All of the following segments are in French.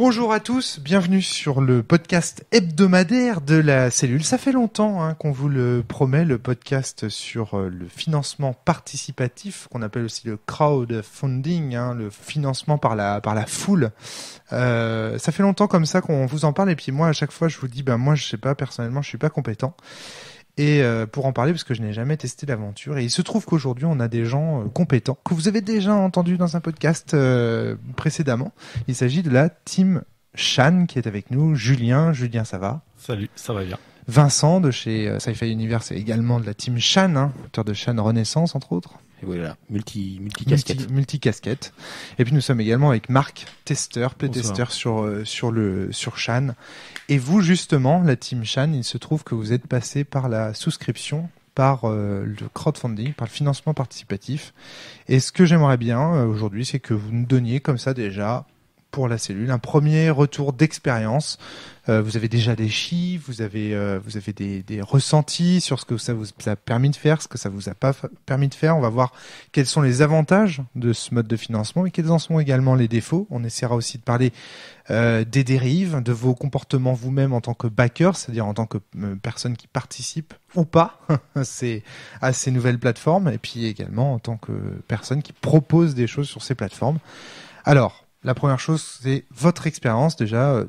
Bonjour à tous, bienvenue sur le podcast hebdomadaire de la cellule. Ça fait longtemps qu'on vous le promet, le podcast sur le financement participatif, qu'on appelle aussi le crowdfunding, le financement par la foule. Ça fait longtemps comme ça qu'on vous en parle, et puis moi à chaque fois je vous dis, moi je sais pas, personnellement je suis pas compétent. Et pour en parler, parce que je n'ai jamais testé l'aventure, et il se trouve qu'aujourd'hui on a des gens compétents que vous avez déjà entendus dans un podcast précédemment. Il s'agit de la team Shan qui est avec nous. Julien, ça va? Salut, ça va bien. Vincent de chez Sci-Fi Universe, et également de la team Shan, auteur de Shan Renaissance entre autres. Et voilà, multi-casquette. Multi-casquette. Et puis nous sommes également avec Marc, testeur, playtester sur Shan. Et vous justement, la team Shan, il se trouve que vous êtes passé par la souscription, par le crowdfunding, par le financement participatif. Et ce que j'aimerais bien aujourd'hui, c'est que vous nous donniez comme ça déjà, pour la cellule, un premier retour d'expérience. Vous avez déjà des chiffres, vous avez des ressentis sur ce que ça vous a permis de faire, ce que ça vous a pas permis de faire. On va voir quels sont les avantages de ce mode de financement et quels en sont également les défauts. On essaiera aussi de parler des dérives, de vos comportements vous-même en tant que backer, c'est-à-dire en tant que personne qui participe ou pas à ces nouvelles plateformes, et puis également en tant que personne qui propose des choses sur ces plateformes. Alors, la première chose, c'est votre expérience. Déjà,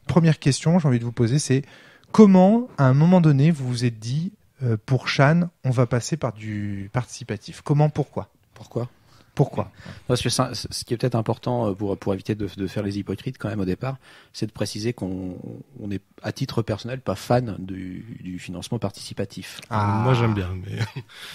première question, j'ai envie de vous poser, c'est comment, à un moment donné, vous vous êtes dit, pour Shan, on va passer par du participatif. Comment, pourquoi ? Pourquoi ? Parce que ce qui est peut-être important pour éviter de faire les hypocrites quand même au départ, c'est de préciser qu'on est à titre personnel pas fan du financement participatif. Moi j'aime bien, mais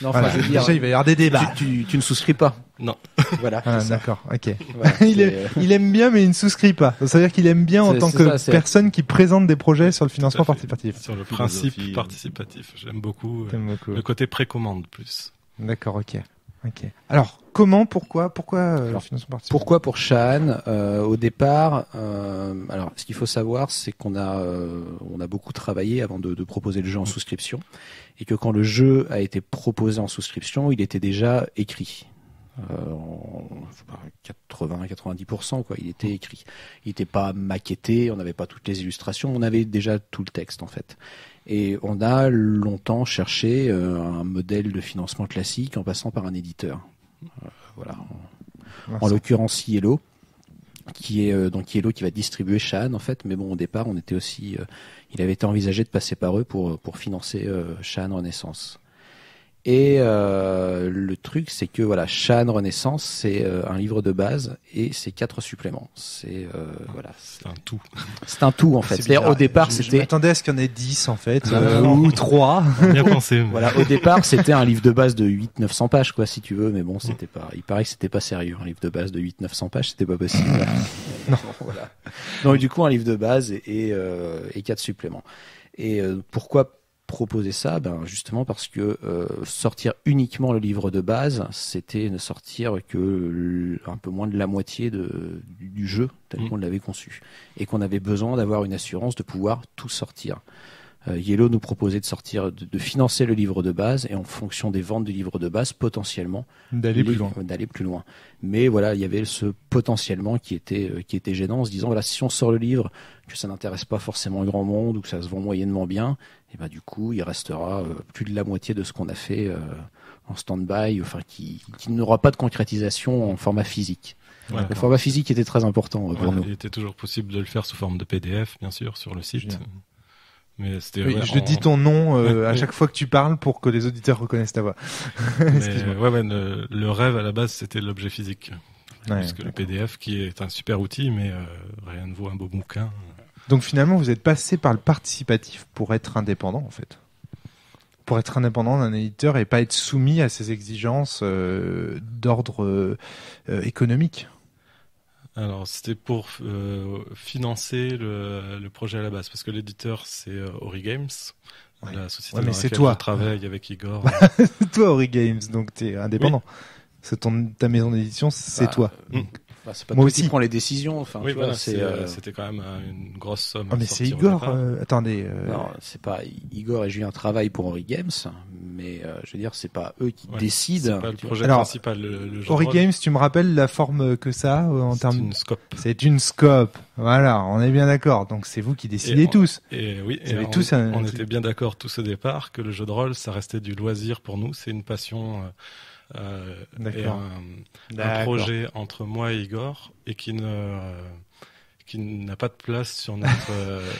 non, enfin, je veux dire, déjà il va y avoir des débats. Tu ne souscris pas. Non. Voilà. D'accord, ok. Voilà, il aime bien, mais il ne souscrit pas. Ça veut dire qu'il aime bien en tant que personne qui présente des projets sur le financement participatif. Sur le principe participatif, j'aime beaucoup le côté précommande plus. D'accord, ok. Alors, pourquoi le financement participatif ? Pourquoi pour Shan au départ alors, ce qu'il faut savoir, c'est qu'on a beaucoup travaillé avant de proposer le jeu en souscription, et que quand le jeu a été proposé en souscription, il était déjà écrit. 80-90%, quoi. Il était écrit. Il n'était pas maquetté, on n'avait pas toutes les illustrations, on avait déjà tout le texte en fait. Et on a longtemps cherché un modèle de financement classique en passant par un éditeur. Voilà. En l'occurrence Yellow, qui est donc Yellow qui va distribuer Shan en fait. Mais bon, au départ, on était aussi, il avait été envisagé de passer par eux pour financer Shan Renaissance. Et le truc, c'est que voilà, Shan Renaissance, c'est un livre de base et c'est 4 suppléments. C'est c'est un tout. C'est un tout en fait. C'est-à-dire au départ, je m'attendais à ce qu'il y en ait 10 en fait, ou 3. Bien pensé. Voilà, au départ, c'était un livre de base de 800-900 pages quoi, si tu veux, mais bon, c'était pas. Il paraît que c'était pas sérieux. Un livre de base de 800-900 pages, c'était pas possible. Non. Voilà. Donc du coup, un livre de base et 4 suppléments. Et pourquoi proposer ça, justement parce que sortir uniquement le livre de base, c'était ne sortir que un peu moins de la moitié du jeu tel qu'on l'avait conçu, et qu'on avait besoin d'avoir une assurance de pouvoir tout sortir. Yellow nous proposait de sortir, de financer le livre de base, et en fonction des ventes du livre de base, potentiellement d'aller plus loin. Mais voilà, il y avait ce potentiellement qui était gênant, en se disant voilà, si on sort le livre, que ça n'intéresse pas forcément grand monde ou que ça se vend moyennement bien, et du coup, il restera plus de la moitié de ce qu'on a fait en stand-by, enfin qui n'aura pas de concrétisation en format physique. Ouais. Le format physique était très important pour nous. Il était toujours possible de le faire sous forme de PDF, bien sûr, sur le site. Mais c'était je dis ton nom à chaque fois que tu parles pour que les auditeurs reconnaissent ta voix. Le rêve à la base, c'était l'objet physique. Parce que le PDF, qui est un super outil, mais rien ne vaut un beau bouquin. Donc finalement, vous êtes passé par le participatif pour être indépendant, en fait. Pour être indépendant d'un éditeur et pas être soumis à ces exigences d'ordre économique. Alors, c'était pour financer le projet à la base, parce que l'éditeur, c'est Ori Games, la société dans laquelle je travaille avec Igor. C'est toi, Ori Games, donc tu es indépendant. Oui. C'est ta maison d'édition, c'est toi. C'est pas moi aussi qui prend les décisions. Enfin, oui, c'était quand même une grosse somme. Mais c'est Igor. Attendez. Non, c'est pas Igor et Julien travaillent pour Ori Games, mais je veux dire, c'est pas eux qui décident. C'est pas le projet principal. Le jeu Ori Games, tu me rappelles la forme que ça en termes. C'est une scope. C'est une scope. Voilà, on est bien d'accord. Donc c'est vous qui décidez tous. Et oui, on était bien d'accord tous au départ que le jeu de rôle, ça restait du loisir pour nous. C'est une passion et un projet entre moi et Igor, et qui n'a pas de place sur notre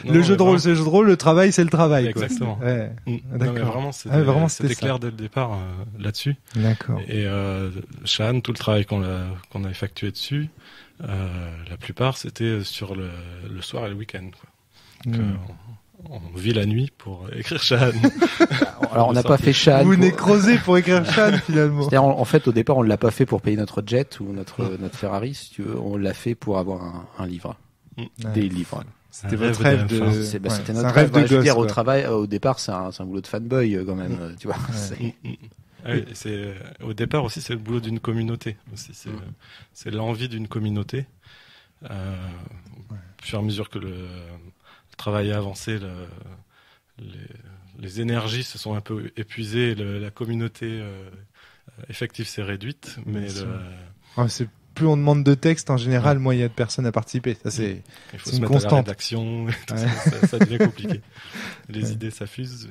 le jeu de rôle, c'est le jeu de rôle, le travail, c'est le travail. Exactement. Quoi. Ouais. D'accord. Non, mais vraiment, c'était clair dès le départ là-dessus. D'accord. Et Shan, tout le travail qu'on a effectué dessus, la plupart c'était sur le soir et le week-end. Donc, on vit la nuit pour écrire Shan. Alors on n'a pas fait Shan. Vous nécrosez pour écrire Shan finalement. C'est-à-dire en fait au départ on l'a pas fait pour payer notre jet ou notre Ferrari, si tu veux. On l'a fait pour avoir un livre. Des livres. C'était votre rêve de. C'était notre rêve de gosse. Je veux dire, au travail, au départ, c'est un boulot de fanboy quand même, tu vois. Oui, au départ aussi, c'est le boulot d'une communauté. Aussi, c'est l'envie d'une communauté. Au fur et à mesure que le travail a avancé, les énergies se sont un peu épuisées, et la communauté effective s'est réduite, mais plus on demande de texte, en général, moins il y a de personnes à participer. Ça, c'est une constante. À la rédaction, ça devient compliqué. Les idées s'affusent.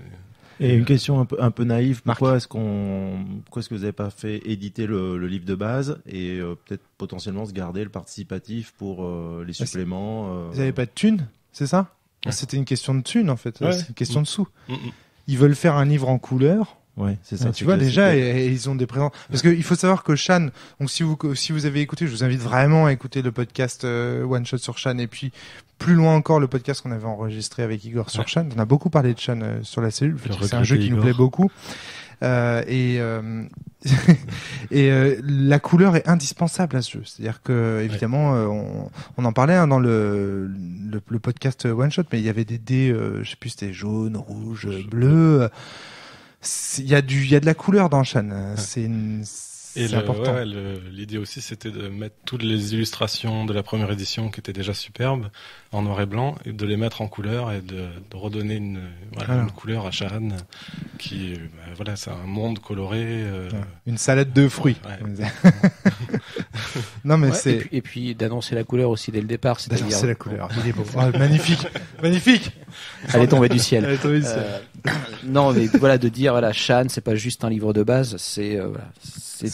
Et une question un peu naïve, pourquoi est-ce que vous n'avez pas fait éditer le livre de base et peut-être potentiellement se garder le participatif pour les suppléments Vous n'avez pas de thunes, c'est ça? C'était une question de thunes, en fait. Ouais. C'est une question de sous. Ils veulent faire un livre en couleur. Ouais, c'est ça. Tu vois, déjà, et ils ont des présents. Parce qu'il faut savoir que Shan, donc si vous avez écouté, je vous invite vraiment à écouter le podcast One Shot sur Shan, et puis plus loin encore le podcast qu'on avait enregistré avec Igor sur Shan. On a beaucoup parlé de Shan sur la cellule. C'est un jeu qui nous plaît beaucoup. Et la couleur est indispensable à ce jeu. C'est-à-dire que évidemment, on en parlait dans le podcast One Shot, mais il y avait des dés, je sais plus, c'était jaune, rouge, bleu. Il y a de la couleur dans Shan. C'est important. L'idée aussi, c'était de mettre toutes les illustrations de la première édition qui étaient déjà superbes en noir et blanc, et de les mettre en couleur et de redonner une couleur à Shan qui, c'est un monde coloré. Une salade de fruits. Ouais. Non, mais et puis d'annoncer la couleur aussi dès le départ. D'annoncer la couleur. Il est beau. Magnifique. Magnifique. Elle est tombée du ciel. Elle est tombée du ciel. Non, mais de dire, Shan, c'est pas juste un livre de base, c'est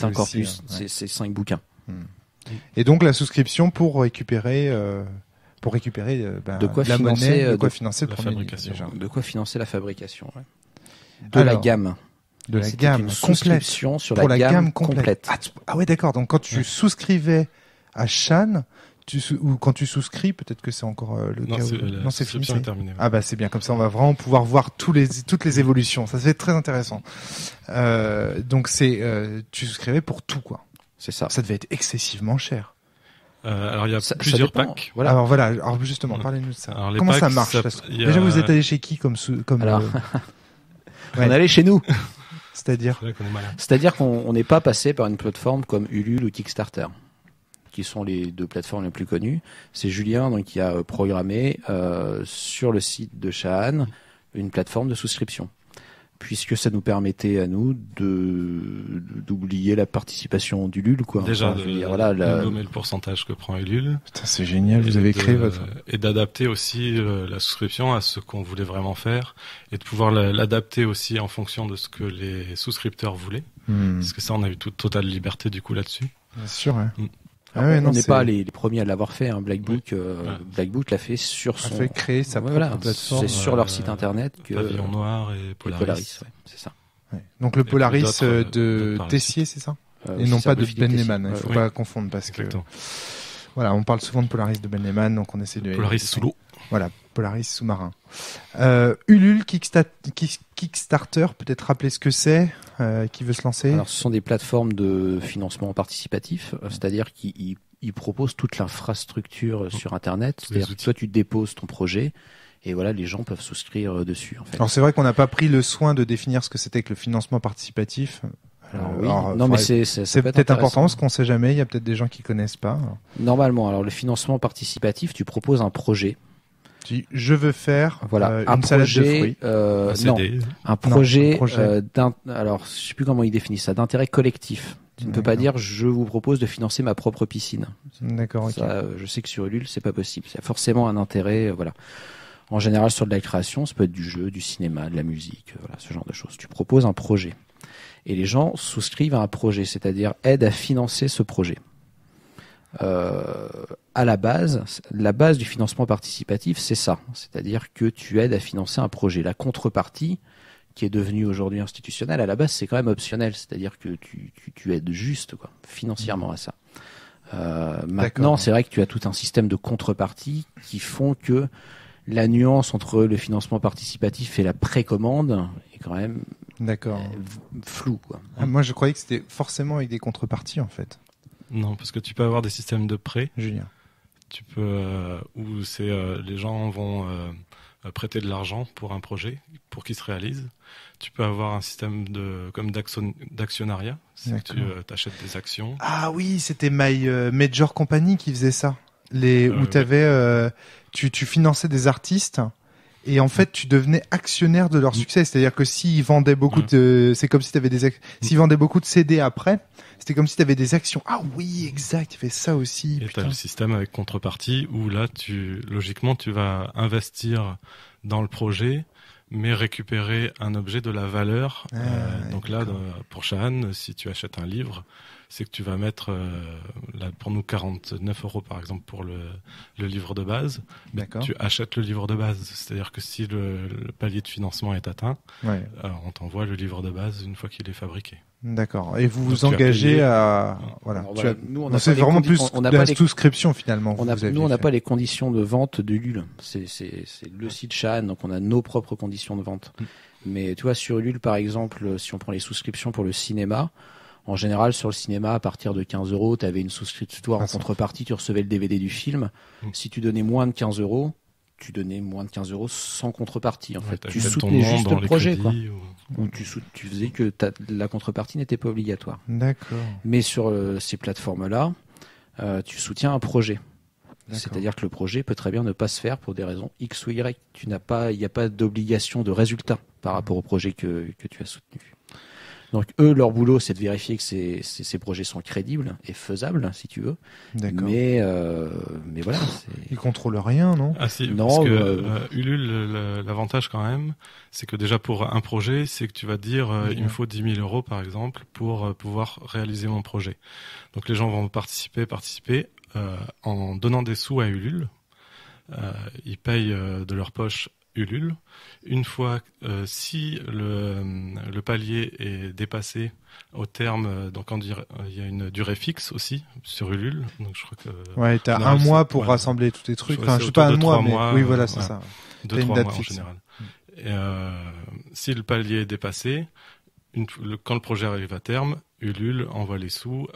un corpus, c'est 5 bouquins. Et donc la souscription pour récupérer de quoi financer le premier livre. De quoi financer la fabrication. Ouais. La gamme. De la gamme complète. Sur la gamme complète. Ah ouais, d'accord. Donc quand tu souscrivais à Shan, ou quand tu souscris, peut-être que c'est encore le cas. Non, c'est fini. Terminé. Ah bah c'est bien, comme ça on va vraiment pouvoir voir toutes les évolutions. Ça c'est très intéressant. Donc tu souscrivais pour tout, quoi. C'est ça. Ça devait être excessivement cher. Alors il y a plusieurs packs. Voilà. Alors justement, parlez-nous de ça. Alors, comment ça marche Déjà vous êtes allé chez qui comme alors, on est allé chez nous. C'est-à-dire qu'on n'est pas passé par une plateforme comme Ulule ou Kickstarter, qui sont les deux plateformes les plus connues. C'est Julien qui a programmé sur le site de Shan une plateforme de souscription, puisque ça nous permettait à nous d'oublier la participation d'Ulule, quoi. Déjà, de nommer le pourcentage que prend Ulule. Putain, c'est génial, vous avez créé votre... Et d'adapter aussi la souscription à ce qu'on voulait vraiment faire, et de pouvoir l'adapter aussi en fonction de ce que les souscripteurs voulaient. Parce que ça, on a eu toute totale liberté du coup là-dessus. Bien sûr, hein. On n'est pas les premiers à l'avoir fait. Black Book l'a fait sur son. A fait créer sa propre plateforme. C'est sur leur site internet que. Pavillon Noir et Polaris. C'est ça. Ouais. Donc le Polaris de Tessier, c'est ça et non pas de Ben Lehman. Il ne faut pas confondre parce que. Voilà, on parle souvent de Polaris de Ben Lehman, donc on essaie de. Polaris sous l'eau. Voilà, Polaris sous-marin. Ulule, Kickstarter, peut-être rappeler ce que c'est, qui veut se lancer. Alors, ce sont des plateformes de financement participatif, c'est-à-dire qu'ils proposent toute l'infrastructure sur Internet. C'est-à-dire que toi, tu déposes ton projet. Et les gens peuvent souscrire dessus. En fait. Alors c'est vrai qu'on n'a pas pris le soin de définir ce que c'était que le financement participatif. Mais c'est peut-être important parce qu'on sait jamais. Il y a peut-être des gens qui connaissent pas. Normalement, alors le financement participatif, tu proposes un projet. Je veux faire un salade projet, de fruits. un projet alors je sais plus comment ils définissent ça, d'intérêt collectif. Tu ne peux pas dire je vous propose de financer ma propre piscine. D'accord. Ok. Ça, je sais que sur Ulule c'est pas possible. Il y a forcément un intérêt, voilà. En général sur de la création, ça peut être du jeu, du cinéma, de la musique, voilà, ce genre de choses. Tu proposes un projet et les gens souscrivent à un projet, c'est-à-dire aident à financer ce projet. À la base du financement participatif, c'est ça, c'est-à-dire que tu aides à financer un projet. La contrepartie, qui est devenue aujourd'hui institutionnelle, à la base c'est quand même optionnel, c'est-à-dire que tu aides juste quoi, financièrement à ça. Maintenant, c'est vrai que tu as tout un système de contrepartie qui font que la nuance entre le financement participatif et la précommande est quand même floue, quoi. Ah, moi, je croyais que c'était forcément avec des contreparties, en fait. Non, parce que tu peux avoir des systèmes de prêt. Julien. Tu peux où c'est les gens vont prêter de l'argent pour un projet pour qu'il se réalise. Tu peux avoir un système comme d'actionnariat, c'est que tu achètes des actions. Ah oui, c'était My Major Company qui faisait ça. Où t'avais tu finançais des artistes et en fait tu devenais actionnaire de leur succès, c'est-à-dire que s'ils vendaient beaucoup c'est comme si t'avais s'ils vendaient beaucoup de CD après, c'était comme si t'avais des actions. Ah oui, exact, il fait ça aussi. Et t'as le système avec contrepartie où là logiquement tu vas investir dans le projet mais récupérer un objet de la valeur. Donc là, pour Shahan, si tu achètes un livre, c'est que tu vas mettre, là, pour nous, 49 € par exemple pour le livre de base. D'accord. Tu achètes le livre de base. C'est-à-dire que si le palier de financement est atteint, on t'envoie le livre de base une fois qu'il est fabriqué. D'accord. Et vous vous engagez à... Voilà. Nous, on c'est vraiment plus la souscription finalement. Nous, on n'a pas les conditions de vente de Ulule. C'est le site Shahan, donc on a nos propres conditions de vente. Mais tu vois, sur Ulule, par exemple, si on prend les souscriptions pour le cinéma, en général, sur le cinéma, à partir de 15 €, tu avais une souscription en contrepartie, tu recevais le DVD du film. Si tu donnais moins de 15 €, tu donnais moins de 15 € sans contrepartie. En fait, tu soutenais juste le projet, quoi. Ou tu faisais que la contrepartie n'était pas obligatoire. D'accord. Mais sur ces plateformes-là, tu soutiens un projet. C'est-à-dire que le projet peut très bien ne pas se faire pour des raisons X ou Y. Il n'y a pas d'obligation de résultat par rapport au projet que tu as soutenu. Donc eux, leur boulot, c'est de vérifier que ces projets sont crédibles et faisables, si tu veux. D'accord. Mais voilà. Ils contrôlent rien, non? Ah si, non, parce que Ulule, l'avantage quand même, c'est que déjà pour un projet, c'est que tu vas dire, il me faut 10 000 € par exemple pour pouvoir réaliser mon projet. Donc les gens vont participer en donnant des sous à Ulule. Ils payent de leur poche Ulule. Une fois, si le palier est dépassé au terme, donc il y a une durée fixe aussi sur Ulule. Donc je crois que. Ouais, t'as un mois pour rassembler tous tes trucs. Enfin, je sais pas un mois, mais oui, voilà, c'est ça. 2-3 mois en général. Et, si le palier est dépassé, quand le projet arrive à terme, Ulule envoie les sous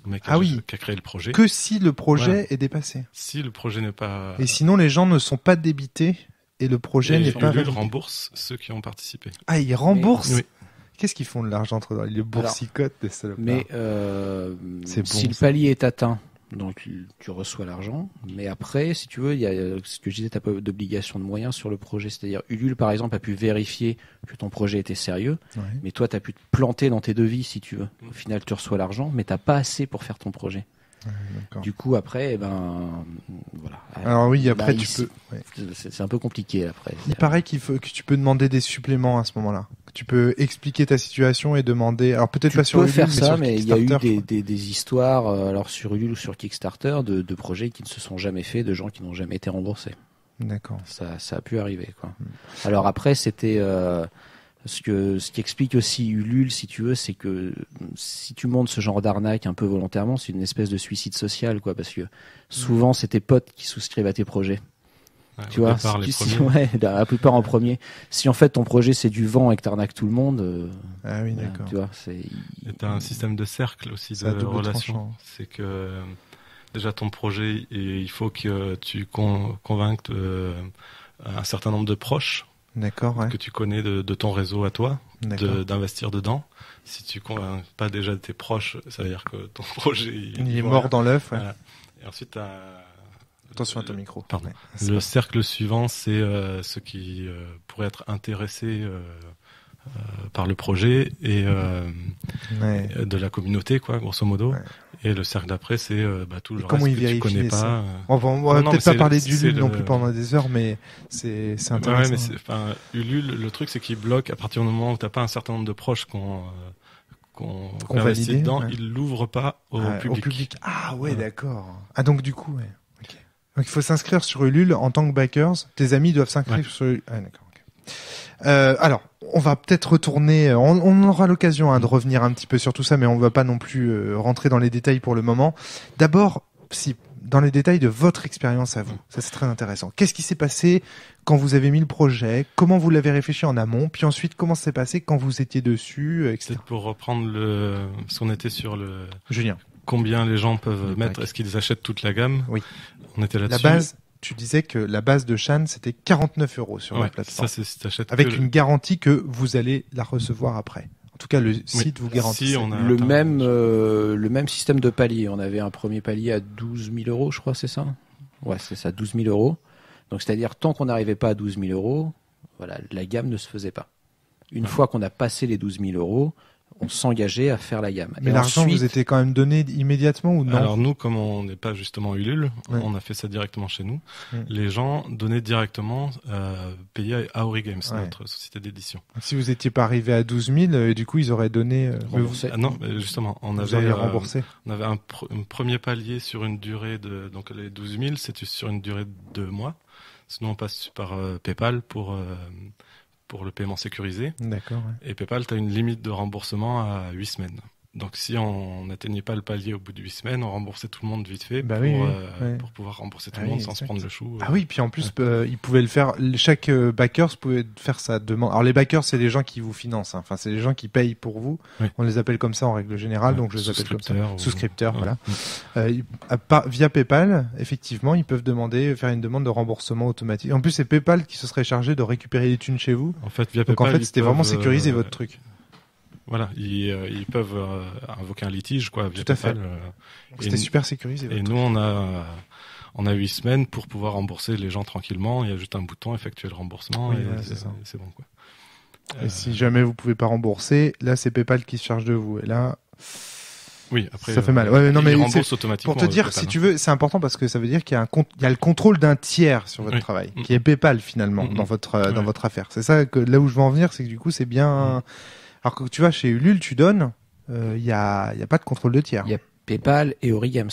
au mec qui a créé le projet. Que si le projet est dépassé. Si le projet n'est pas. Et sinon, les gens ne sont pas débités et le projet n'est pas. Ulule rembourse ceux qui ont participé. Ah, ils remboursent. Oui. Qu'est-ce qu'ils font de l'argent entre ils le boursicotent des salopards. Mais si le palier est atteint, donc tu reçois l'argent. Mais après, si tu veux, il y a ce que je disais, t'as pas d'obligation de moyens sur le projet. C'est-à-dire Ulule, par exemple, a pu vérifier que ton projet était sérieux. Ouais. Mais toi, t'as pu te planter dans tes devis, si tu veux. Au final, tu reçois l'argent, mais t'as pas assez pour faire ton projet. Du coup, après, voilà. Alors oui, après tu peux. Ouais. C'est un peu compliqué après. Il paraît que tu peux demander des suppléments à ce moment-là. Tu peux expliquer ta situation et demander. Alors peut-être pas sur Ulule, faire ça, mais il y a eu des histoires, alors sur Ulule ou sur Kickstarter, de projets qui ne se sont jamais faits, de gens qui n'ont jamais été remboursés. D'accord. Ça a pu arriver, quoi. Alors après, c'était ce qui explique aussi Ulule, si tu veux, c'est que si tu montes ce genre d'arnaque un peu volontairement, c'est une espèce de suicide social, quoi, parce que souvent c'est tes potes qui souscrivent à tes projets. Ouais, tu vois, la plupart en premier. Si en fait ton projet c'est du vent et que t'arnaques tout le monde, ah oui, d'accord. Tu vois, t'as un système de cercle aussi de relations. C'est que déjà ton projet, il faut que tu convainques un certain nombre de proches. D'accord, ouais. Que tu connais de ton réseau à toi, d'investir dedans. Si tu convaincs pas déjà tes proches, ça veut dire que ton projet il est mort dans l'œuf. Ouais. Voilà. Et ensuite, attention à ton micro. Pardon. Le cercle suivant, c'est ceux qui pourraient être intéressés par le projet et de la communauté, quoi, grosso modo. Ouais. Et le cercle d'après, c'est tout le comment reste que tu connais pas. On va peut-être pas parler d'Ulule non plus pendant des heures, mais c'est intéressant. Ouais, mais Ulule, le truc, c'est qu'il bloque à partir du moment où t'as pas un certain nombre de proches qu'on investit dedans, il l'ouvre pas au public. Ah ouais, d'accord. Ah donc du coup, ouais. Okay. Donc il faut s'inscrire sur Ulule en tant que backers. Tes amis doivent s'inscrire sur Ulule. Ah d'accord. Alors, on va peut-être retourner. On aura l'occasion de revenir un petit peu sur tout ça, mais on va pas non plus rentrer dans les détails pour le moment. D'abord, dans les détails de votre expérience à vous, ça c'est très intéressant. Qu'est-ce qui s'est passé quand vous avez mis le projet? Comment vous l'avez réfléchi en amont? Puis ensuite, comment ça s'est passé quand vous étiez dessus, etc. Peut-être pour reprendre parce qu'on était sur le. Julien. Combien les gens peuvent mettre? Est-ce qu'ils achètent toute la gamme? Oui. On était là-dessus. La base. Tu disais que la base de Shan, c'était 49 € sur la plateforme. Ça, c'est si t'achètes avec une garantie que vous allez la recevoir après. En tout cas, le site vous garantit. Si on a le même système de palier. On avait un premier palier à 12 000 €, je crois, c'est ça? Ouais, c'est ça, 12 000 €. Donc, c'est-à-dire, tant qu'on n'arrivait pas à 12 000 €, voilà, la gamme ne se faisait pas. Une fois qu'on a passé les 12 000 €, on s'engageait à faire la gamme. Mais l'argent vous était quand même donné immédiatement ou non? Alors nous, comme on n'est pas justement Ulule, on a fait ça directement chez nous. Les gens donnaient directement payés à Ori Games, notre société d'édition. Si vous n'étiez pas arrivé à 12 000, du coup ils auraient donné... non, justement, on avait remboursé. On avait un premier palier sur une durée de... Donc les 12 000, c'était sur une durée de 2 mois. Sinon on passe par PayPal pour le paiement sécurisé. D'accord. Ouais. Et PayPal, tu as une limite de remboursement à 8 semaines. Donc si on n'atteignait pas le palier au bout de 8 semaines, on remboursait tout le monde vite fait pour pouvoir rembourser tout le monde sans se prendre le chou. Ah oui, puis en plus, ils pouvaient le faire, chaque backer pouvait faire sa demande. Alors les backers, c'est les gens qui vous financent, enfin c'est les gens qui payent pour vous. Oui. On les appelle comme ça en règle générale, donc je les appelle comme ça. Souscripteurs, voilà. Via PayPal, effectivement, ils peuvent faire une demande de remboursement automatique. En plus, c'est PayPal qui se serait chargé de récupérer les thunes chez vous. En fait, via donc PayPal, en fait, c'était vraiment sécurisé votre truc. Voilà, ils peuvent invoquer un litige, quoi, via Tout à fait. PayPal. C'était super sécurisé. Et nous, on a 8 semaines pour pouvoir rembourser les gens tranquillement. Il y a juste un bouton, effectuer le remboursement, et c'est bon, quoi. Et si jamais vous pouvez pas rembourser, là, c'est PayPal qui se charge de vous. Et là, oui, après, ça fait mal. Ouais, non, mais rembourse automatiquement. Pour te dire, si tu veux, c'est important parce que ça veut dire qu'il y a le contrôle d'un tiers sur votre travail, qui est PayPal finalement dans votre affaire. C'est ça que là où je veux en venir, c'est que du coup, c'est bien. Alors que tu vois, chez Ulule, tu donnes, il y a pas de contrôle de tiers. Il y a PayPal et Ori Games.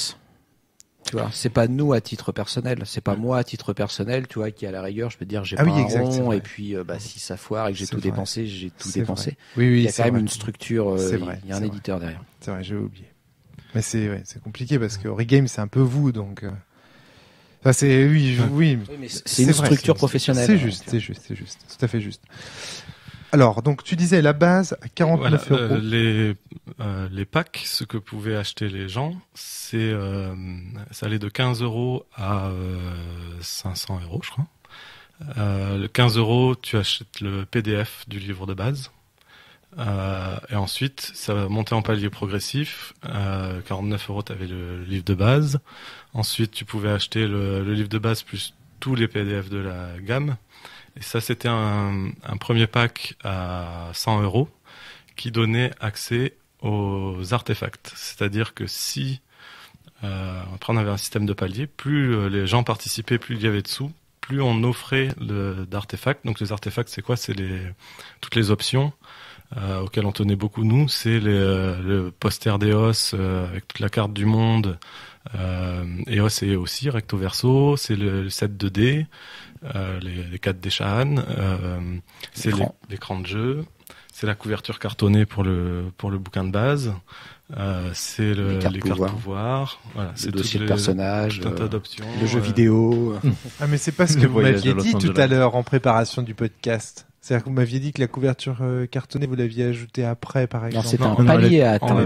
Tu vois, c'est pas nous à titre personnel, c'est pas moi à titre personnel, tu vois, qui à la rigueur, je peux te dire j'ai pas un rond, et puis si ça foire et que j'ai tout dépensé, j'ai tout dépensé. Oui, il y a quand même une structure, il y a un éditeur derrière. C'est vrai, j'avais oublié. Mais c'est compliqué parce que Ori Games, c'est un peu vous, donc. Enfin, oui, mais c'est une structure professionnelle. C'est juste, tout à fait juste. Alors, donc tu disais la base à 49 €. Les packs, ce que pouvaient acheter les gens, ça allait de 15 € à 500 €, je crois. Le 15 €, tu achètes le PDF du livre de base. Et ensuite, ça va monter en palier progressif. 49 €, tu avais le livre de base. Ensuite, tu pouvais acheter le livre de base plus tous les PDF de la gamme. Et ça, c'était un premier pack à 100 € qui donnait accès aux artefacts. C'est-à-dire que si, après on avait un système de palier, plus les gens participaient, plus il y avait de sous, plus on offrait d'artefacts. Donc les artefacts, c'est quoi? C'est toutes les options auxquelles on tenait beaucoup, nous. C'est le poster d'EOS avec toute la carte du monde, EOS et aussi recto verso, c'est le set 2D, les 4D Shahan, c'est l'écran de jeu, c'est la couverture cartonnée pour le bouquin de base, c'est les cartes pouvoir, voilà, le dossier de personnage, tout un tas d'options, le jeu vidéo. Ah mais c'est pas ce que vous m'aviez dit tout à l'heure en préparation du podcast. C'est-à-dire que vous m'aviez dit que la couverture cartonnée, vous l'aviez ajoutée après, par exemple. Non, c'était un palier à atteindre.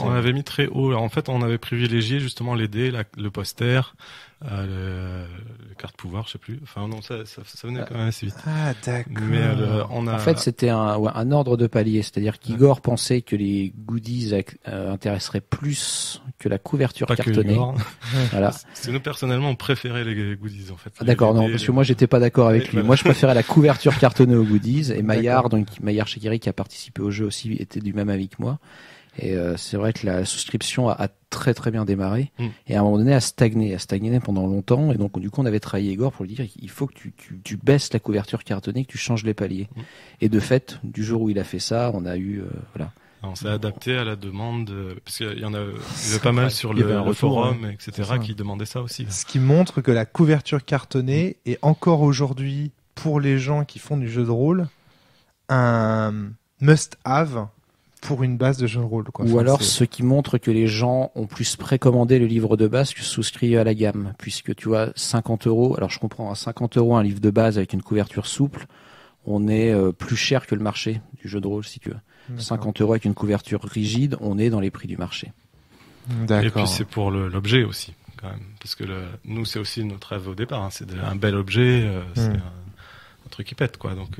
On avait mis très haut. En fait, on avait privilégié justement les dés, le poster, Les cartes pouvoir, je sais plus. Enfin non, ça venait quand même assez vite. Ah d'accord. Mais on a. En fait, c'était un ordre de palier, c'est-à-dire qu'Igor pensait que les goodies intéresseraient plus que la couverture Pas que cartonnée. Igor. Voilà. C'est nous personnellement on préférait les goodies en fait. Ah, d'accord, non, parce que moi j'étais pas d'accord avec lui. Moi je préférais la couverture cartonnée aux goodies et Maillard, donc Maillard Shekiri qui a participé au jeu aussi était du même avis que moi. Et c'est vrai que la souscription a très très bien démarré et à un moment donné a stagné pendant longtemps et donc du coup on avait travaillé Igor pour lui dire il faut que tu baisses la couverture cartonnée, que tu changes les paliers. Et de fait, du jour où il a fait ça, on a eu voilà. On s'est adapté à la demande parce qu'il y en a, il y avait pas mal sur le forum, etc. qui demandaient ça aussi. Ce qui montre que la couverture cartonnée est encore aujourd'hui pour les gens qui font du jeu de rôle un must-have pour une base de jeu de rôle, quoi. Ou enfin, alors ce qui montre que les gens ont plus précommandé le livre de base que souscrit à la gamme, puisque tu vois 50 €. Alors je comprends, à 50 € un livre de base avec une couverture souple, on est plus cher que le marché du jeu de rôle si tu veux. D'accord. 50 € avec une couverture rigide, on est dans les prix du marché. D'accord. Et puis c'est pour l'objet aussi quand même, parce que nous c'est aussi notre rêve au départ. Hein. C'est un bel objet, c'est un truc qui pète quoi. Donc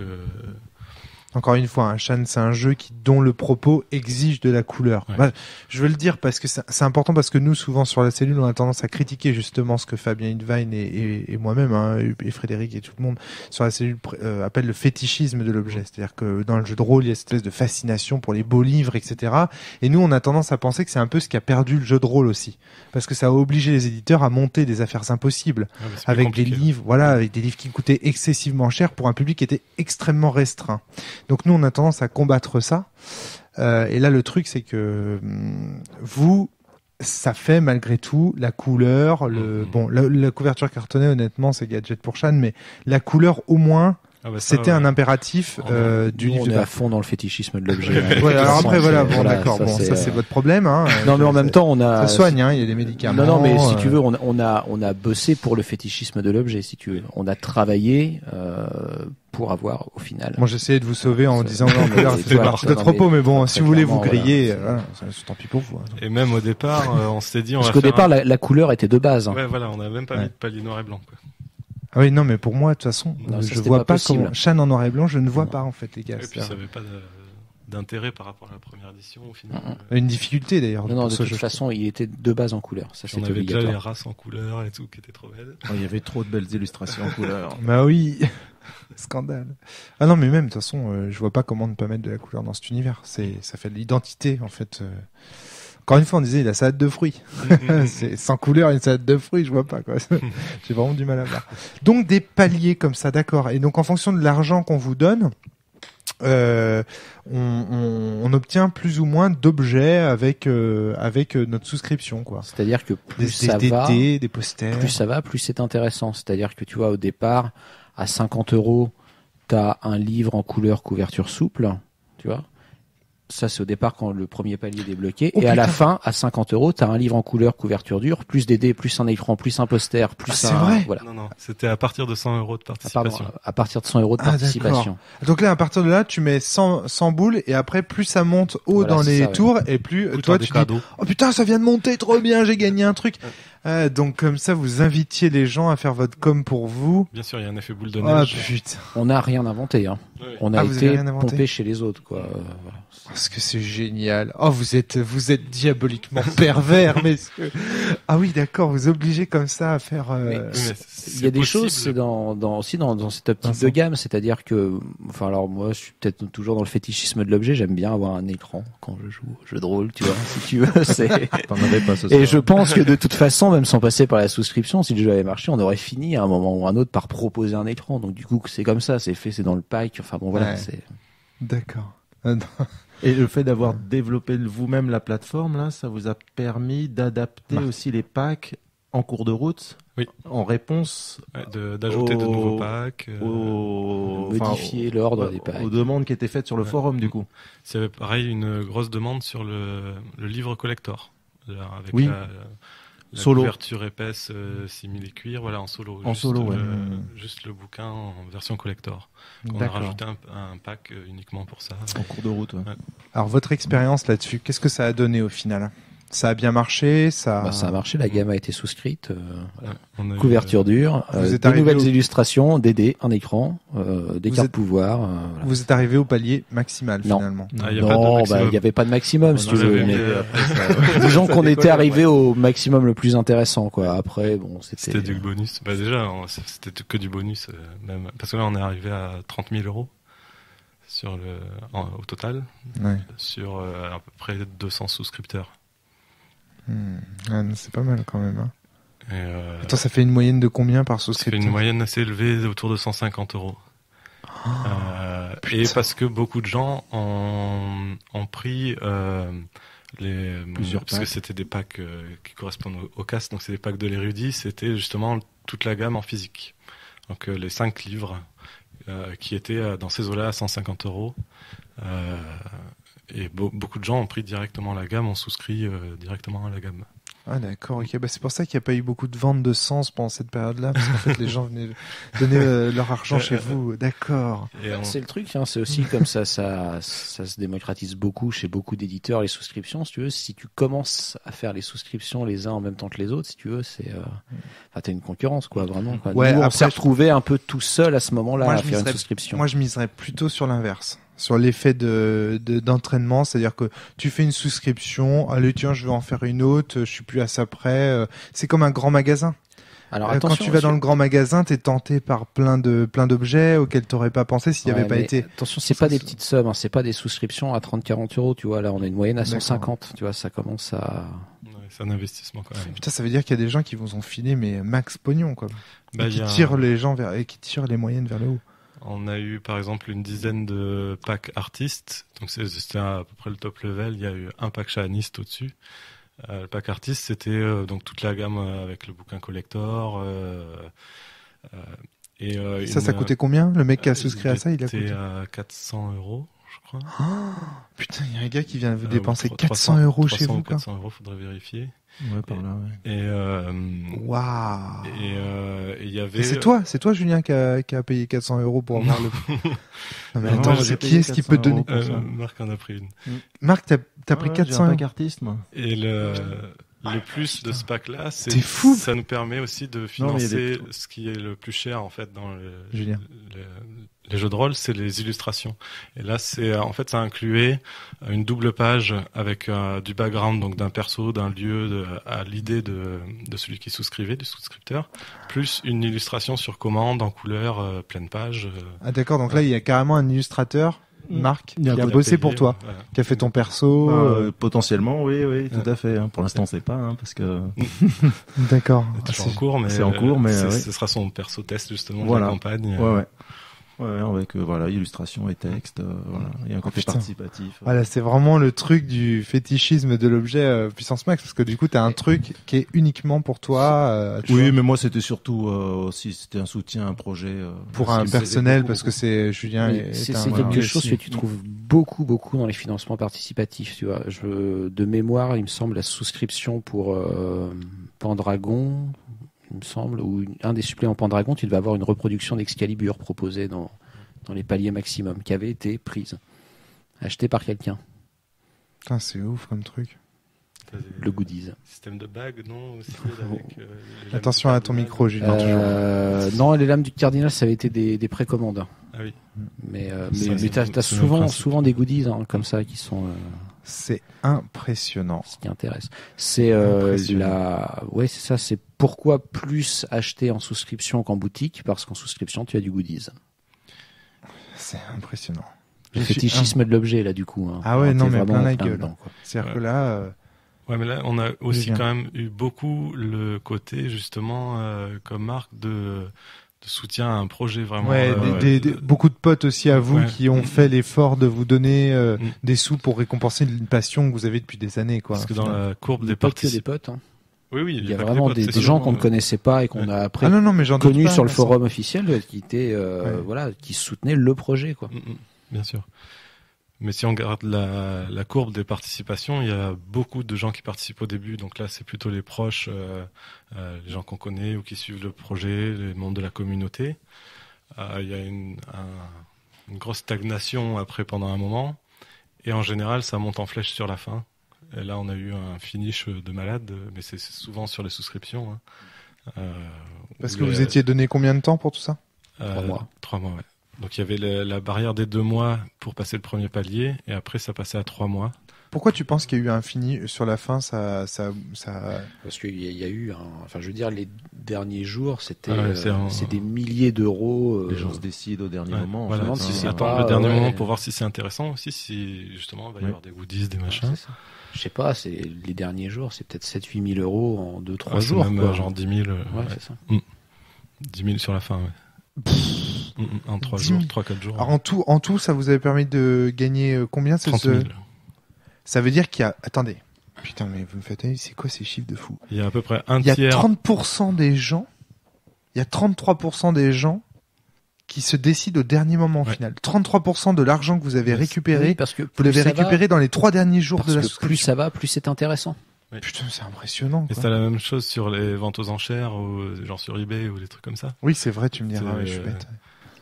encore une fois, Shan, c'est un jeu dont le propos exige de la couleur. Ouais. Bah, je veux le dire parce que c'est important, parce que nous, souvent sur la cellule, on a tendance à critiquer justement ce que Fabien Hidvine et moi-même, hein, et Frédéric et tout le monde sur la cellule appellent le fétichisme de l'objet. C'est-à-dire que dans le jeu de rôle, il y a cette espèce de fascination pour les beaux livres, etc. Et nous, on a tendance à penser que c'est un peu ce qui a perdu le jeu de rôle aussi. Parce que ça a obligé les éditeurs à monter des affaires impossibles. Avec des livres, voilà, avec des livres qui coûtaient excessivement cher pour un public qui était extrêmement restreint. Donc nous, on a tendance à combattre ça. Et là, le truc, c'est que vous, ça fait malgré tout la couleur, la couverture cartonnée, honnêtement, c'est gadget pour Shan, mais la couleur, au moins, c'était un impératif du livre. On est à fond dans le fétichisme de l'objet. Ouais, alors après, voilà, bon, voilà, d'accord, ça c'est votre problème. Hein. Non, mais en même temps, on a. Ça soigne, hein, il y a des médicaments. Non, mais si tu veux, on a bossé pour le fétichisme de l'objet, si tu veux. On a travaillé pour avoir, au final. Moi, j'essayais de vous sauver en disant que la couleur c'était marche de propos, mais bon, si vous voulez vous griller, voilà, tant pis pour vous. Hein. Et même au départ, on s'était dit, parce qu'au départ, la couleur était de base. Hein. Ouais, voilà, on n'a même pas mis de palier noir et blanc, quoi. Ah oui, non, mais pour moi, de toute façon, non, je vois pas comment Shan en noir et blanc, je ne vois pas en fait les gars. Et puis ça n'avait pas d'intérêt par rapport à la première édition au final. Une difficulté d'ailleurs. Non, de toute façon, il était de base en couleur. Ça, on avait déjà les races en couleur et tout qui étaient trop belles. Il y avait trop de belles illustrations en couleur. Bah oui, scandale. Ah non, mais même de toute façon, je vois pas comment ne pas mettre de la couleur dans cet univers. Ça fait de l'identité en fait. Encore une fois, on disait la salade de fruits. C'est sans couleur, une salade de fruits, je vois pas quoi. J'ai vraiment du mal à voir. Donc des paliers comme ça, d'accord. Et donc en fonction de l'argent qu'on vous donne, on obtient plus ou moins d'objets avec notre souscription, quoi. C'est-à-dire que plus des posters. Plus ça va, plus c'est intéressant. C'est-à-dire que tu vois, au départ, à 50 €, t'as un livre en couleur couverture souple, tu vois. Ça, c'est au départ quand le premier palier est débloqué. Et à la fin, à 50 €, t'as un livre en couleur couverture dure, plus des dés, plus un écran, plus un poster, plus c'est vrai voilà. Non, c'était à partir de 100 € de participation. À partir de 100 € de participation. Donc là, à partir de là, tu mets 100 boules et après, plus ça monte haut dans les tours et plus toi, tu dis, oh putain, ça vient de monter trop bien, j'ai gagné un truc. Donc comme ça, vous invitiez les gens à faire votre com pour vous. Bien sûr, il y a un effet boule de neige. Ah putain. On n'a rien inventé, hein. Oui. On a été pompé chez les autres, quoi. Voilà. Parce que c'est génial. Oh, vous êtes diaboliquement pervers, messieurs. Ah oui, d'accord, vous obligez comme ça à faire. Il y a des choses aussi dans cette optique de gamme, c'est-à-dire que, enfin, alors moi, je suis peut-être toujours dans le fétichisme de l'objet. J'aime bien avoir un écran quand je joue au jeu de rôle, tu vois, si tu veux. T'en avais pas ce soir. Et je pense que de toute façon, même sans passer par la souscription, si le jeu avait marché, on aurait fini à un moment ou un autre par proposer un écran. Donc du coup, c'est comme ça, c'est fait, c'est dans le pack. Enfin bon, voilà. Ouais. D'accord. Et le fait d'avoir développé vous-même la plateforme, là, ça vous a permis d'adapter aussi les packs en cours de route, en réponse d'ajouter de nouveaux packs, modifier l'ordre des packs, aux demandes qui étaient faites sur le forum, du coup. C'est pareil, une grosse demande sur le livre collector, avec la couverture épaisse simili cuir, voilà, en solo. Juste le bouquin en version collector. On a rajouté un pack uniquement pour ça. En cours de route, ouais. Alors votre expérience là-dessus, qu'est-ce que ça a donné au final? Ça a bien marché, ça a marché, la gamme a été souscrite, On a eu, couverture dure, Vous êtes des arrivé nouvelles au- illustrations, des dés, un écran, des Vous cartes êtes- pouvoir. Voilà. vous êtes arrivé au palier maximal Non. finalement. Ah, y a pas de Non, maximum. il n'y avait pas de maximum, si On tu veux. avait Mais mis, disons Ça qu'on décolle, était arrivé ouais. au maximum le plus intéressant, quoi. Après, bon, C'était du bonus. Bah déjà, c'était que du bonus, même. Parce que là, on est arrivé à 30 000 euros au total, Ouais. sur à peu près 200 souscripteurs. Ah, non, c'est pas mal quand même. Hein. Et, Attends, ça fait une moyenne de combien par ça fait souscripteur? une moyenne assez élevée, autour de 150 euros. Et parce que beaucoup de gens ont pris Plusieurs parce que packs. c'était des packs qui correspondent au CAS, donc c'est des packs de l'érudit, c'était justement toute la gamme en physique. Donc les 5 livres qui étaient dans ces eaux-là à 150 euros. Et beaucoup de gens ont pris directement la gamme, ont souscrit directement à la gamme. Ah d'accord, ok. Bah, c'est pour ça qu'il n'y a pas eu beaucoup de ventes de sens pendant cette période-là, parce qu'en fait les gens venaient donner leur argent chez vous. D'accord. Et C'est le truc, hein, c'est aussi comme ça se démocratise beaucoup chez beaucoup d'éditeurs, les souscriptions, si tu veux. Si tu commences à faire les souscriptions les uns en même temps que les autres, si tu veux, t'as une concurrence, quoi, vraiment, quoi. Ouais, Nous, on après, s'est retrouvés un peu tout seul à ce moment-là Moi, à je faire une miserais- souscription. Moi, je miserais plutôt sur l'inverse, sur l'effet d'entraînement, c'est-à-dire que tu fais une souscription, allez tiens, je vais en faire une autre, je suis plus à ça près. C'est comme un grand magasin. Alors Quand attention, tu vas dans le grand magasin, t'es tenté par plein d'objets auxquels t'aurais pas pensé s'il n'y avait Ouais, pas mais été. attention, c'est pas des petites sommes, hein, c'est pas des souscriptions à 30-40 euros, tu vois. Là, on a une moyenne à 150, tu vois, ça commence à. ouais, c'est un investissement quand même. Putain, ça veut dire qu'il y a des gens qui vous ont filé mais max pognon quoi, Bah, et qui il y a- tirent les gens vers et qui tirent les moyennes vers le haut. On a eu par exemple une dizaine de packs artistes, donc c'était à peu près le top level. Il y a eu un pack chahaniste au-dessus. Le pack artiste, c'était donc toute la gamme avec le bouquin collector. Ça coûtait combien? Le mec qui a souscrit à ça, il a coûté coûté. à 400 euros, je crois. Putain, il y a un gars qui vient vous Ou dépenser 300, 400 euros chez 300 vous ou quoi. 400 euros, faudrait vérifier. Ouais, par là, ouais. Et Waouh. il y avait. Et c'est toi Julien qui a payé 400 euros pour avoir le. Non mais Non, attends, j'ai qui payé est-ce qui peut 400 donner? euros. Pour ça. Marc en a pris une. Marc, t'as pris Ouais, 400 j'ai un euros. pack artiste, moi. Et le plus de ce pack-là, C'est fou. ça nous permet aussi de Non, mais il y a financer des- ce qui est le plus cher en fait dans Julien. les jeux de rôle, c'est les illustrations. Et là, en fait, ça incluait une double page avec du background, donc d'un perso, d'un lieu, à l'idée de celui qui souscrivait, du souscripteur, plus une illustration sur commande en couleur, pleine page. Ah d'accord, donc là il y a carrément un illustrateur, Marc, Il y a qui un a peu bossé payé, pour toi, voilà. qui a fait ton perso. Potentiellement, oui, tout à fait. Hein. Pour l'instant, c'est pas, hein, parce que D'accord. C'est toujours en cours, mais c'est en cours, mais, ouais. ce sera son perso test justement Voilà. de la campagne. ouais, avec voilà, illustration et texte, voilà. Il y a un côté putain. participatif. Voilà, c'est vraiment le truc du fétichisme de l'objet puissance max, parce que du coup t'as un truc qui est uniquement pour toi. tu Oui, vois, mais moi c'était surtout aussi c'était un soutien, un projet pour un qui me plaisait personnel, beaucoup, parce que beaucoup. c'est Julien. Mais c'est voilà, quelque chose aussi. que tu trouves beaucoup dans les financements participatifs, tu vois. De mémoire, il me semble, la souscription pour Pendragon, il me semble, ou un des suppléments Pendragon, tu devais avoir une reproduction d'Excalibur proposée dans les paliers maximum, qui avait été prise, achetée par quelqu'un, Putain, c'est ouf comme truc. le goodies. Système de bague, non aussi, avec, les lames Attention à ton cardinales. micro, Julien. Non, les lames du cardinal, ça avait été des précommandes. Ah oui. Mais c'est- t'as c'est le souvent principe. des goodies comme ça qui sont C'est impressionnant. ce qui intéresse. C'est Impressionnant. ouais, c'est ça. C'est pourquoi plus acheter en souscription qu'en boutique, parce qu'en souscription tu as du goodies. C'est impressionnant. Le Je suis fétichisme de l'objet là du coup. Hein. Ah ouais, T'es non, mais vraiment plein la plein gueule. dedans, quoi. C'est-à-dire Ouais. que là, Ouais, mais là, on a aussi Julien. quand même eu beaucoup le côté, justement, comme marque de soutien à un projet vraiment. ouais, beaucoup de potes aussi à vous Ouais. qui ont fait l'effort de vous donner Mm. des sous pour récompenser une passion que vous avez depuis des années, quoi. Parce que dans la courbe des Pas que des participants. potes. Hein. Oui, oui, Il y a pas que vraiment potes, des c'est gens sûr. qu'on ne connaissait pas et qu'on Ouais. a après Ah non, non, mais j'en doute connus pas, sur le de toute façon. forum officiel qui étaient voilà, qui soutenaient le projet quoi. Bien sûr. Mais si on regarde la courbe des participations, il y a beaucoup de gens qui participent au début. Donc là, c'est plutôt les proches, les gens qu'on connaît ou qui suivent le projet, les membres de la communauté. Il y a une grosse stagnation après pendant un moment. Et en général, ça monte en flèche sur la fin. Et là, on a eu un finish de malade, mais c'est souvent sur les souscriptions. Hein. Parce que vous étiez donné combien de temps pour tout ça? 3 mois. 3 mois, ouais. Donc il y avait la barrière des 2 mois pour passer le premier palier, et après ça passait à 3 mois. Pourquoi tu penses qu'il y a eu un fini sur la fin? Ça... Parce qu'il y a eu enfin, je veux dire, les derniers jours, c'était c'est des milliers d'euros. Les gens se décident au dernier moment. Voilà, en fait, si hein. attendre le dernier moment pour voir si c'est intéressant aussi, si justement il va y avoir des goodies, des machins. Je sais pas, c'est les derniers jours, c'est peut-être 7-8 000 euros en 2-3 jours. C'est même quoi. genre 10 000. Ouais, c'est ça. 10 000 sur la fin, ouais. En 3 jours, 3-4 jours. Alors en tout, ça vous avait permis de gagner combien? 30 000. Ça veut dire qu'il y a... Attendez. Putain, mais vous me faites... C'est quoi ces chiffres de fou? Il y a à peu près un Il y a tiers. 30% des gens... Il y a 33% des gens qui se décident au dernier moment, au final. 33% de l'argent que vous avez récupéré, Oui, parce que vous l'avez récupéré dans les 3 derniers jours de la plus souscription. ça va, plus c'est intéressant. Oui. Putain, c'est impressionnant. Et Quoi. c'est la même chose sur les ventes aux enchères, ou genre sur eBay ou des trucs comme ça. Oui, c'est vrai, tu me diras, C'est, je suis bête.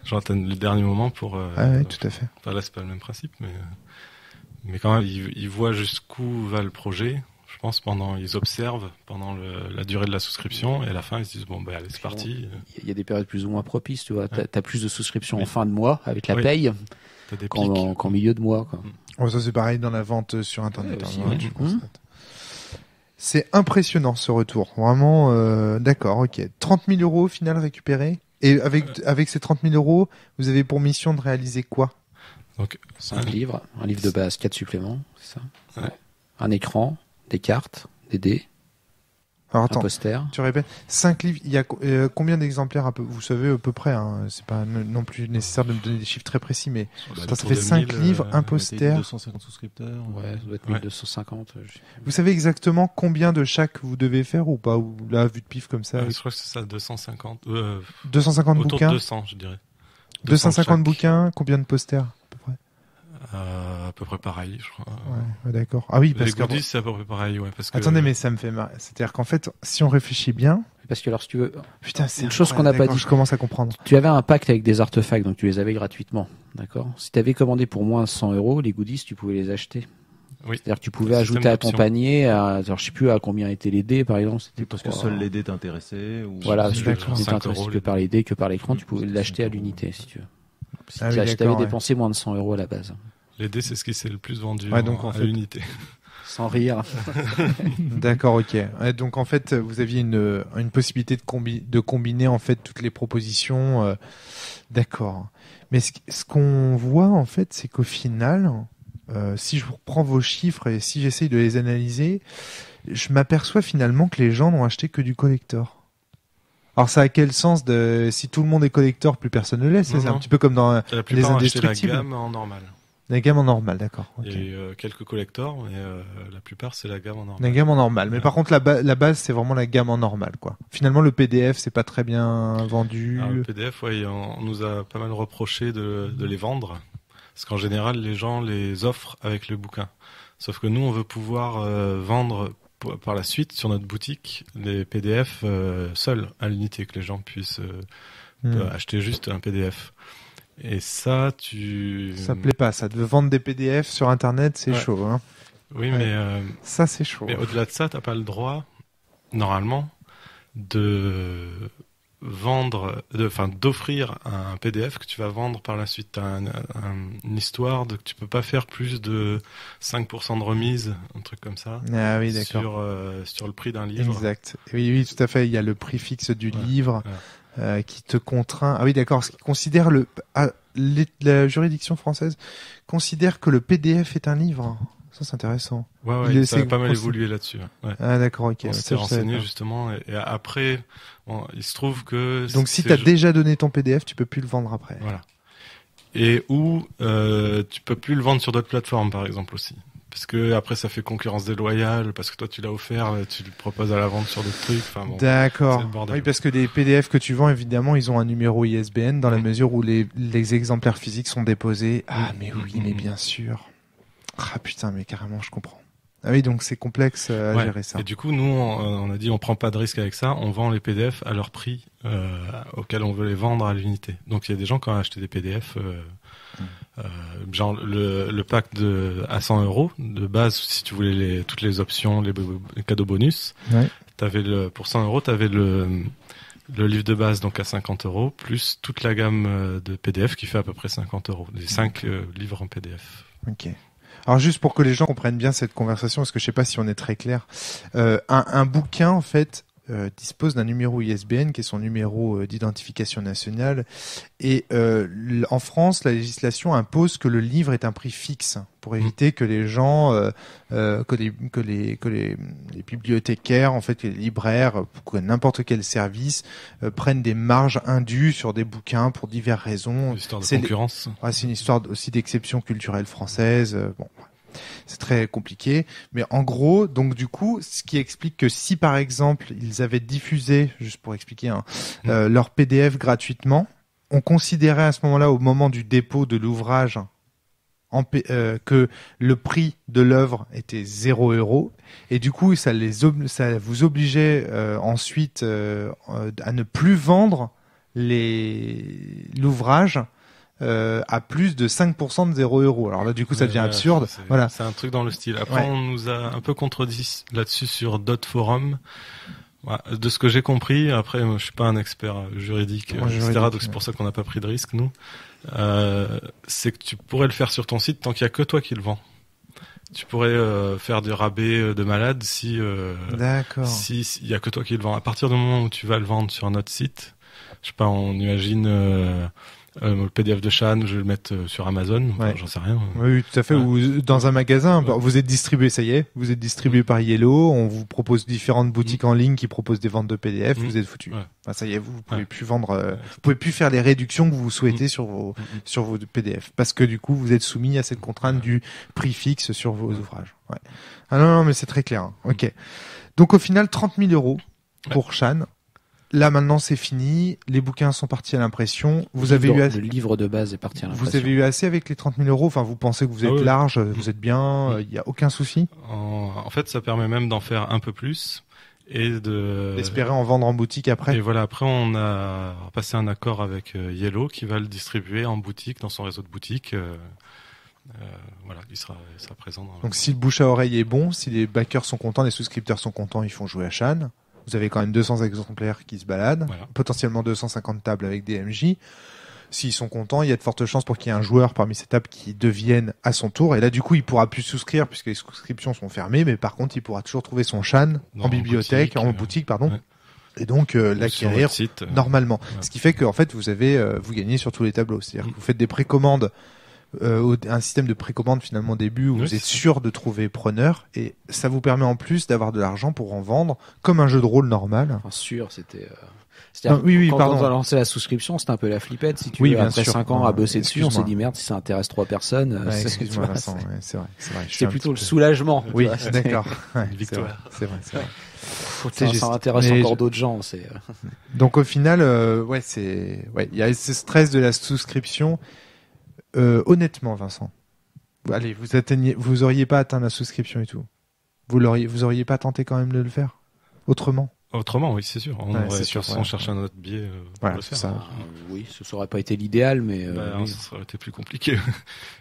Genre t'as le dernier moment pour. Ah ouais, tout à fait. Enfin, là c'est pas le même principe, mais quand même ils voient jusqu'où va le projet. Je pense ils observent pendant la durée de la souscription, et à la fin ils se disent bon bah allez c'est parti. Il y a des périodes plus ou moins propices, tu vois. T'as plus de souscriptions en fin de mois avec la paye T'as des qu'en milieu de mois, quoi. Oh, ça c'est pareil dans la vente sur internet. Ouais, aussi, hein, ouais. je constate. C'est impressionnant ce retour, vraiment. D'accord, ok. 30 000 euros au final récupérés. Et avec ces 30 000 euros, vous avez pour mission de réaliser quoi? Donc 5 livres, un livre de base, 4 suppléments, c'est ça. Ouais. Un écran, des cartes, des dés, Alors un attends, poster. tu répètes. 5 livres, il y a combien d'exemplaires à peu? Vous savez à peu près, hein, c'est pas non plus nécessaire de me donner des chiffres très précis, mais attends, ça fait 5 livres, un poster. 250 souscripteurs. Ouais, ça doit être 1250. Vous savez exactement combien de chaque vous devez faire ou pas? Ou là, vu de pif comme ça, je crois que c'est ça, 250. 250 autour bouquins de 200, je dirais. 250 chaque. bouquins, combien de posters à peu près? À peu près pareil, je crois. Ouais, d'accord. Ah oui, parce les que... goodies, c'est à peu près pareil, ouais. Parce que... Attendez, mais ça me fait marrer. C'est-à-dire qu'en fait, si on réfléchit bien... Parce que alors, si tu veux, Putain, c'est une chose qu'on n'a pas dit. Je commence à comprendre. Tu avais un pacte avec des artefacts, donc tu les avais gratuitement, d'accord. Si tu avais commandé pour moins de 100 euros, les goodies, tu pouvais les acheter. Oui. C'est-à-dire que tu pouvais ajouter à ton panier, alors je sais plus à combien étaient les dés, par exemple. C'était Parce que seuls les dés t'intéressaient. Ou... Voilà, si tu D'accord. n'étais intéressé que par les dés, que par l'écran, tu pouvais l'acheter à l'unité, si tu veux. Si Ah oui, tu avais d'accord, dépensé moins de 100 euros à la base. Les dés, c'est ce qui s'est le plus vendu Ouais, donc, en à fait- l'unité. Sans rire. D'accord, ok. Ouais, donc en fait, vous aviez une possibilité de combiner en fait toutes les propositions. D'accord. Mais ce qu'on voit en fait, c'est qu'au final, si je reprends vos chiffres et si j'essaye de les analyser, je m'aperçois finalement que les gens n'ont acheté que du collector. Alors ça a quel sens si tout le monde est collector, plus personne ne l'est? Non, C'est un non. petit peu comme dans La les plupart ont acheté la indestructibles. gamme en normal. La gamme en normal, d'accord. ok. Il y a eu quelques collectors, mais la plupart, c'est la gamme en normal. La gamme en normal. Mais Ouais. par contre, la base, c'est vraiment la gamme en normal, quoi. Finalement, le PDF, c'est pas très bien vendu. Alors, le PDF, ouais, on nous a pas mal reproché de les vendre. Parce qu'en général, les gens les offrent avec le bouquin. Sauf que nous, on veut pouvoir vendre par la suite sur notre boutique les PDF seuls à l'unité, que les gens puissent acheter juste un PDF. Et ça, Ça plaît pas, ça. De vendre des PDF sur Internet, c'est Ouais. chaud, hein. Oui, Ouais. mais Ça, c'est chaud. au-delà de ça, t'as pas le droit, normalement, de d'offrir un PDF que tu vas vendre par la suite. T'as une histoire que tu peux pas faire plus de 5% de remise, un truc comme ça, Ah oui, d'accord. sur le prix d'un livre. Exact. Oui, oui, tout à fait. Il y a le prix fixe du livre qui te contraint. Ah oui, d'accord. Ce qui considère la juridiction française considère que le PDF est un livre. Ça, c'est intéressant. Ouais, ça a pas mal évolué là-dessus. Ouais. Ah d'accord, ok. On Ouais, s'est ça, je savais renseigné pas. justement, et après, il se trouve que... Donc si tu as déjà donné ton PDF, tu peux plus le vendre après. Voilà. Et ou tu peux plus le vendre sur d'autres plateformes, par exemple, aussi. Parce que après, ça fait concurrence déloyale, parce que toi, tu l'as offert, tu le proposes à la vente sur d'autres trucs. Enfin, bon, c'est D'accord. le bordel. Oui, parce que les PDF que tu vends, évidemment, ils ont un numéro ISBN dans la mesure où les exemplaires physiques sont déposés. Ah, mais oui, mais bien sûr. Ah putain, mais carrément, je comprends. Ah oui, donc c'est complexe à gérer ça. Et du coup, nous, on a dit on prend pas de risque avec ça, on vend les PDF à leur prix auquel on veut les vendre à l'unité. Donc il y a des gens qui ont acheté des PDF, genre le pack à 100 € de base, si tu voulais toutes les options, les cadeaux bonus. Ouais. Pour 100 €, t'avais le livre de base donc à 50 € plus toute la gamme de PDF qui fait à peu près 50 €. Les 5 livres en PDF. Ok. Alors juste pour que les gens comprennent bien cette conversation, parce que je sais pas si on est très clair, un bouquin en fait dispose d'un numéro ISBN qui est son numéro d'identification nationale, et en France la législation impose que le livre est un prix fixe pour éviter que les gens, que les bibliothécaires, en fait, les libraires, que n'importe quel service prennent des marges indues sur des bouquins pour diverses raisons. Une histoire de concurrence. C'est une histoire aussi d'exception culturelle française. Bon. C'est très compliqué, mais en gros, donc du coup, ce qui explique que si par exemple ils avaient diffusé, juste pour expliquer, leur PDF gratuitement, on considérait à ce moment-là, au moment du dépôt de l'ouvrage, que le prix de l'œuvre était 0 €, et du coup ça vous obligeait ensuite à ne plus vendre l'ouvrage à plus de 5% de 0 €. Alors là, du coup, ça devient absurde. Voilà. C'est un truc dans le style. Après, on nous a un peu contredit là-dessus sur .forum. Ouais, de ce que j'ai compris, après, je suis pas un expert juridique, etc. Donc c'est pour ça qu'on n'a pas pris de risque, nous. C'est que tu pourrais le faire sur ton site tant qu'il y a que toi qui le vends. Tu pourrais faire des rabais de malade si il y a que toi qui le vends. À partir du moment où tu vas le vendre sur notre site, je sais pas, on imagine le PDF de Shan, je vais le mettre sur Amazon, j'en sais rien. Oui, tout à fait. Ou dans un magasin, vous êtes distribué, ça y est, vous êtes distribué par Yellow, on vous propose différentes boutiques en ligne qui proposent des ventes de PDF, vous êtes foutu. Enfin, ça y est, vous pouvez plus vendre, vous pouvez plus faire les réductions que vous souhaitez sur vos PDF, parce que du coup, vous êtes soumis à cette contrainte du prix fixe sur vos ouvrages. Ouais. Ah non, mais c'est très clair. Hein. Ok. Donc au final, 30 000 € pour Shan. Là maintenant c'est fini, les bouquins sont partis à l'impression. Le livre de base est parti à l'impression. Vous avez eu assez avec les 30 000 €. Enfin, vous pensez que vous êtes large, vous êtes bien, il y a aucun souci. En fait, ça permet même d'en faire un peu plus et d'espérer en vendre en boutique après. Et voilà, après on a passé un accord avec Yellow qui va le distribuer en boutique dans son réseau de boutiques. Voilà, il sera présent. Donc si le bouche à oreille est bon, si les backers sont contents, les souscripteurs sont contents, ils font jouer à Shan. Vous avez quand même 200 exemplaires qui se baladent, potentiellement 250 tables avec des MJ. S'ils sont contents, il y a de fortes chances pour qu'il y ait un joueur parmi ces tables qui devienne à son tour. Et là, du coup, il pourra plus souscrire puisque les souscriptions sont fermées, mais par contre, il pourra toujours trouver son Shan en bibliothèque, en boutique, pardon. Ouais. Et donc l'acquérir normalement. Ce qui fait que en fait, vous gagnez sur tous les tableaux. C'est-à-dire que vous faites des précommandes. Un système de précommande finalement au début où vous êtes sûr de trouver preneur, et ça vous permet en plus d'avoir de l'argent pour en vendre comme un jeu de rôle normal. Enfin, sûr, c'était quand on a lancé la souscription, c'était un peu la flippette si tu veux. Après 5 ans à bosser dessus, on s'est dit merde, si ça intéresse 3 personnes. Excuse-moi Vincent, c'est vrai. C'est plutôt le soulagement. Oui, d'accord. Victoire. C'est vrai. Ça intéresse encore d'autres gens. Donc au final, il y a ce stress de la souscription. Honnêtement, Vincent, allez, vous auriez pas atteint la souscription et tout. Vous auriez pas tenté quand même de le faire autrement. Autrement, oui, c'est sûr. On aurait cherché un autre biais pour le faire. Oui, ce n'aurait pas été l'idéal, mais ça aurait été plus compliqué.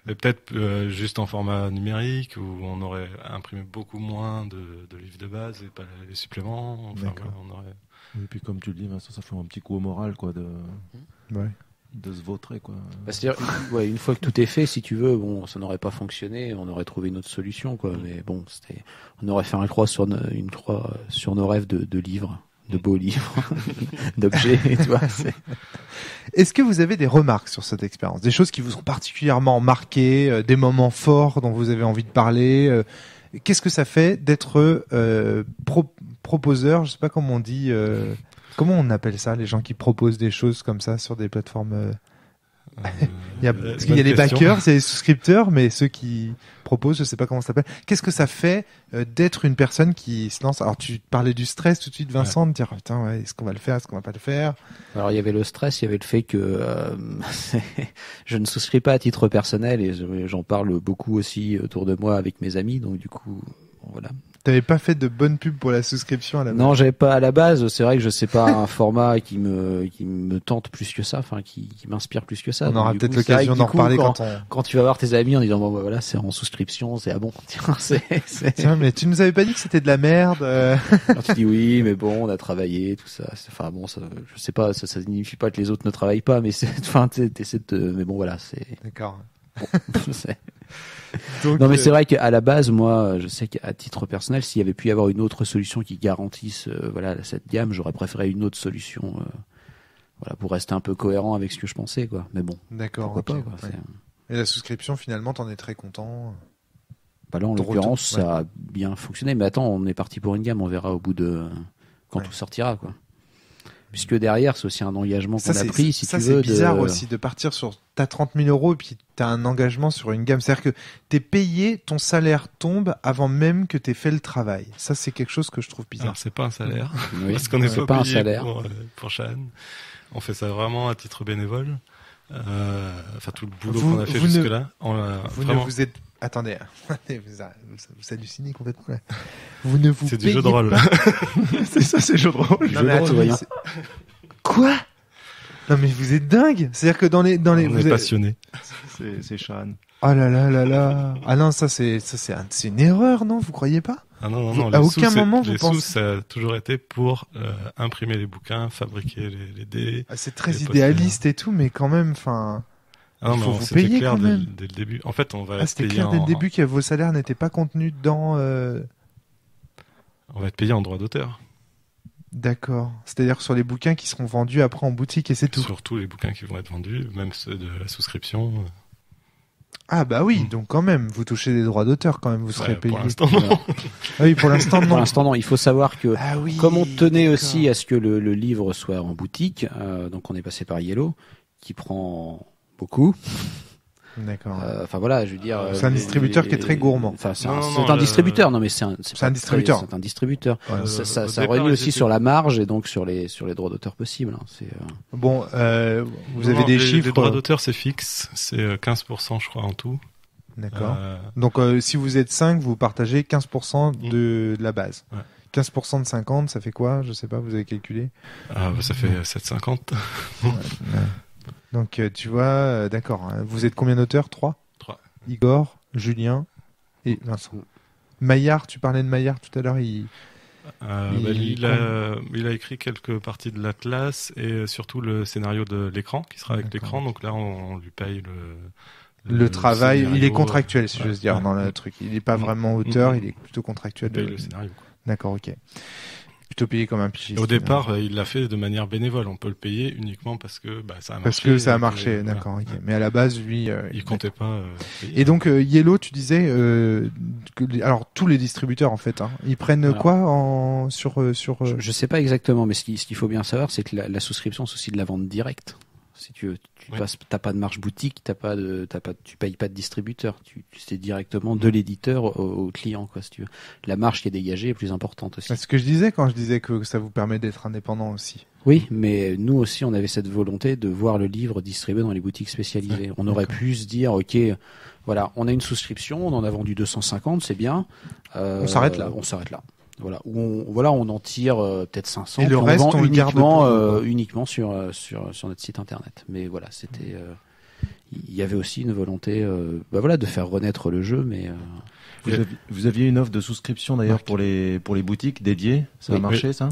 Mais peut-être juste en format numérique, où on aurait imprimé beaucoup moins de livres de base et pas les suppléments. Enfin, on aurait... Et puis comme tu le dis, Vincent, ça fait un petit coup au moral, quoi, de se vautrer, quoi. C'est-à-dire, une fois que tout est fait, si tu veux, ça n'aurait pas fonctionné, on aurait trouvé une autre solution, quoi. Mais bon, on aurait fait une croix sur nos rêves de livres, de beaux livres, d'objets, tu vois. Est-ce que vous avez des remarques sur cette expérience, des choses qui vous ont particulièrement marqué, des moments forts dont vous avez envie de parler? Qu'est-ce que ça fait d'être proposeur? Je sais pas comment on dit. Comment on appelle ça, les gens qui proposent des choses comme ça sur des plateformes parce qu'il y a les backers, c'est les souscripteurs, mais ceux qui proposent, je sais pas comment ça s'appelle. Qu'est-ce que ça fait d'être une personne qui se lance? Alors tu parlais du stress tout de suite, Vincent, de dire putain, est-ce qu'on va le faire, est-ce qu'on va pas le faire? Alors il y avait le stress, il y avait le fait que je ne souscris pas à titre personnel, et j'en parle beaucoup aussi autour de moi avec mes amis, donc du coup voilà. T'avais pas fait de bonne pub pour la souscription à la base? Non, j'avais pas à la base. C'est vrai que je sais pas un format qui me tente plus que ça, enfin qui m'inspire plus que ça. On aura Donc, peut-être du coup, c'est vrai l'occasion que, d'en du coup, reparler quand tu vas voir tes amis en disant bon bah, voilà, c'est en souscription, c'est bon. Tiens, Tiens, mais tu nous avais pas dit que c'était de la merde. Alors, tu dis oui, mais bon, on a travaillé, tout ça. Enfin bon, ça, je sais pas, ça signifie pas que les autres ne travaillent pas, mais enfin, t'essaies de, mais bon voilà, c'est. D'accord. Bon, Donc, non mais c'est vrai qu'à la base, moi, je sais qu'à titre personnel, s'il y avait pu y avoir une autre solution qui garantisse, voilà, cette gamme, j'aurais préféré une autre solution, voilà, pour rester un peu cohérent avec ce que je pensais, quoi. Mais bon, d'accord. pourquoi Ok, pas, quoi. ouais. Et la souscription, finalement, t'en es très content. Bah là, en Ton l'occurrence, retour, ça a bien fonctionné. Mais attends, on est parti pour une gamme, on verra au bout de quand Ouais. tout sortira, quoi. Puisque derrière, c'est aussi un engagement qu'on a pris, si ça, tu veux. c'est bizarre aussi de partir sur t'as 30 000 euros et puis t'as un engagement sur une gamme. C'est-à-dire que t'es payé, ton salaire tombe avant même que t'aies fait le travail. Ça, c'est quelque chose que je trouve bizarre. Alors c'est pas un salaire, Oui, parce qu'on n'est c'est pas un payé salaire. pour Shan. On fait ça vraiment à titre bénévole. Enfin tout le boulot Vous- qu'on a fait vous ne- jusque-là, on l'a Vous vraiment. ne vous êtes... Attendez, vous hallucinez complètement là. Vous ne vous C'est du payez jeu de rôle. pas. C'est ça, c'est jeu de rôle. Jeu de rôle, voyons. Quoi? Non mais vous êtes dingue. C'est-à-dire que dans les On vous est êtes- passionné. C'est Shan. Oh là là là là. Ah non, c'est une erreur, non? Vous croyez pas? Ah non, non, Vous- non. à les aucun sous, moment, les vous sous, pensez- ça a toujours été pour imprimer les bouquins, fabriquer les dés. Ah, c'est très Les idéaliste et tout, mais quand même, enfin. Ah non, Il faut non, vous c'était payer clair quand même. dès le début. En fait, on va Ah, être c'était payé clair dès le en, début que vos salaires n'étaient pas contenus dans. on va être payé en droit d'auteur. D'accord. C'est-à-dire sur les bouquins qui seront vendus après en boutique et c'est tout. Sur tous les bouquins qui vont être vendus, même ceux de la souscription. Ah bah oui, donc quand même, vous touchez des droits d'auteur quand même, vous serez Ouais, payé. pour l'instant, non. Ah oui, pour l'instant Pour non. l'instant, non. Il faut savoir que, Ah oui. comme on tenait d'accord. aussi à ce que le livre soit en boutique, donc on est passé par Yellow, qui prend beaucoup. D'accord. Enfin voilà, je veux dire. C'est un distributeur qui est très gourmand. Enfin, c'est Non, un, non, c'est non, un distributeur. Non, mais c'est un C'est un distributeur. C'est un distributeur. Ouais. Ça Au ça départ, réduit ils aussi étaient- sur la marge et donc sur les droits d'auteur possibles. Hein. C'est Bon, vous Non, avez des chiffres. Les droits d'auteur, c'est fixe. C'est 15%, je crois, en tout. D'accord. Euh, Donc si vous êtes 5, vous partagez 15% de la base. Ouais. 15% de 50, ça fait quoi? Je sais pas, vous avez calculé. bah, ça fait 7,50. Donc tu vois, d'accord. Hein. Vous êtes combien d'auteurs? 3? 3. Igor, Julien et Vincent. Maillard, tu parlais de Maillard tout à l'heure, il Il a écrit quelques parties de l'Atlas et surtout le scénario de l'écran qui sera avec D'accord. l'écran. Donc là, on lui paye le travail, il est scénario, contractuel, si ouais, j'ose dire, ouais. dans le truc. Il n'est pas vraiment auteur, il est plutôt contractuel. Il paye le scénario. Quoi. D'accord, ok. Plutôt payé comme un pigiste. Et au départ, il l'a fait de manière bénévole. On peut le payer uniquement parce que ça a marché. Parce que ça a et marché, voilà. d'accord, ok. Mais à la base, lui... Il comptait pas payer. Et donc, Yellow, tu disais... alors, tous les distributeurs, en fait, hein, ils prennent Alors, quoi sur... je sais pas exactement, mais ce qu'il faut bien savoir, c'est que la souscription, c'est aussi de la vente directe. Si tu Oui. t'as pas de marge boutique, tu payes pas de distributeur. C'est directement de l'éditeur au client, quoi, si tu veux. La marge qui est dégagée est plus importante aussi. C'est ce que je disais quand je disais que ça vous permet d'être indépendant aussi. Oui, mais nous aussi, on avait cette volonté de voir le livre distribué dans les boutiques spécialisées. On aurait pu se dire, ok, voilà, on a une souscription, on en a vendu 250, c'est bien. On s'arrête là. On s'arrête là. Voilà, on en tire peut-être 500. Et le puis reste, vend on le garde uniquement, pour nous, quoi. uniquement sur notre site internet. Mais voilà, c'était, il y avait aussi une volonté, de faire renaître le jeu, mais. Vous aviez une offre de souscription d'ailleurs pour les boutiques dédiées. Ça a Oui. marché ça?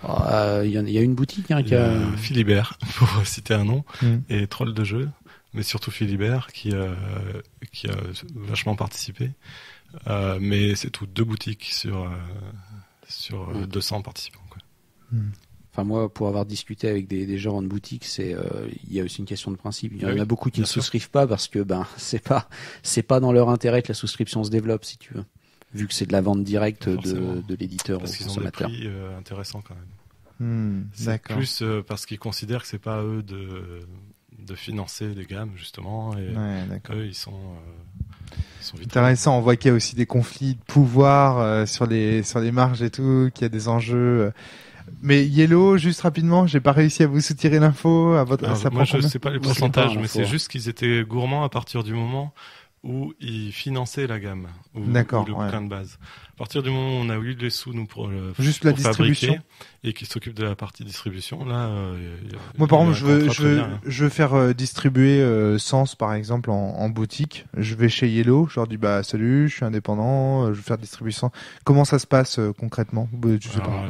Il y a une boutique hein, Il qui y a. a Philibert, pour citer un nom, Mm. et Troll de jeu, mais surtout Philibert qui a vachement participé. Mais c'est tout 2 boutiques sur 200 participants. Quoi. Enfin moi, pour avoir discuté avec des gens en boutique, il y a aussi une question de principe. Il y en Oui, a beaucoup qui ne bien sûr. souscrivent pas parce que c'est pas dans leur intérêt que la souscription se développe, si tu veux, vu que c'est de la vente directe Forcément. de l'éditeur au Parce qu'ils ont des consommateur. prix intéressants quand même. C'est D'accord. plus parce qu'ils considèrent que c'est pas à eux de financer les gammes justement, et Ouais, d'accord. eux ils sont vite. Intéressant, on voit qu'il y a aussi des conflits de pouvoir sur les marges et tout, qu'il y a des enjeux. Mais Yellow, juste rapidement, j'ai pas réussi à vous soutirer l'info. Alors, Ça moi prend je combien sais pas les Moi, je l'ai pourcentages, pas, mais l'info. c'est juste qu'ils étaient gourmands à partir du moment où ils finançaient la gamme, ou le bouquin de base. À partir du moment où on a eu les sous, nous, pour juste la distribution, et qui s'occupe de la partie distribution, là, moi, par exemple, je veux faire distribuer Sens, par exemple, en boutique. Je vais chez Yellow, je leur dis, salut, je suis indépendant, je veux faire distribution. Comment ça se passe concrètement?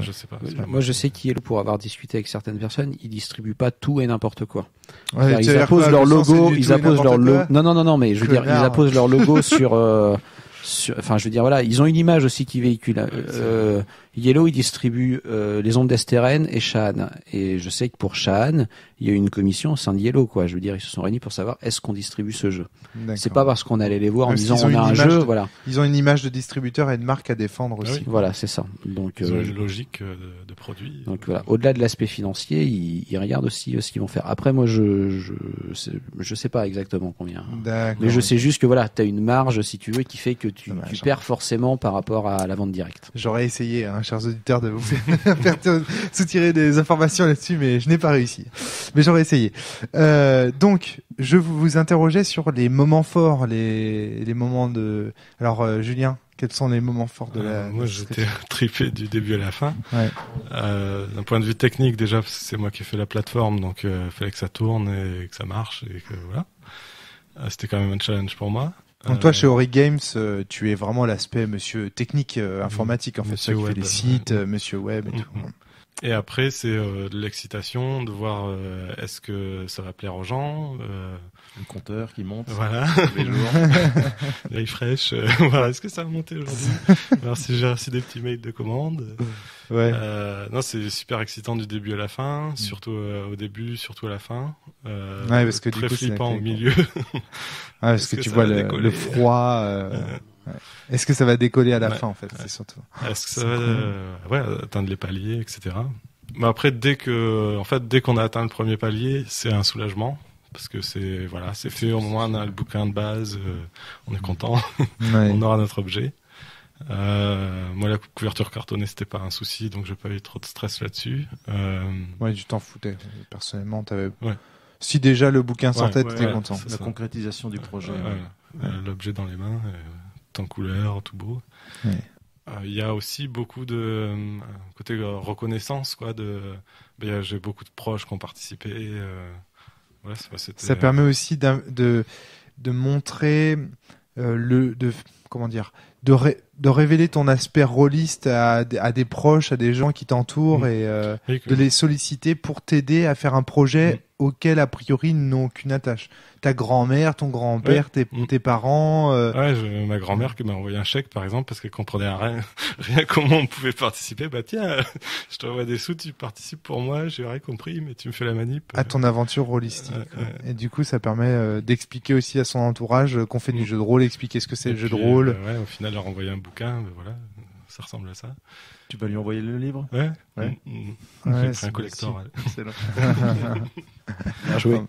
Je sais pas. Moi, je sais qu'Yellow, pour avoir discuté avec certaines personnes, ils distribuent pas tout et n'importe quoi. Ouais, ils apposent leur logo, Non, mais je veux dire, ils apposent leur logo sur, enfin, je veux dire, voilà, ils ont une image aussi qui véhicule. Yellow, il distribue les ondes d'Esteren et Shahan. Et je sais que pour Shahan, il y a eu une commission au sein de Yellow, quoi. Je veux dire, ils se sont réunis pour savoir est-ce qu'on distribue ce jeu. C'est pas parce qu'on allait les voir en disant on a un jeu, voilà. Ils ont une image de distributeur et de marque à défendre aussi. Oui. Voilà, c'est ça. Donc ils ont une logique de produit. Donc voilà, au-delà de l'aspect financier, ils regardent aussi ce qu'ils vont faire. Après, moi, je sais pas exactement combien. Mais je sais juste que voilà, t'as une marge, si tu veux, qui fait que tu perds forcément par rapport à la vente directe. J'aurais essayé, chers auditeurs, de vous faire soutirer des informations là-dessus, mais je n'ai pas réussi. Mais j'aurais essayé. Donc, je vous interrogeais sur les moments forts, les moments de... Alors, Julien, quels sont les moments forts de la... Moi, j'étais trippé du début à la fin. Ouais. D'un point de vue technique, déjà, c'est moi qui ai fait la plateforme, donc il fallait que ça tourne et que ça marche, et que voilà. C'était quand même un challenge pour moi. Donc toi, chez Ori Games, tu es vraiment l'aspect monsieur technique, informatique, en fait, ça qui fait les sites, monsieur web et tout. Et après, c'est de l'excitation de voir est-ce que ça va plaire aux gens. Le compteur qui monte. Voilà. Les jours. Refresh. Voilà. Est-ce que ça va monter aujourd'hui? Alors si j'ai reçu des petits mails de commandes. Ouais. Non, c'est super excitant du début à la fin, surtout au début, surtout à la fin. Ouais, parce que très du coup, flippant au milieu. Parce que tu vois le froid. Est-ce que ça va décoller à la fin, en fait, c'est surtout. Est-ce que ça va atteindre les paliers, etc. Mais après, dès qu'on a atteint le premier palier, c'est un soulagement. Parce que c'est fait, au moins on a le bouquin de base, on est content, on aura notre objet. Moi, la couverture cartonnée, c'était pas un souci, donc j'ai pas eu trop de stress là-dessus. Ouais, tu t'en foutais. Personnellement, t'avais... Ouais. Si déjà le bouquin sortait, t'étais content. La concrétisation du projet. L'objet dans les mains, tout en couleur, tout beau. Ouais. Il y a aussi beaucoup de côté reconnaissance, quoi. J'ai beaucoup de proches qui ont participé. Voilà, ça permet aussi de montrer de révéler ton aspect rôliste à des proches, à des gens qui t'entourent et de les solliciter pour t'aider à faire un projet auquel a priori ils n'ont aucune attache. Ta grand-mère, ton grand-père, tes parents. Ma grand-mère qui m'a envoyé un chèque par exemple parce qu'elle comprenait rien comment on pouvait participer. Tiens, je t'envoie des sous, tu participes pour moi, j'ai rien compris, mais tu me fais la manip. À ton aventure rôlistique. Et du coup, ça permet d'expliquer aussi à son entourage qu'on fait du jeu de rôle, expliquer ce que c'est le jeu de rôle. Au final, leur envoyer un bouquin, voilà, ça ressemble à ça. Tu vas lui envoyer le livre? Ouais. J'ai pris un collector. Excellent. Bien joué.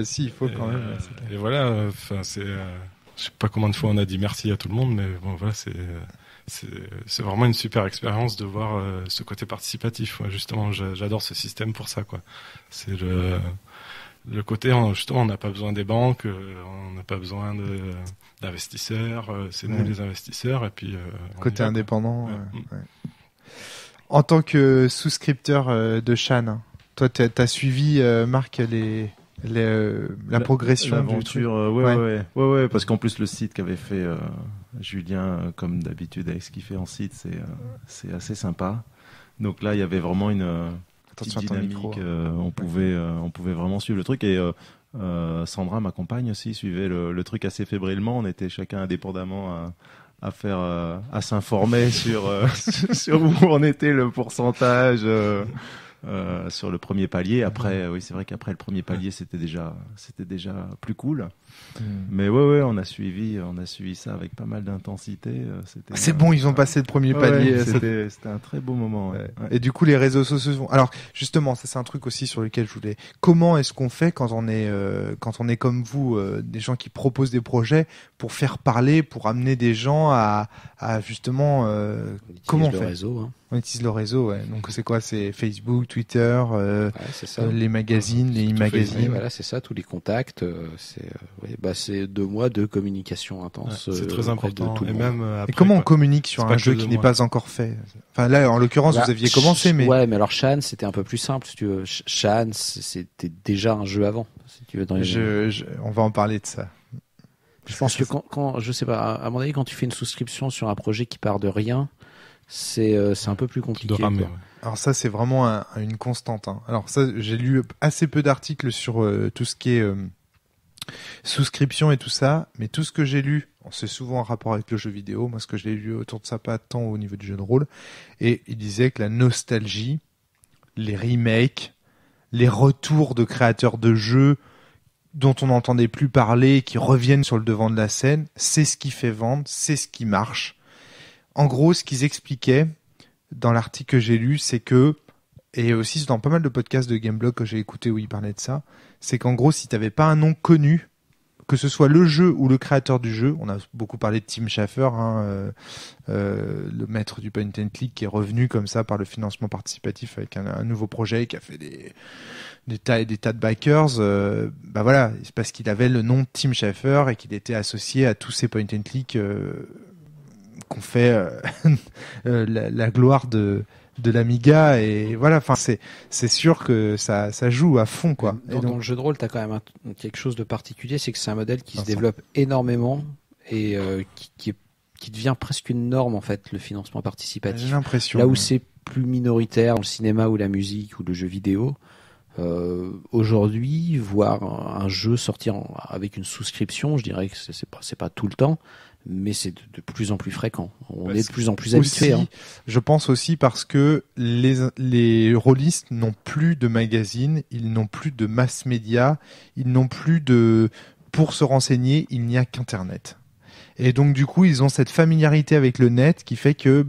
Si, il faut quand même. Et voilà, je sais pas combien de fois on a dit merci à tout le monde, mais bon, voilà, c'est vraiment une super expérience de voir ce côté participatif. Ouais, justement, j'adore ce système pour ça, quoi. C'est le côté, justement, on n'a pas besoin des banques, on n'a pas besoin d'investisseurs, c'est nous les investisseurs, et puis... côté indépendant. En tant que souscripteur de Shahan, toi, t'as suivi, Marc, la progression l'aventure, ouais, parce qu'en plus le site qu'avait fait Julien, comme d'habitude avec ce qu'il fait en site, c'est assez sympa. Donc là, il y avait vraiment une petite dynamique, on pouvait vraiment suivre le truc et Sandra, ma compagne aussi, suivait le truc assez fébrilement. On était chacun indépendamment à s'informer sur où on était, le pourcentage sur le premier palier. Après, oui, c'est vrai qu'après le premier palier, c'était déjà plus cool. Mais ouais, on a suivi ça avec pas mal d'intensité. C'est bon, ils ont passé le premier palier. C'était un très beau moment. Ouais. Et du coup, les réseaux sociaux. Alors, justement, ça c'est un truc aussi sur lequel je voulais. Comment est-ce qu'on fait quand on est comme vous, des gens qui proposent des projets pour faire parler, pour amener des gens à justement comment on fait? Le réseau. On utilise le réseau, ouais. Donc c'est quoi? C'est Facebook, Twitter, c'est ça. Les magazines, les e-magazines. Voilà, c'est ça, tous les contacts. C'est 2 mois de communication intense. C'est très important. De tout et le monde. même après, Et comment on communique sur C'est un pas jeu que qui de n'est moi. pas encore fait? Enfin là, en l'occurrence, vous aviez commencé, mais Ouais, mais alors Shan, c'était un peu plus simple, si tu veux. Shan, c'était déjà un jeu avant, si tu veux. on va en parler de ça. Je pense que quand je sais pas, à mon avis, quand tu fais une souscription sur un projet qui part de rien, c'est un peu plus compliqué. de ramer. quoi. Ouais. Alors ça, c'est vraiment une constante. Hein. Alors ça, j'ai lu assez peu d'articles sur tout ce qui est souscription et tout ça, mais tout ce que j'ai lu, c'est souvent en rapport avec le jeu vidéo. Moi, ce que j'ai lu autour de ça, pas tant au niveau du jeu de rôle. Et il disait que la nostalgie, les remakes, les retours de créateurs de jeux dont on n'entendait plus parler, qui reviennent sur le devant de la scène, c'est ce qui fait vendre, c'est ce qui marche. En gros, ce qu'ils expliquaient dans l'article que j'ai lu, c'est que, et aussi dans pas mal de podcasts de Gameblog que j'ai écouté où ils parlaient de ça, c'est qu'en gros, si t'avais pas un nom connu, que ce soit le jeu ou le créateur du jeu, on a beaucoup parlé de Tim Schafer, le maître du point and click qui est revenu comme ça par le financement participatif avec un nouveau projet qui a fait des tas de backers, bah voilà, c'est parce qu'il avait le nom de Tim Schafer et qu'il était associé à tous ces point and click qu'on fait la gloire de l'Amiga, et voilà, enfin c'est sûr que ça joue à fond quoi. Dans le jeu de rôle, t'as quand même quelque chose de particulier, c'est que c'est un modèle qui se développe énormément et qui devient presque une norme en fait, le financement participatif. J'ai l'impression. Là où c'est plus minoritaire, dans le cinéma ou la musique ou le jeu vidéo, aujourd'hui, voir un jeu sortir avec une souscription, je dirais que c'est pas tout le temps, mais c'est de plus en plus fréquent. On est de plus en plus habitué. Hein. Je pense aussi parce que les rôlistes n'ont plus de magazines, ils n'ont plus de mass média, ils n'ont plus de... Pour se renseigner, il n'y a qu'Internet. Et donc du coup, ils ont cette familiarité avec le net qui fait que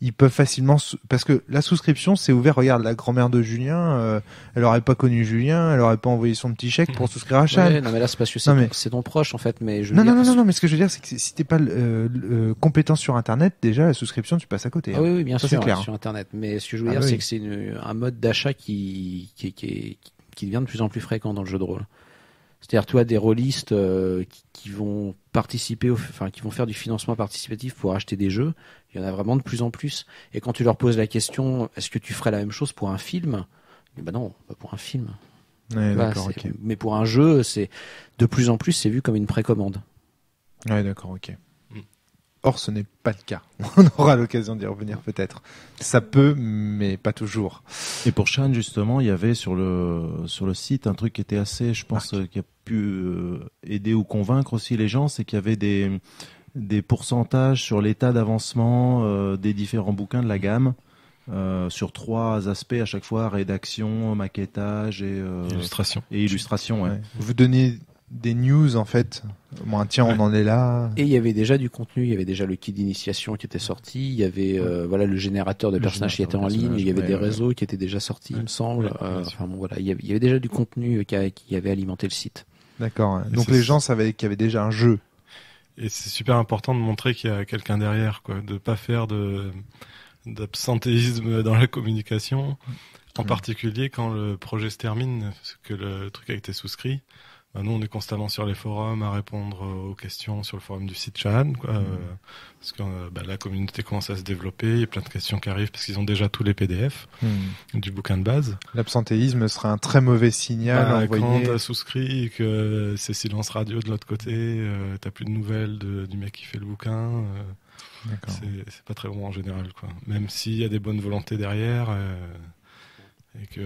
ils peuvent facilement parce que la souscription c'est ouvert. Regarde, la grand-mère de Julien, elle aurait pas connu Julien, elle aurait pas envoyé son petit chèque pour souscrire à Shan. Ouais, non mais là c'est parce que c'est ton proche en fait. Mais non, mais ce que je veux dire c'est que si t'es pas compétent sur Internet, déjà la souscription tu passes à côté. Ah oui, bien ça, sûr, clair. Sur Internet. Mais ce que je veux dire c'est que c'est un mode d'achat qui devient de plus en plus fréquent dans le jeu de rôle. C'est-à-dire, toi, des rôlistes qui vont participer, qui vont faire du financement participatif pour acheter des jeux, il y en a vraiment de plus en plus. Et quand tu leur poses la question, est-ce que tu ferais la même chose pour un film? Ben non, pas pour un film. Ouais, d'accord, ok. Mais pour un jeu, c'est de plus en plus, c'est vu comme une précommande. Ouais, d'accord, ok. Or, ce n'est pas le cas. On aura l'occasion d'y revenir peut-être. Ça peut, mais pas toujours. Et pour Shan, justement, il y avait sur le site un truc qui était assez, je pense, qui a pu aider ou convaincre aussi les gens, c'est qu'il y avait des pourcentages sur l'état d'avancement des différents bouquins de la gamme. Sur 3 aspects à chaque fois: rédaction, maquettage et illustration. Ouais. Vous donnez des news en fait. Bon, tiens, on en est là. Et il y avait déjà du contenu, il y avait déjà le kit d'initiation qui était sorti, il y avait le générateur de personnages qui était en ligne, il y avait des réseaux qui étaient déjà sortis, il me semble. Il y avait déjà du contenu qui avait alimenté le site. D'accord. Donc les gens savaient qu'il y avait déjà un jeu. Et c'est super important de montrer qu'il y a quelqu'un derrière, quoi, de pas faire d'absentéisme dans la communication, en particulier quand le projet se termine, que le truc a été souscrit. Nous, on est constamment sur les forums à répondre aux questions sur le forum du site Shan, quoi, parce que la communauté commence à se développer, il y a plein de questions qui arrivent parce qu'ils ont déjà tous les PDF du bouquin de base. L'absentéisme serait un très mauvais signal envoyé. Quand t'as souscrit et que c'est silence radio de l'autre côté, t'as plus de nouvelles du mec qui fait le bouquin. C'est pas très bon en général, quoi. Même s'il y a des bonnes volontés derrière et que...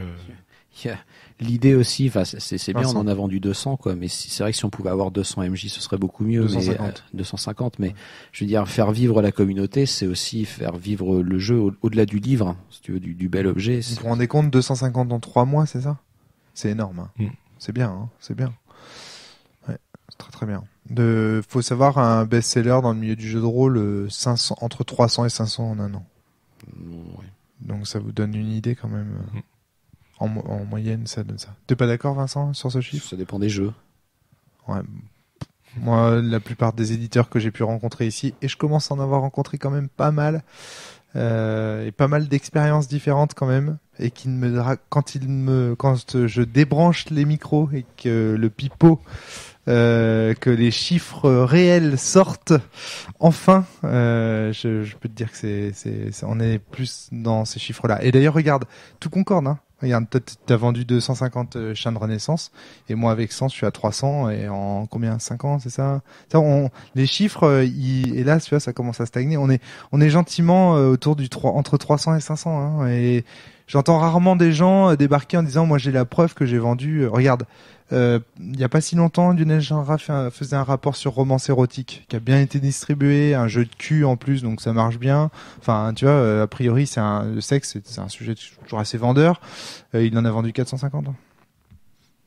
L'idée aussi, c'est bien, on en a vendu 200, quoi, mais c'est vrai que si on pouvait avoir 200 MJ, ce serait beaucoup mieux. 250. 250, mais je veux dire, faire vivre la communauté, c'est aussi faire vivre le jeu au-delà du livre, hein, si tu veux, du bel objet. Vous vous rendez compte, 250 dans 3 mois, c'est ça? C'est énorme. Hein. C'est bien, hein, c'est bien. Ouais, c'est très très bien. Faut savoir, un best-seller dans le milieu du jeu de rôle, entre 300 et 500 en un an. Ouais. Donc ça vous donne une idée quand même. En moyenne, ça donne ça. T'es pas d'accord, Vincent, sur ce chiffre? Ça dépend des jeux. Ouais. Moi, la plupart des éditeurs que j'ai pu rencontrer ici, et je commence à en avoir rencontré quand même pas mal, et pas mal d'expériences différentes quand même, et qui quand je débranche les micros et que le pipeau, que les chiffres réels sortent enfin, je peux te dire que on est plus dans ces chiffres-là. Et d'ailleurs, regarde, tout concorde, hein. Regarde, toi, t'as vendu 250 Shane Renaissance, et moi, avec 100, je suis à 300, et en combien? 5 ans, c'est ça? Les chiffres, et là, tu vois, ça commence à stagner. On est gentiment autour entre 300 et 500, hein, et j'entends rarement des gens débarquer en disant, moi, j'ai la preuve que j'ai vendu. Regarde, il y a pas si longtemps, Lionel Gindra faisait un rapport sur Romance érotique qui a bien été distribué, un jeu de cul en plus, donc ça marche bien. Enfin, tu vois, a priori, le sexe, c'est un sujet toujours assez vendeur. Il en a vendu 450.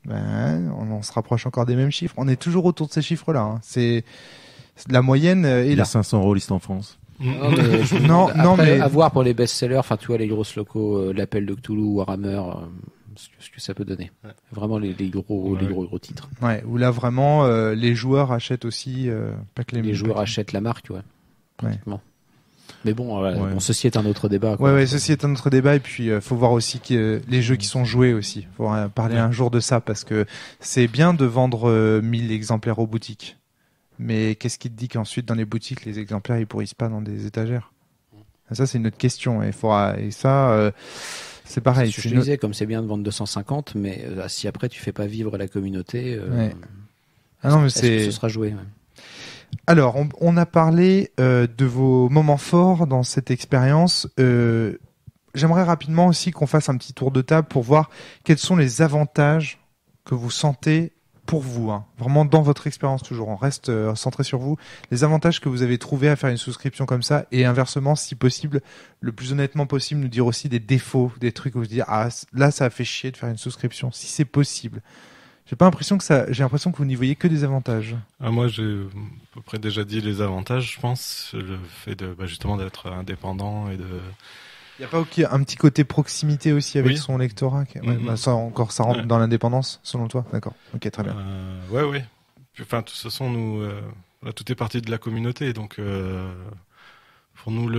On se rapproche encore des mêmes chiffres. On est toujours autour de ces chiffres-là. Hein. C'est la moyenne est là. Il y a 500 rôlistes en France. Non, mais à voir pour les best-sellers, enfin, tu vois, les grosses locaux, l'appel de Cthulhu, Warhammer. Ce que ça peut donner. Ouais. Vraiment les gros titres. Ouais, où là vraiment les joueurs achètent aussi pas que les joueurs achètent la marque, ouais. Pratiquement. Mais bon, bon, ceci est un autre débat. Quoi. Ouais, ceci est un autre débat, et puis faut voir aussi que les jeux qui sont joués aussi. Faut parler un jour de ça, parce que c'est bien de vendre 1000 exemplaires aux boutiques. Mais qu'est-ce qui te dit qu'ensuite dans les boutiques les exemplaires ils pourrissent pas dans des étagères? Ça c'est une autre question, c'est pareil. Je te disais, comme c'est bien de vendre 250, mais si après tu fais pas vivre la communauté, est-ce que ce sera joué? Alors, on a parlé de vos moments forts dans cette expérience. J'aimerais rapidement aussi qu'on fasse un petit tour de table pour voir quels sont les avantages que vous sentez pour vous, hein. Vraiment dans votre expérience toujours. On reste centré sur vous. Les avantages que vous avez trouvés à faire une souscription comme ça, et inversement, si possible, le plus honnêtement possible, nous dire aussi des défauts, des trucs où vous dire là ça a fait chier de faire une souscription, si c'est possible. J'ai l'impression que vous n'y voyez que des avantages. Moi, j'ai à peu près déjà dit les avantages, je pense, le fait de justement d'être indépendant et de. Il n'y a pas un petit côté proximité aussi avec son lectorat ça rentre dans l'indépendance, selon toi? D'accord. Ok, très bien. Oui. Enfin, de toute façon, nous, tout est parti de la communauté. Donc, pour nous,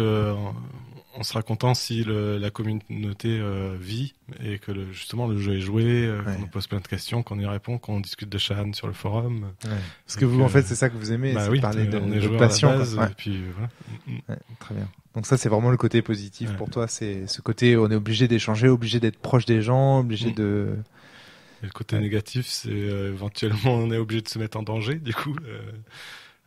on sera content si la communauté vit et que justement le jeu est joué, qu'on nous pose plein de questions, qu'on y répond, qu'on discute de Shane sur le forum. Ouais. Parce que vous, en fait, c'est ça que vous aimez, c'est parler de passion. Et puis, voilà. Très bien. Donc ça, c'est vraiment le côté positif pour toi. C'est ce côté, on est obligé d'échanger, obligé d'être proche des gens, obligé de... Et le côté négatif, c'est éventuellement, on est obligé de se mettre en danger, du coup.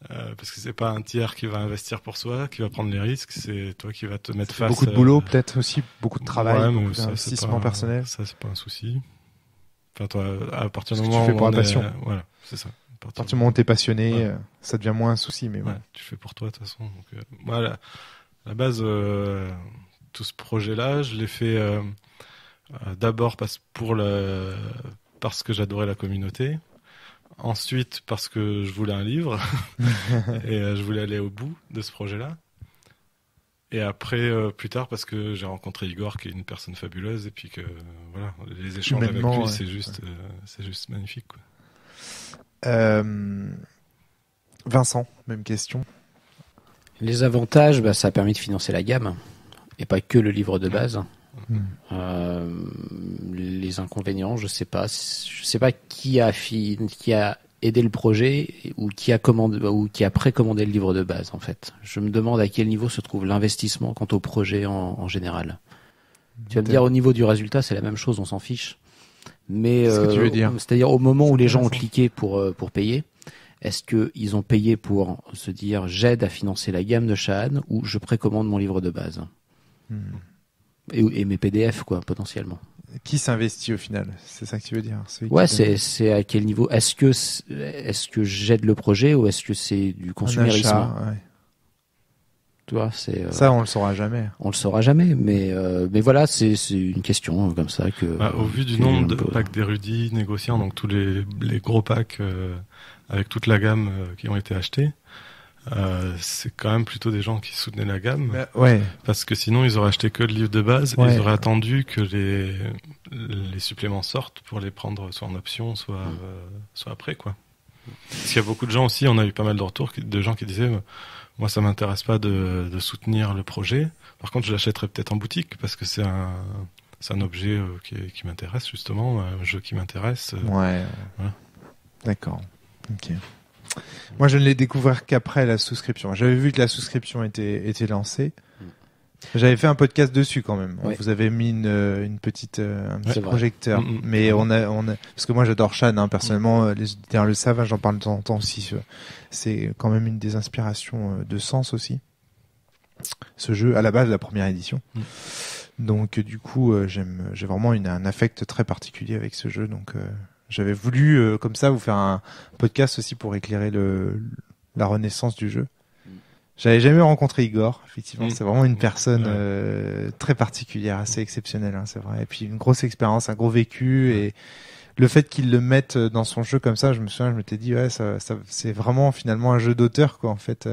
Parce que c'est pas un tiers qui va investir pour soi, qui va prendre les risques, c'est toi qui vas te mettre face. Beaucoup de boulot, peut-être aussi, beaucoup de travail, beaucoup d'investissement personnel. Ça, c'est pas un souci. Enfin, toi, à partir du moment où tu fais pour la passion. Voilà, c'est ça. À partir du moment où t'es passionné, ça devient moins un souci, mais tu fais pour toi, de toute façon. Donc, voilà. À la base, tout ce projet-là, je l'ai fait d'abord parce que j'adorais la communauté. Ensuite, parce que je voulais un livre et je voulais aller au bout de ce projet-là. Et après, plus tard, parce que j'ai rencontré Igor, qui est une personne fabuleuse, et puis que voilà, les échanges avec lui, c'est juste magnifique, quoi. Vincent, même question. Les avantages, ça a permis de financer la gamme et pas que le livre de base. Les inconvénients, je sais pas qui a aidé le projet ou qui a précommandé le livre de base, en fait. Je me demande à quel niveau se trouve l'investissement quant au projet en général. Tu vas me dire, au niveau du résultat, c'est la même chose, on s'en fiche. Mais qu'est-ce que tu veux dire? C'est-à-dire au moment où les gens ont cliqué pour payer, est-ce qu'ils ont payé pour se dire j'aide à financer la gamme de Shane ou je précommande mon livre de base? Et mes PDF, quoi, potentiellement. Qui s'investit au final? C'est ça que tu veux dire? C'est à quel niveau? Est-ce que j'aide le projet ou est-ce que c'est du consumérisme? Tu vois, ça, on le saura jamais. On le saura jamais, mais voilà, c'est une question comme ça que. Au vu du nombre de packs d'érudits négociants, donc tous les gros packs avec toute la gamme qui ont été achetés. C'est quand même plutôt des gens qui soutenaient la gamme, parce que sinon ils auraient acheté que le livre de base et ils auraient attendu que les suppléments sortent pour les prendre soit en option, soit après, quoi. Parce qu'il y a beaucoup de gens aussi, on a eu pas mal de retours de gens qui disaient Moi, ça m'intéresse pas de soutenir le projet. Par contre, je l'achèterais peut-être en boutique parce que c'est un objet qui m'intéresse justement, un jeu qui m'intéresse. Ouais. Voilà. D'accord. Ok. Moi, je ne l'ai découvert qu'après la souscription. J'avais vu que la souscription était lancée. J'avais fait un podcast dessus quand même. Ouais. Vous avez mis un petit projecteur, mais on a parce que moi j'adore Shan, personnellement, les auditeurs le savent, j'en parle de temps en temps aussi. C'est quand même une des inspirations de Sens aussi. Ce jeu à la base de la première édition. Donc du coup, j'ai vraiment un affect très particulier avec ce jeu. Donc j'avais voulu comme ça vous faire un podcast aussi pour éclairer la renaissance du jeu. J'avais jamais rencontré Igor, effectivement, c'est vraiment une personne très particulière, assez exceptionnelle, c'est vrai. Et puis une grosse expérience, un gros vécu, et le fait qu'il le mette dans son jeu comme ça, je m'étais dit ça c'est vraiment finalement un jeu d'auteur quoi en fait.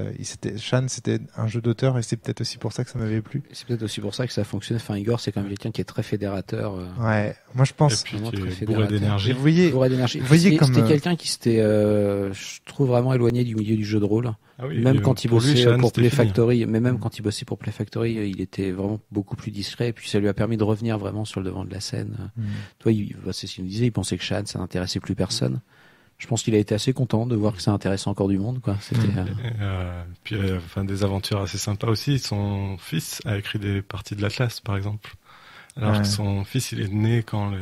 Shan c'était un jeu d'auteur et c'est peut-être aussi pour ça que ça m'avait plu. C'est peut-être aussi pour ça que ça fonctionne. Enfin Igor c'est quand même quelqu'un qui est très fédérateur. Ouais, moi je pense. Et puis bourré d'énergie. Vous voyez c'était quelqu'un qui s'était, je trouve vraiment éloigné du milieu du jeu de rôle. Ah oui, même quand il bossait pour Play Factory, mais même quand il bossait pour Play Factory, il était vraiment beaucoup plus discret. Et puis ça lui a permis de revenir vraiment sur le devant de la scène. Toi, c'est ce qu'il me disait. Il pensait que Shan, ça n'intéressait plus personne. Je pense qu'il a été assez content de voir que ça intéressait encore du monde, quoi. C'était. Puis, des aventures assez sympas aussi. Son fils a écrit des parties de l'Atlas, par exemple. Alors que son fils, il est né quand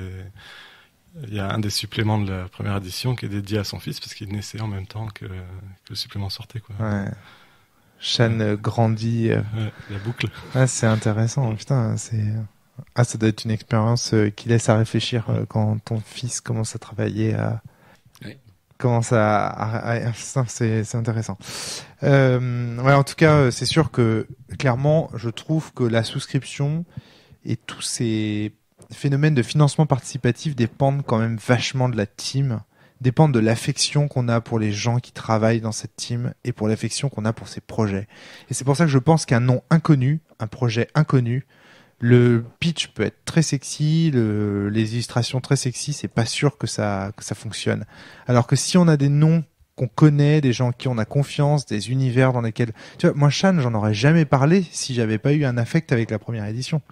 il y a un des suppléments de la première édition qui est dédié à son fils parce qu'il naissait en même temps que le supplément sortait, quoi. Ouais. Shan grandit. La boucle. Ah, c'est intéressant. Putain, ça doit être une expérience qui laisse à réfléchir quand ton fils commence à travailler commence c'est intéressant. En tout cas, c'est sûr que clairement, je trouve que la souscription et tous ces phénomènes de financement participatif dépendent quand même vachement de la team, dépendent de l'affection qu'on a pour les gens qui travaillent dans cette team et pour l'affection qu'on a pour ces projets. Et c'est pour ça que je pense qu'un nom inconnu, un projet inconnu, le pitch peut être très sexy, les illustrations très sexy, c'est pas sûr que ça fonctionne. Alors que si on a des noms qu'on connaît, des gens qui on a confiance, des univers dans lesquels... Tu vois, moi, Shan, j'en aurais jamais parlé si j'avais pas eu un affect avec la première édition.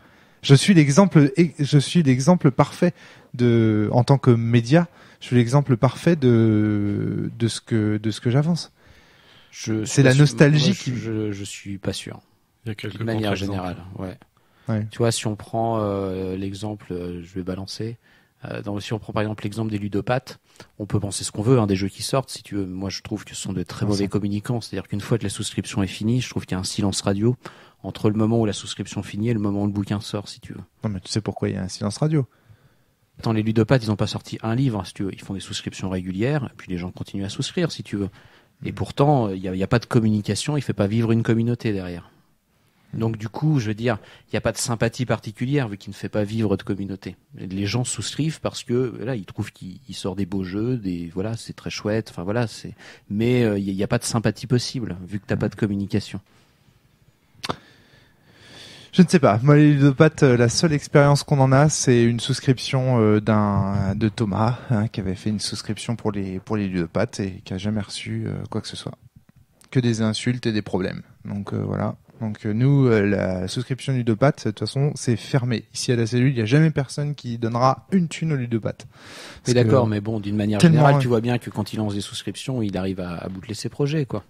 Je suis l'exemple parfait en tant que média, je suis l'exemple parfait de ce que j'avance. C'est la nostalgie je suis pas sûr. Il y a quelques de manière générale, ouais. Tu vois, si on prend l'exemple, je vais balancer. Si on prend par exemple l'exemple des ludopathes, on peut penser ce qu'on veut, des jeux qui sortent. Si tu veux, moi je trouve que ce sont de très mauvais communicants. C'est-à-dire qu'une fois que la souscription est finie, je trouve qu'il y a un silence radio entre le moment où la souscription finit et le moment où le bouquin sort, si tu veux. Non, mais tu sais pourquoi il y a un silence radio? Attends, les ludopathes, ils n'ont pas sorti un livre, si tu veux. Ils font des souscriptions régulières, et puis les gens continuent à souscrire, si tu veux. Et pourtant, il y a pas de communication, il fait pas vivre une communauté derrière. Donc du coup, je veux dire, il n'y a pas de sympathie particulière vu qu'il ne fait pas vivre de communauté. Les gens souscrivent parce que là, ils trouvent qu'il sort des beaux jeux, c'est très chouette. Enfin voilà, mais il n'y a pas de sympathie possible vu que t'as pas de communication. Je ne sais pas. Moi, les ludopathes, la seule expérience qu'on en a, c'est une souscription de Thomas, qui avait fait une souscription pour les ludopathes et qui a jamais reçu quoi que ce soit, que des insultes et des problèmes. Donc voilà. Donc nous, la souscription ludopathe, de toute façon, c'est fermé. Ici à la cellule, il n'y a jamais personne qui donnera une thune aux ludopathes. Mais d'accord, mais bon, d'une manière générale, tu vois bien que quand il lance des souscriptions, il arrive à boucler ses projets, quoi.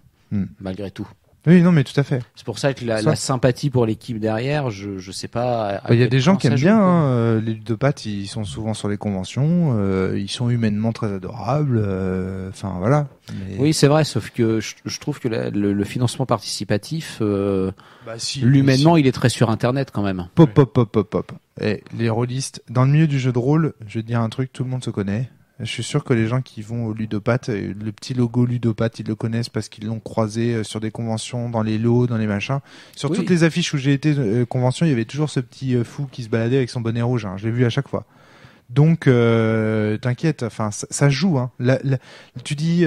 Malgré tout. Oui, non, mais tout à fait. C'est pour ça que la sympathie pour l'équipe derrière, je sais pas. Il y a des gens qui aiment bien les ludopathes. Ils sont souvent sur les conventions. Ils sont humainement très adorables. Enfin voilà. Mais... Oui, c'est vrai. Sauf que je trouve que le financement participatif, l'humainement, il est très sur Internet quand même. Pop. Et les rôlistes dans le milieu du jeu de rôle, je vais te dire un truc, tout le monde se connaît. Je suis sûr que les gens qui vont au ludopathe, le petit logo ludopathe, ils le connaissent parce qu'ils l'ont croisé sur des conventions, dans les lots, dans les machins. Sur toutes les affiches où j'ai été convention, il y avait toujours ce petit fou qui se baladait avec son bonnet rouge. Je l'ai vu à chaque fois. Donc, t'inquiète, enfin, ça joue. Hein. Tu dis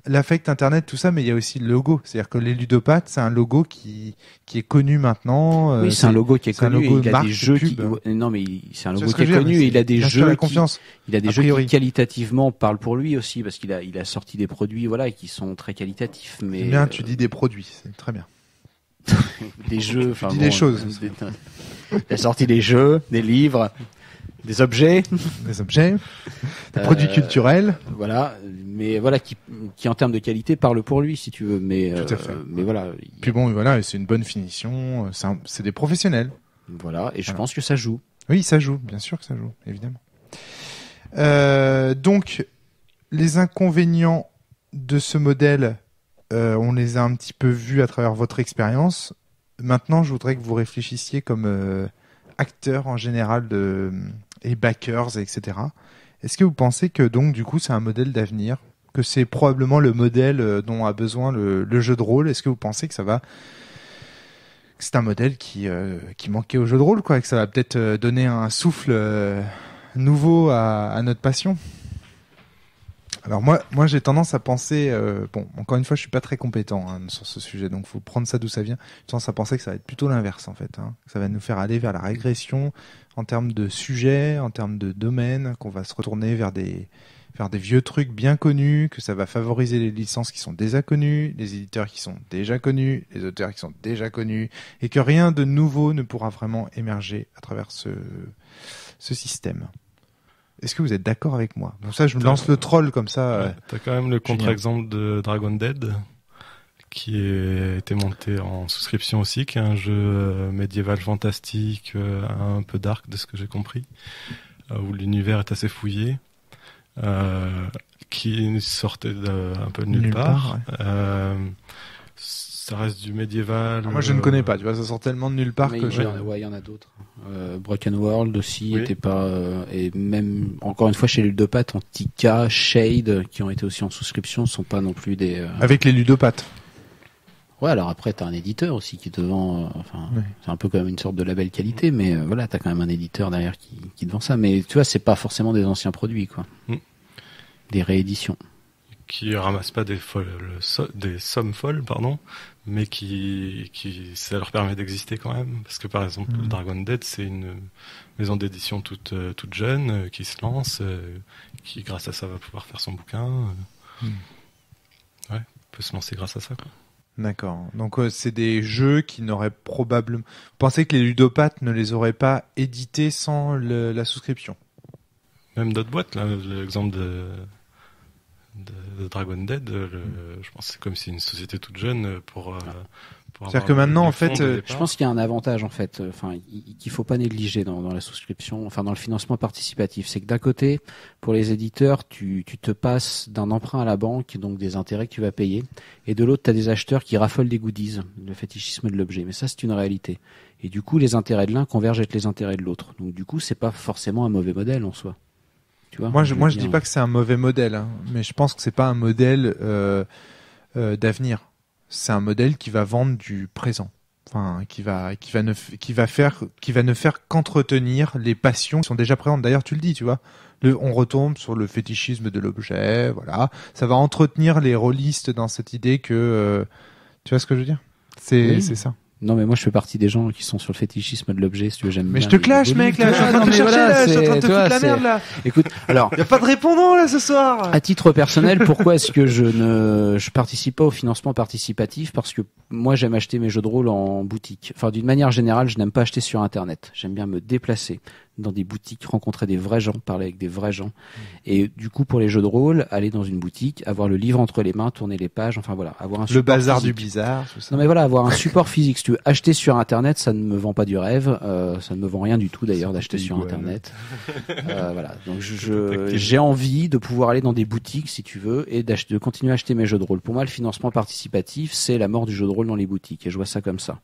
l'affect Internet, tout ça, mais il y a aussi le logo. C'est-à-dire que les ludopathes, c'est un logo qui est connu maintenant. Oui, c'est un logo qui est connu. Logo il a des jeux qui. Non, mais c'est un logo qui est connu. Et il a des jeux. Il a des jeux qui qualitativement parlent pour lui aussi, parce qu'il a sorti des produits, voilà, qui sont très qualitatifs. Mais bien, tu dis des produits, c'est très bien. Des jeux. Tu dis des choses. Il a sorti des jeux, des livres. Des objets, des produits culturels. Voilà, mais voilà qui en termes de qualité parle pour lui, si tu veux. Mais tout à fait. Mais voilà. Puis bon, voilà, c'est une bonne finition. C'est des professionnels. Voilà, et je pense que ça joue. Oui, ça joue, bien sûr que ça joue, évidemment. Donc, les inconvénients de ce modèle, on les a un petit peu vus à travers votre expérience. Maintenant, je voudrais que vous réfléchissiez comme acteurs en général et backers, etc. Est-ce que vous pensez que donc du coup c'est un modèle d'avenir, que c'est probablement le modèle dont a besoin le jeu de rôle? Est-ce que vous pensez que c'est un modèle qui manquait au jeu de rôle, quoi, et que ça va peut-être donner un souffle nouveau à notre passion? Alors moi j'ai tendance à penser, encore une fois je suis pas très compétent sur ce sujet, donc faut prendre ça d'où ça vient. J'ai tendance à penser que ça va être plutôt l'inverse en fait, hein. Ça va nous faire aller vers la régression en termes de sujets, en termes de domaines, qu'on va se retourner vers des vieux trucs bien connus, que ça va favoriser les licences qui sont déjà connues, les éditeurs qui sont déjà connus, les auteurs qui sont déjà connus, et que rien de nouveau ne pourra vraiment émerger à travers ce système. Est-ce que vous êtes d'accord avec moi? Bon, ça, je me lance le troll comme ça. Ouais, t'as quand même le contre-exemple de Dragon Dead, qui a été monté en souscription aussi, qui est un jeu médiéval fantastique, un peu dark de ce que j'ai compris, où l'univers est assez fouillé, qui sortait un peu de nulle part. Ouais. Ça reste du médiéval. Alors moi, je ne connais pas. Tu vois, ça sort tellement de nulle part que il y en a d'autres. Broken World aussi était pas et même encore une fois chez les ludopathes, Antica, Shade qui ont été aussi en souscription sont pas non plus des. Avec les ludopathes. Ouais, alors après t'as un éditeur aussi qui te vend. C'est un peu comme une sorte de label qualité, mais voilà, t'as quand même un éditeur derrière qui te vend ça. Mais tu vois, c'est pas forcément des anciens produits, quoi. Des rééditions. Qui ramassent pas des sommes folles, mais qui ça leur permet d'exister quand même, parce que par exemple Dragon Dead c'est une maison d'édition toute jeune qui se lance, qui grâce à ça va pouvoir faire son bouquin, peut se lancer grâce à ça, quoi. D'accord. Donc c'est des jeux qui n'auraient probablement. Vous pensez que les ludopathes ne les auraient pas édités sans la souscription? Même d'autres boîtes, là, l'exemple de Dragon Dead, je pense que c'est comme si une société toute jeune pour c'est-à-dire que maintenant en fait je pense qu'il y a un avantage en fait, qu'il faut pas négliger dans la souscription, dans le financement participatif, c'est que d'un côté pour les éditeurs tu te passes d'un emprunt à la banque, donc des intérêts que tu vas payer, et de l'autre tu as des acheteurs qui raffolent des goodies, le fétichisme de l'objet, mais ça c'est une réalité, et du coup les intérêts de l'un convergent avec les intérêts de l'autre, donc du coup c'est pas forcément un mauvais modèle en soi. Tu vois, moi je dis pas que c'est un mauvais modèle, hein, mais je pense que c'est pas un modèle d'avenir. C'est un modèle qui va vendre du présent. Enfin, qui va ne faire qu'entretenir les passions qui sont déjà présentes. D'ailleurs, tu le dis, tu vois. On retombe sur le fétichisme de l'objet, voilà. Ça va entretenir les rôlistes dans cette idée que, tu vois ce que je veux dire? C'est ça. Non, mais moi, je fais partie des gens qui sont sur le fétichisme de l'objet, si tu veux, j'aime bien. Mais je te clash, mec, là. Je suis en train de te chercher, là. Je suis en train de te foutre la merde, là. Écoute, alors. Y a pas de répondant, là, ce soir. À titre personnel, pourquoi est-ce que je participe pas au financement participatif? Parce que moi, j'aime acheter mes jeux de rôle en boutique. Enfin, d'une manière générale, je n'aime pas acheter sur Internet. J'aime bien me déplacer dans des boutiques, rencontrer des vrais gens, parler avec des vrais gens. Et du coup, pour les jeux de rôle, aller dans une boutique, avoir le livre entre les mains, tourner les pages, enfin voilà, avoir un support le bazar physique. Du bizarre, tout ça. Non mais voilà, avoir un support physique. Si tu veux acheter sur Internet, ça ne me vend pas du rêve, ça ne me vend rien du tout d'ailleurs d'acheter sur Internet. Voilà, donc j'ai envie de pouvoir aller dans des boutiques, si tu veux, et de continuer à acheter mes jeux de rôle. Pour moi, le financement participatif, c'est la mort du jeu de rôle dans les boutiques, et je vois ça comme ça.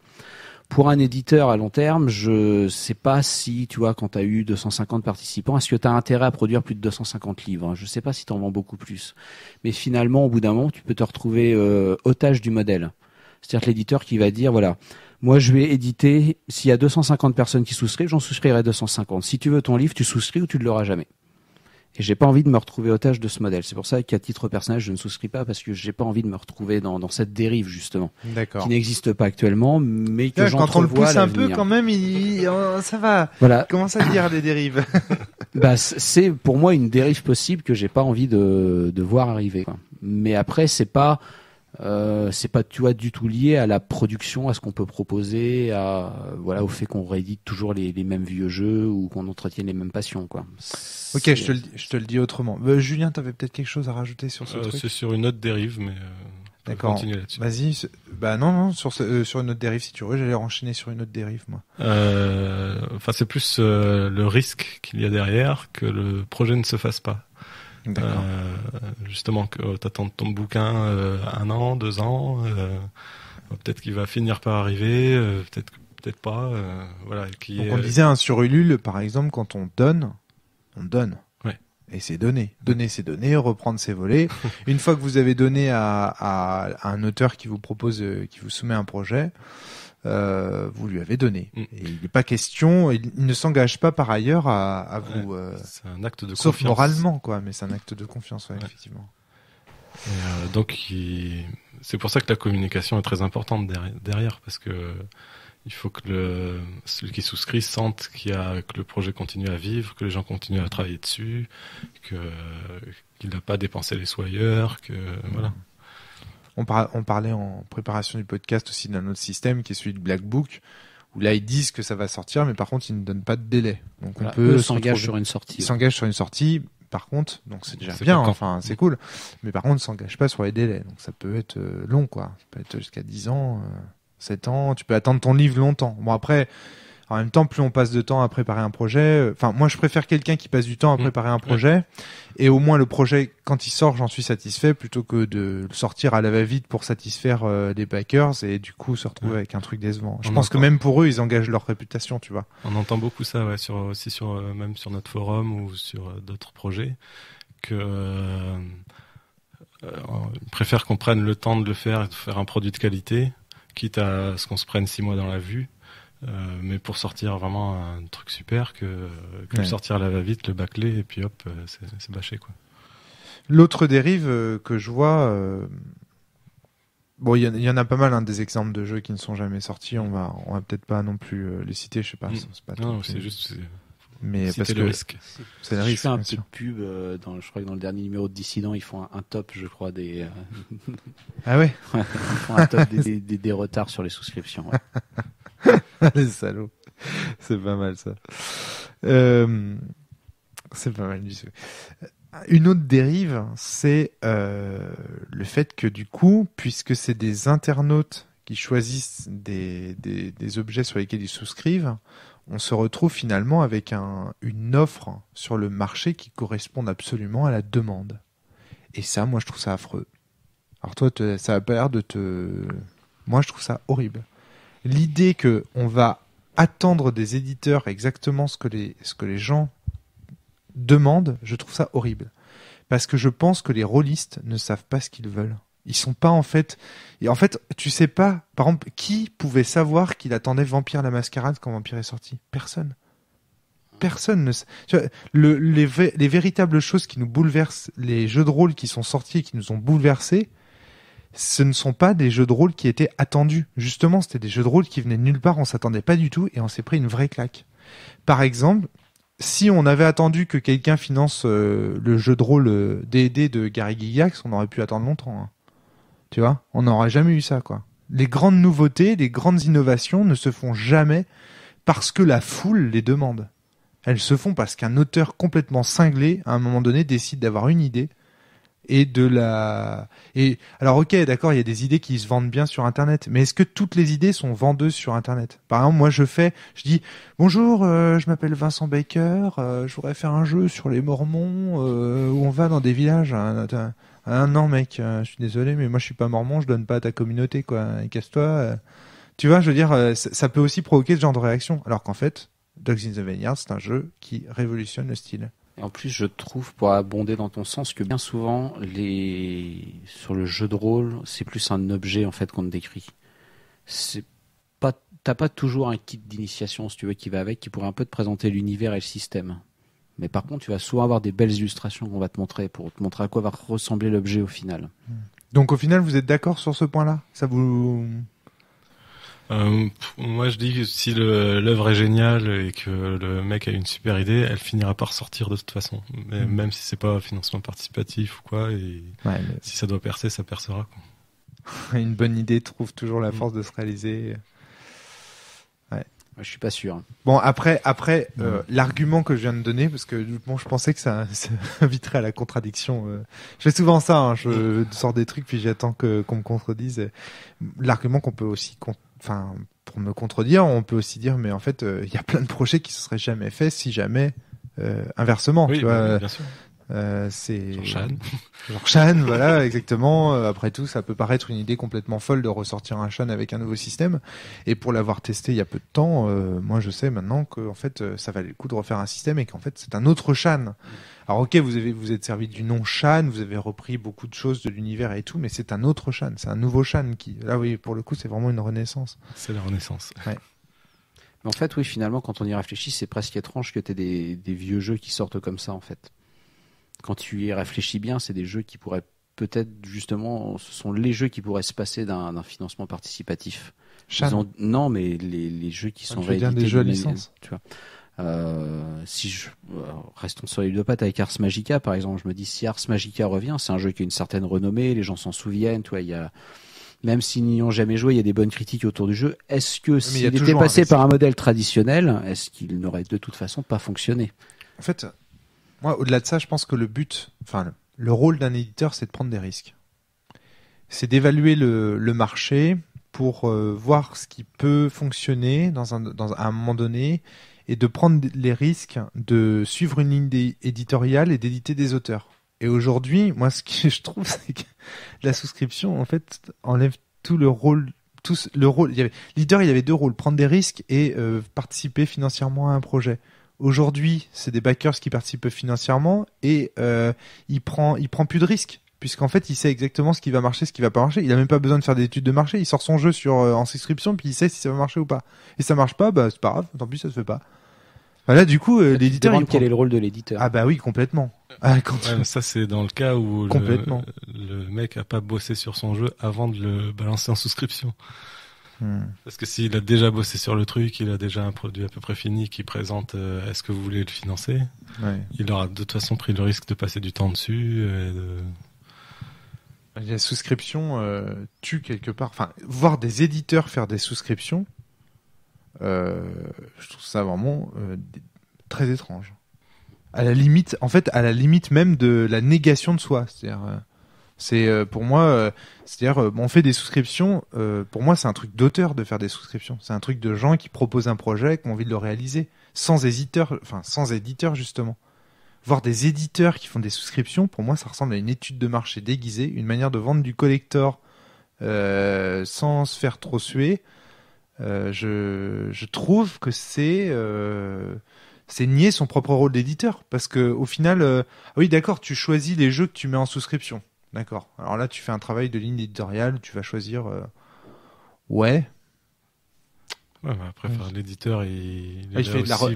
Pour un éditeur à long terme, je sais pas si, tu vois, quand tu as eu 250 participants, est-ce que tu as intérêt à produire plus de 250 livres? Je sais pas si tu en vends beaucoup plus. Mais finalement, au bout d'un moment, tu peux te retrouver otage du modèle. C'est-à-dire que l'éditeur qui va dire, voilà, Moi, je vais éditer. S'il y a 250 personnes qui souscrivent, j'en souscrirai 250. Si tu veux ton livre, tu souscris ou tu ne l'auras jamais. Et j'ai pas envie de me retrouver otage de ce modèle. C'est pour ça qu'à titre personnel, je ne souscris pas parce que j'ai pas envie de me retrouver dans cette dérive justement, qui n'existe pas actuellement, mais que j'entrevois. Quand on le pousse un peu, quand même, ça va. Voilà. Commence à dire des dérives. Bah, c'est pour moi une dérive possible que j'ai pas envie de voir arriver. Quoi. Mais après, c'est pas, tu vois, du tout lié à la production, à ce qu'on peut proposer, au fait qu'on réédite toujours les mêmes vieux jeux ou qu'on entretienne les mêmes passions, quoi. Ok, je te le dis autrement. Julien, t'avais peut-être quelque chose à rajouter sur ce truc? C'est sur une autre dérive, mais d'accord. Continuer là-dessus. Vas-y. Non, sur une autre dérive si tu veux. J'allais enchaîner sur une autre dérive, moi. C'est plus le risque qu'il y a derrière que le projet ne se fasse pas. D'accord. Justement, que t'attends ton bouquin 1 an, 2 ans, peut-être qu'il va finir par arriver, peut-être pas. Voilà. On disait sur Ulule, par exemple, quand on donne. Ouais. Et c'est donner. Donner, c'est donner, reprendre, c'est voler. Une fois que vous avez donné à un auteur qui vous propose, qui vous soumet un projet, vous lui avez donné. Et il n'est pas question, il ne s'engage pas par ailleurs à vous. C'est un acte de confiance. Sauf moralement, quoi, mais c'est un acte de confiance, effectivement. Et donc, c'est pour ça que la communication est très importante derrière, parce que il faut que celui qui souscrit sente que le projet continue à vivre, que les gens continuent à travailler dessus, qu'il n'a pas dépensé les sous ailleurs, que voilà. On parlait en préparation du podcast aussi d'un autre système qui est celui de Black Book, où là ils disent que ça va sortir, mais par contre ils ne donnent pas de délai. Donc on peut s'engage sur une sortie. Ils s'engagent sur une sortie. Par contre, donc c'est déjà bien, c'est cool. Mais par contre, ils s'engagent pas sur les délais. Donc ça peut être long, quoi. Ça peut être jusqu'à 10 ans. 7 ans, tu peux attendre ton livre longtemps. Bon après, en même temps, plus on passe de temps à préparer un projet, moi je préfère quelqu'un qui passe du temps à préparer un projet, et au moins le projet, quand il sort, j'en suis satisfait, plutôt que de le sortir à la va-vite pour satisfaire des backers, et du coup se retrouver avec un truc décevant. Je pense que même pour eux, ils engagent leur réputation, tu vois. On entend beaucoup ça, même sur notre forum ou sur d'autres projets, que ils préfèrent qu'on prenne le temps de le faire et de faire un produit de qualité, quitte à ce qu'on se prenne 6 mois dans la vue, mais pour sortir vraiment un truc super que le sortir à la va-vite, le bâcler, et puis hop, c'est bâché, quoi. L'autre dérive que je vois, il y en a pas mal, des exemples de jeux qui ne sont jamais sortis. On va peut-être pas non plus les citer, je sais pas. C'est pas non, c'est juste. Mais parce que le risque. C'est le risque. Je fais un peu de pub je crois que dans le dernier numéro de Dissident, ils font un top, je crois, des. Ah ouais. Ils font un top des retards sur les souscriptions. Ouais. Les salauds. C'est pas mal ça. C'est pas mal du tout. Une autre dérive, c'est le fait que du coup, puisque c'est des internautes qui choisissent des objets sur lesquels ils souscrivent, on se retrouve finalement avec une offre sur le marché qui correspond absolument à la demande. Et ça, moi, je trouve ça affreux. Alors toi, ça a pas l'air de te... Moi, je trouve ça horrible. L'idée que on va attendre des éditeurs exactement ce que les gens demandent, je trouve ça horrible. Parce que je pense que les rôlistes ne savent pas ce qu'ils veulent. Ils sont pas en fait... Et en fait, tu sais pas, par exemple, qui pouvait savoir qu'il attendait Vampire la Mascarade quand Vampire est sorti? Personne. Personne ne sait. Tu vois, les véritables choses qui nous bouleversent, les jeux de rôle qui sont sortis et qui nous ont bouleversés, ce ne sont pas des jeux de rôle qui étaient attendus. Justement, c'était des jeux de rôle qui venaient de nulle part, on s'attendait pas du tout et on s'est pris une vraie claque. Par exemple, si on avait attendu que quelqu'un finance le jeu de rôle D&D de Gary Gygax, on aurait pu attendre longtemps. Hein. Tu vois, on n'aurait jamais eu ça, quoi. Les grandes nouveautés, les grandes innovations ne se font jamais parce que la foule les demande. Elles se font parce qu'un auteur complètement cinglé, à un moment donné, décide d'avoir une idée et alors ok, d'accord, il y a des idées qui se vendent bien sur Internet, mais est-ce que toutes les idées sont vendeuses sur Internet? Par exemple, moi je dis bonjour, je m'appelle Vincent Baker, je voudrais faire un jeu sur les Mormons où on va dans des villages. Non mec, je suis désolé, mais moi je suis pas mormon, je donne pas à ta communauté, quoi. Casse-toi. Tu vois, je veux dire, ça peut aussi provoquer ce genre de réaction, alors qu'en fait, Dogs in the Vineyard, c'est un jeu qui révolutionne le style. Et en plus, je trouve, pour abonder dans ton sens, que bien souvent, sur le jeu de rôle, c'est plus un objet en fait qu'on décrit. C'est pas t'as pas toujours un kit d'initiation, si tu veux, qui va avec, qui pourrait un peu te présenter l'univers et le système. Mais par contre, tu vas souvent avoir des belles illustrations qu'on va te montrer pour te montrer à quoi va ressembler l'objet au final. Donc au final, vous êtes d'accord sur ce point-là? Ça vous... Moi, je dis que si l'œuvre est géniale et que le mec a une super idée, elle finira par sortir de toute façon. Mais même si c'est pas financement participatif ou quoi, et si ça doit percer, ça percera, quoi. Une bonne idée trouve toujours la force de se réaliser. Ouais. Je suis pas sûr. Bon, après, l'argument que je viens de donner, parce que bon, je pensais que ça inviterait à la contradiction. Je fais souvent ça, hein, je sors des trucs puis j'attends qu'on me contredise. L'argument qu'on peut aussi, pour me contredire, on peut aussi dire, mais en fait, il y a plein de projets qui se seraient jamais faits si jamais inversement. Oui, tu vois, bien sûr. C'est Genre Shan, voilà, exactement. Après tout, ça peut paraître une idée complètement folle de ressortir un Shan avec un nouveau système. Et pour l'avoir testé il y a peu de temps, moi je sais maintenant que en fait, ça valait le coup de refaire un système et qu'en fait c'est un autre Shan. Alors ok, vous êtes servi du nom Shan, vous avez repris beaucoup de choses de l'univers et tout, mais c'est un autre Shan, c'est un nouveau Shan qui, là oui, pour le coup, c'est vraiment une renaissance. C'est la renaissance. Ouais. Mais en fait, oui, finalement, quand on y réfléchit, c'est presque étrange que t'aies des vieux jeux qui sortent comme ça, en fait. Quand tu y réfléchis bien, c'est des jeux qui pourraient peut-être justement, ce sont les jeux qui pourraient se passer d'un financement participatif. Non, mais les jeux qui sont réédités. Des jeux à licence. Tu vois. Restons sur les deux pattes avec Ars Magica, par exemple. Je me dis, si Ars Magica revient, c'est un jeu qui a une certaine renommée, les gens s'en souviennent. Tu vois, il y a, même s'ils n'y ont jamais joué, il y a des bonnes critiques autour du jeu. Est-ce que s'il était passé par un modèle traditionnel, est-ce qu'il n'aurait de toute façon pas fonctionné? En fait, moi, au-delà de ça, je pense que le rôle d'un éditeur, c'est de prendre des risques. C'est d'évaluer le marché pour voir ce qui peut fonctionner à un moment donné et de prendre les risques de suivre une ligne éditoriale et d'éditer des auteurs. Et aujourd'hui, moi, ce que je trouve, c'est que la souscription, en fait, enlève tout le rôle. L'éditeur, il y avait deux rôles, prendre des risques et participer financièrement à un projet. Aujourd'hui, c'est des backers qui participent financièrement et il prend plus de risques puisqu'en fait, il sait exactement ce qui va marcher, ce qui va pas marcher. Il a même pas besoin de faire des études de marché. Il sort son jeu en souscription puis il sait si ça va marcher ou pas. Et ça marche pas, bah c'est pas grave. Tant pis, ça se fait pas. Voilà, du coup, l'éditeur. Quel est le rôle de l'éditeur? Ah bah oui, complètement. Ça, c'est dans le cas où le mec a pas bossé sur son jeu avant de le balancer en souscription. Parce que s'il a déjà bossé sur le truc, il a déjà un produit à peu près fini qui présente est-ce que vous voulez le financer, il aura de toute façon pris le risque de passer du temps dessus. La souscription tue quelque part. Enfin, voir des éditeurs faire des souscriptions, je trouve ça vraiment très étrange. À la limite même de la négation de soi. C'est-à-dire, pour moi, on fait des souscriptions. Pour moi, c'est un truc d'auteur de faire des souscriptions. C'est un truc de gens qui proposent un projet, qui ont envie de le réaliser, sans éditeur justement. Voir des éditeurs qui font des souscriptions, pour moi, ça ressemble à une étude de marché déguisée, une manière de vendre du collector sans se faire trop suer. Je trouve que c'est nier son propre rôle d'éditeur, parce que au final, oui, d'accord, tu choisis les jeux que tu mets en souscription. D'accord. Alors là, tu fais un travail de ligne éditoriale, tu vas choisir... Ouais. Ouais, bah après, l'éditeur, il est là aussi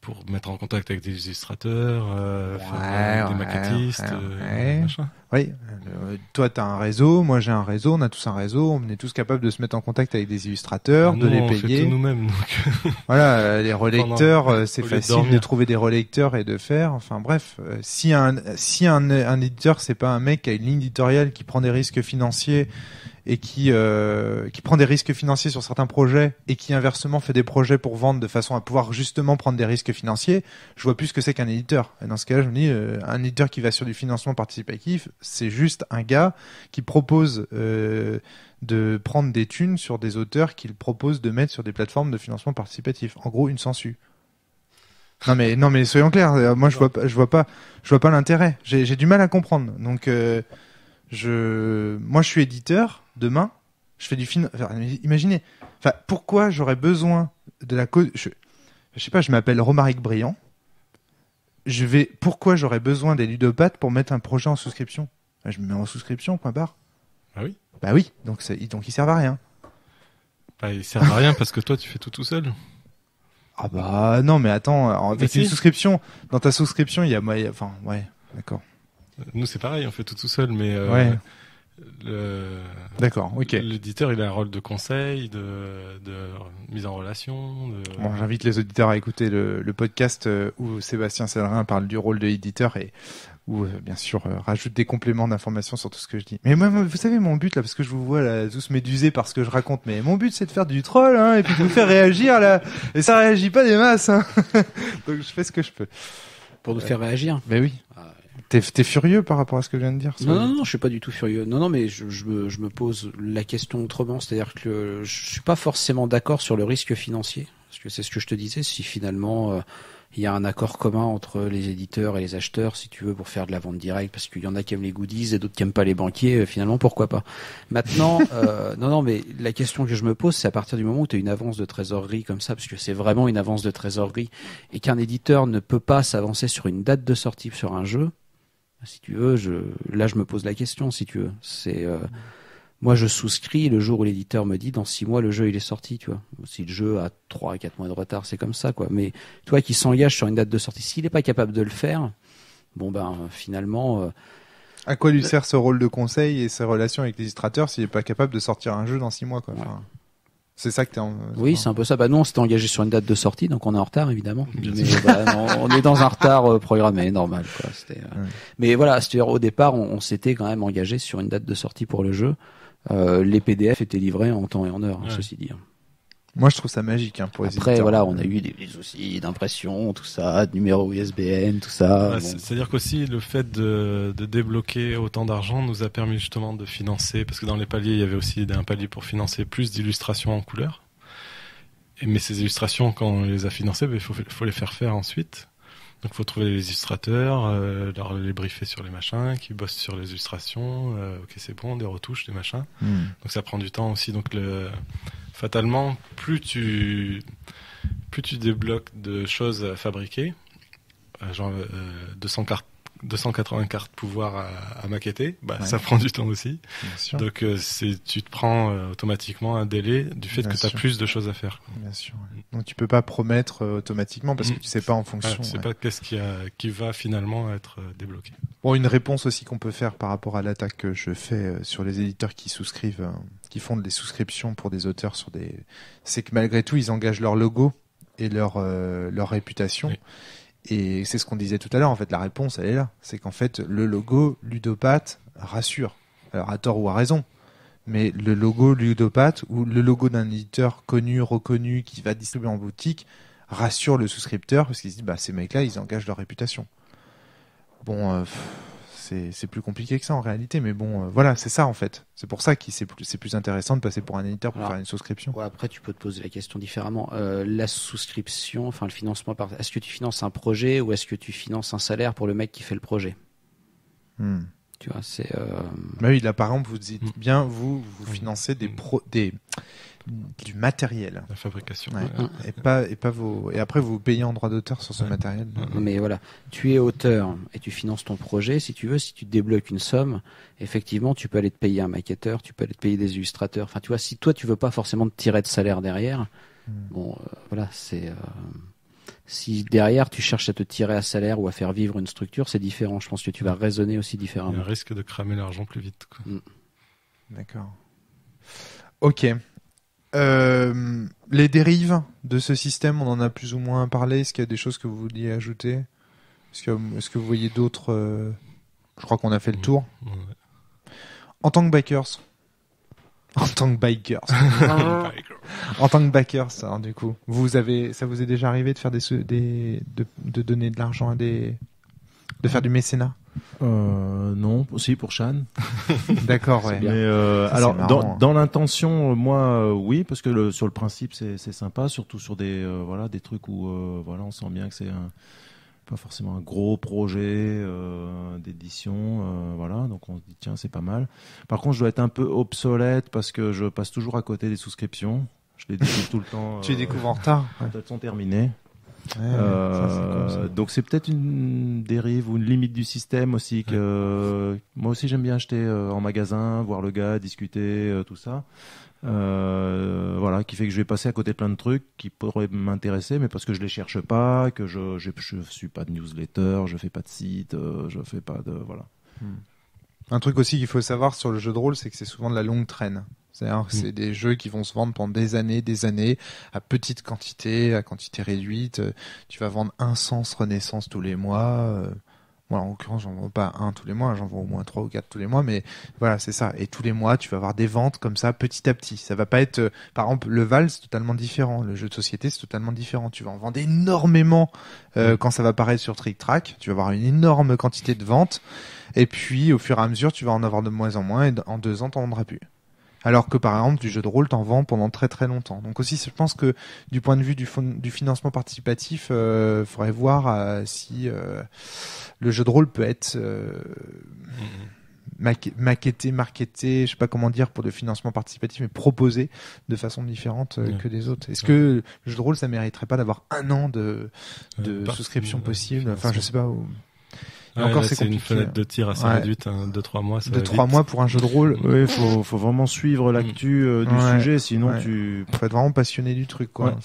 pour mettre en contact avec des illustrateurs, faire des maquettistes, machin. Oui. Toi, tu as un réseau, moi j'ai un réseau, on a tous un réseau, on est tous capables de se mettre en contact avec des illustrateurs, de les payer. On fait tout nous-mêmes. Donc... Voilà, les relecteurs, c'est facile de trouver des relecteurs et de faire. Enfin bref, si un éditeur, c'est pas un mec qui a une ligne éditoriale qui prend des risques financiers et qui prend des risques financiers sur certains projets et qui inversement fait des projets pour vendre de façon à pouvoir justement prendre des risques financiers, je vois plus ce que c'est qu'un éditeur. Et dans ce cas-là, je me dis, un éditeur qui va sur du financement participatif, c'est juste un gars qui propose de prendre des thunes sur des auteurs qu'il propose de mettre sur des plateformes de financement participatif. En gros, une sangsue. Non mais soyons clairs, moi je vois pas l'intérêt. J'ai du mal à comprendre. Donc moi je suis éditeur, demain, je fais du imaginez. Enfin, pourquoi j'aurais besoin de la cause, je sais pas, je m'appelle Romaric Briand. Pourquoi j'aurais besoin des ludopathes pour mettre un projet en souscription? Je me mets en souscription, point barre. Ah oui? Bah oui, donc ils servent à rien. Bah, il sert à rien parce que toi, tu fais tout seul. Ah bah non, mais attends, avec une souscription, dans ta souscription, il y a moyen, enfin, ouais, d'accord. Nous, c'est pareil, on fait tout seul, mais ouais. D'accord, ok. L'éditeur, il a un rôle de conseil, de mise en relation. Bon, j'invite les auditeurs à écouter le podcast où Sébastien Sellerin parle du rôle de l'éditeur et où, bien sûr, rajoute des compléments d'informations sur tout ce que je dis. Mais moi, vous savez, mon but, là, parce que je vous vois là, tous médusés par ce que je raconte, mais mon but, c'est de faire du troll, hein, et puis de vous faire réagir, là. Et ça réagit pas des masses, hein. Donc, je fais ce que je peux. Pour nous faire réagir. Mais oui. T'es furieux par rapport à ce que je viens de dire? Non, je suis pas du tout furieux. Non, mais je me pose la question autrement, c'est-à-dire que je suis pas forcément d'accord sur le risque financier, parce que c'est ce que je te disais. Si finalement il y a un accord commun entre les éditeurs et les acheteurs, si tu veux, pour faire de la vente directe, parce qu'il y en a qui aiment les goodies et d'autres qui aiment pas les banquiers, finalement, pourquoi pas. Maintenant, non, mais la question que je me pose, c'est à partir du moment où tu as une avance de trésorerie comme ça, parce que c'est vraiment une avance de trésorerie, et qu'un éditeur ne peut pas s'avancer sur une date de sortie sur un jeu, si tu veux, là je me pose la question, si tu veux. C'est moi je souscris le jour où l'éditeur me dit dans 6 mois le jeu il est sorti, tu vois. Si le jeu a 3 à 4 mois de retard, c'est comme ça, quoi. Mais toi qui s'engage sur une date de sortie, s'il n'est pas capable de le faire, bon ben finalement. À quoi lui sert ce rôle de conseil et ses relations avec les illustrateurs s'il n'est pas capable de sortir un jeu dans 6 mois, quoi. Enfin, ouais. C'est ça que t'es en... Oui, c'est un peu ça. Bah, nous, on s'était engagé sur une date de sortie, donc on est en retard, évidemment. Mais bah, on est dans un retard programmé, normal, quoi. Mais voilà, c'est-à-dire, au départ, on s'était quand même engagé sur une date de sortie pour le jeu. Les PDF étaient livrés en temps et en heure, ceci dit. Moi, je trouve ça magique, hein, pour les Après, éditeurs. voilà, on a eu des soucis d'impression, tout ça, de numéro ISBN, tout ça. Ouais, bon. C'est-à-dire qu'aussi, le fait de débloquer autant d'argent nous a permis justement de financer, parce que dans les paliers, il y avait aussi un palier pour financer plus d'illustrations en couleur. Mais ces illustrations, quand on les a financées, il faut les faire faire ensuite. Donc, il faut trouver les illustrateurs, leur les briefer sur les machins, qui bossent sur les illustrations. Ok, c'est bon, des retouches, des machins. Donc, ça prend du temps aussi. Donc, fatalement, plus tu débloques de choses à fabriquer, genre 280 cartes pouvoir à maqueter, ça prend du temps aussi. Donc tu te prends automatiquement un délai du fait que tu as plus de choses à faire. Bien sûr. Ouais. Donc tu peux pas promettre automatiquement parce que tu sais pas en fonction. Tu sais pas qu'est-ce qui va finalement être débloqué. Bon, une réponse aussi qu'on peut faire par rapport à l'attaque que je fais sur les éditeurs qui souscrivent, qui font des souscriptions pour des auteurs sur c'est que malgré tout ils engagent leur logo et leur réputation. Oui. Et c'est ce qu'on disait tout à l'heure, en fait, la réponse, elle est là. C'est qu'en fait, le logo Ludopathe rassure. Alors, à tort ou à raison. Mais le logo Ludopathe, ou le logo d'un éditeur connu, reconnu, qui va distribuer en boutique, rassure le souscripteur, parce qu'il se dit, ces mecs-là, ils engagent leur réputation. Bon, c'est plus compliqué que ça, en réalité, mais bon, voilà, c'est ça, en fait. C'est pour ça que c'est plus intéressant de passer pour un éditeur pour faire une souscription. Ouais, après, tu peux te poser la question différemment. La souscription, enfin, le financement est-ce que tu finances un projet ou est-ce que tu finances un salaire pour le mec qui fait le projet? Tu vois, c'est... Bah oui, là, par exemple, vous dites bien, vous financez du matériel. La fabrication. Ouais. Et après, vous payez en droit d'auteur sur ce matériel. Mais voilà, tu es auteur et tu finances ton projet. Si tu veux, si tu débloques une somme, effectivement, tu peux aller te payer un maquetteur, tu peux aller te payer des illustrateurs. Enfin, tu vois, si toi, tu veux pas forcément te tirer de salaire derrière, bon, voilà, c'est... Si derrière tu cherches à te tirer à salaire ou à faire vivre une structure, c'est différent. Je pense que tu vas raisonner aussi différemment. Il y a un risque de cramer l'argent plus vite, quoi. D'accord. Ok. Les dérives de ce système, on en a plus ou moins parlé. Est-ce qu'il y a des choses que vous vouliez ajouter? Est-ce que vous voyez d'autres Je crois qu'on a fait le tour. Ouais. En tant que backers. En tant que backers, alors, du coup, ça vous est déjà arrivé de faire de donner de l'argent de faire du mécénat? Non, aussi pour Shan. D'accord, ouais. Mais alors marrant, dans l'intention, moi, oui, parce que sur le principe, c'est sympa, surtout sur des trucs où on sent bien que c'est pas forcément un gros projet d'édition, donc on se dit tiens, c'est pas mal. Par contre, je dois être un peu obsolète parce que je passe toujours à côté des souscriptions. Je les découvre tout le temps. Tu les découvres en retard. Elles sont terminées. Donc c'est peut-être une dérive ou une limite du système aussi que moi aussi j'aime bien acheter en magasin, voir le gars, discuter, tout ça. Voilà, qui fait que je vais passer à côté de plein de trucs qui pourraient m'intéresser, mais parce que je les cherche pas, que je suis pas de newsletter, je fais pas de site, je fais pas de voilà. Un truc aussi qu'il faut savoir sur le jeu de rôle, c'est que c'est souvent de la longue traîne. C'est-à-dire que c'est des jeux qui vont se vendre pendant des années, à petite quantité, à quantité réduite. Tu vas vendre un sens Renaissance tous les mois. Voilà, en l'occurrence, j'en vends pas un tous les mois, j'en vends au moins 3 ou 4 tous les mois, mais voilà, c'est ça. Et tous les mois, tu vas avoir des ventes comme ça, petit à petit. Ça va pas être, par exemple, le Val, c'est totalement différent. Le jeu de société, c'est totalement différent. Tu vas en vendre énormément quand ça va paraître sur Trick Track. Tu vas avoir une énorme quantité de ventes. Et puis, au fur et à mesure, tu vas en avoir de moins en moins, et en 2 ans, t'en vendras plus. Alors que par exemple du jeu de rôle t'en vends pendant très très longtemps. Donc aussi je pense que du point de vue du financement participatif, faudrait voir si le jeu de rôle peut être marketé, je sais pas comment dire pour le financement participatif, mais proposé de façon différente que des autres. Est-ce que le jeu de rôle ça mériterait pas d'avoir 1 an de souscription possible? Enfin je sais pas. Ouais, encore, c'est une fenêtre de tir assez réduite, 2-3 mois. 2-3 mois pour un jeu de rôle. Oui, faut vraiment suivre l'actu du sujet, sinon faut être vraiment passionné du truc, quoi.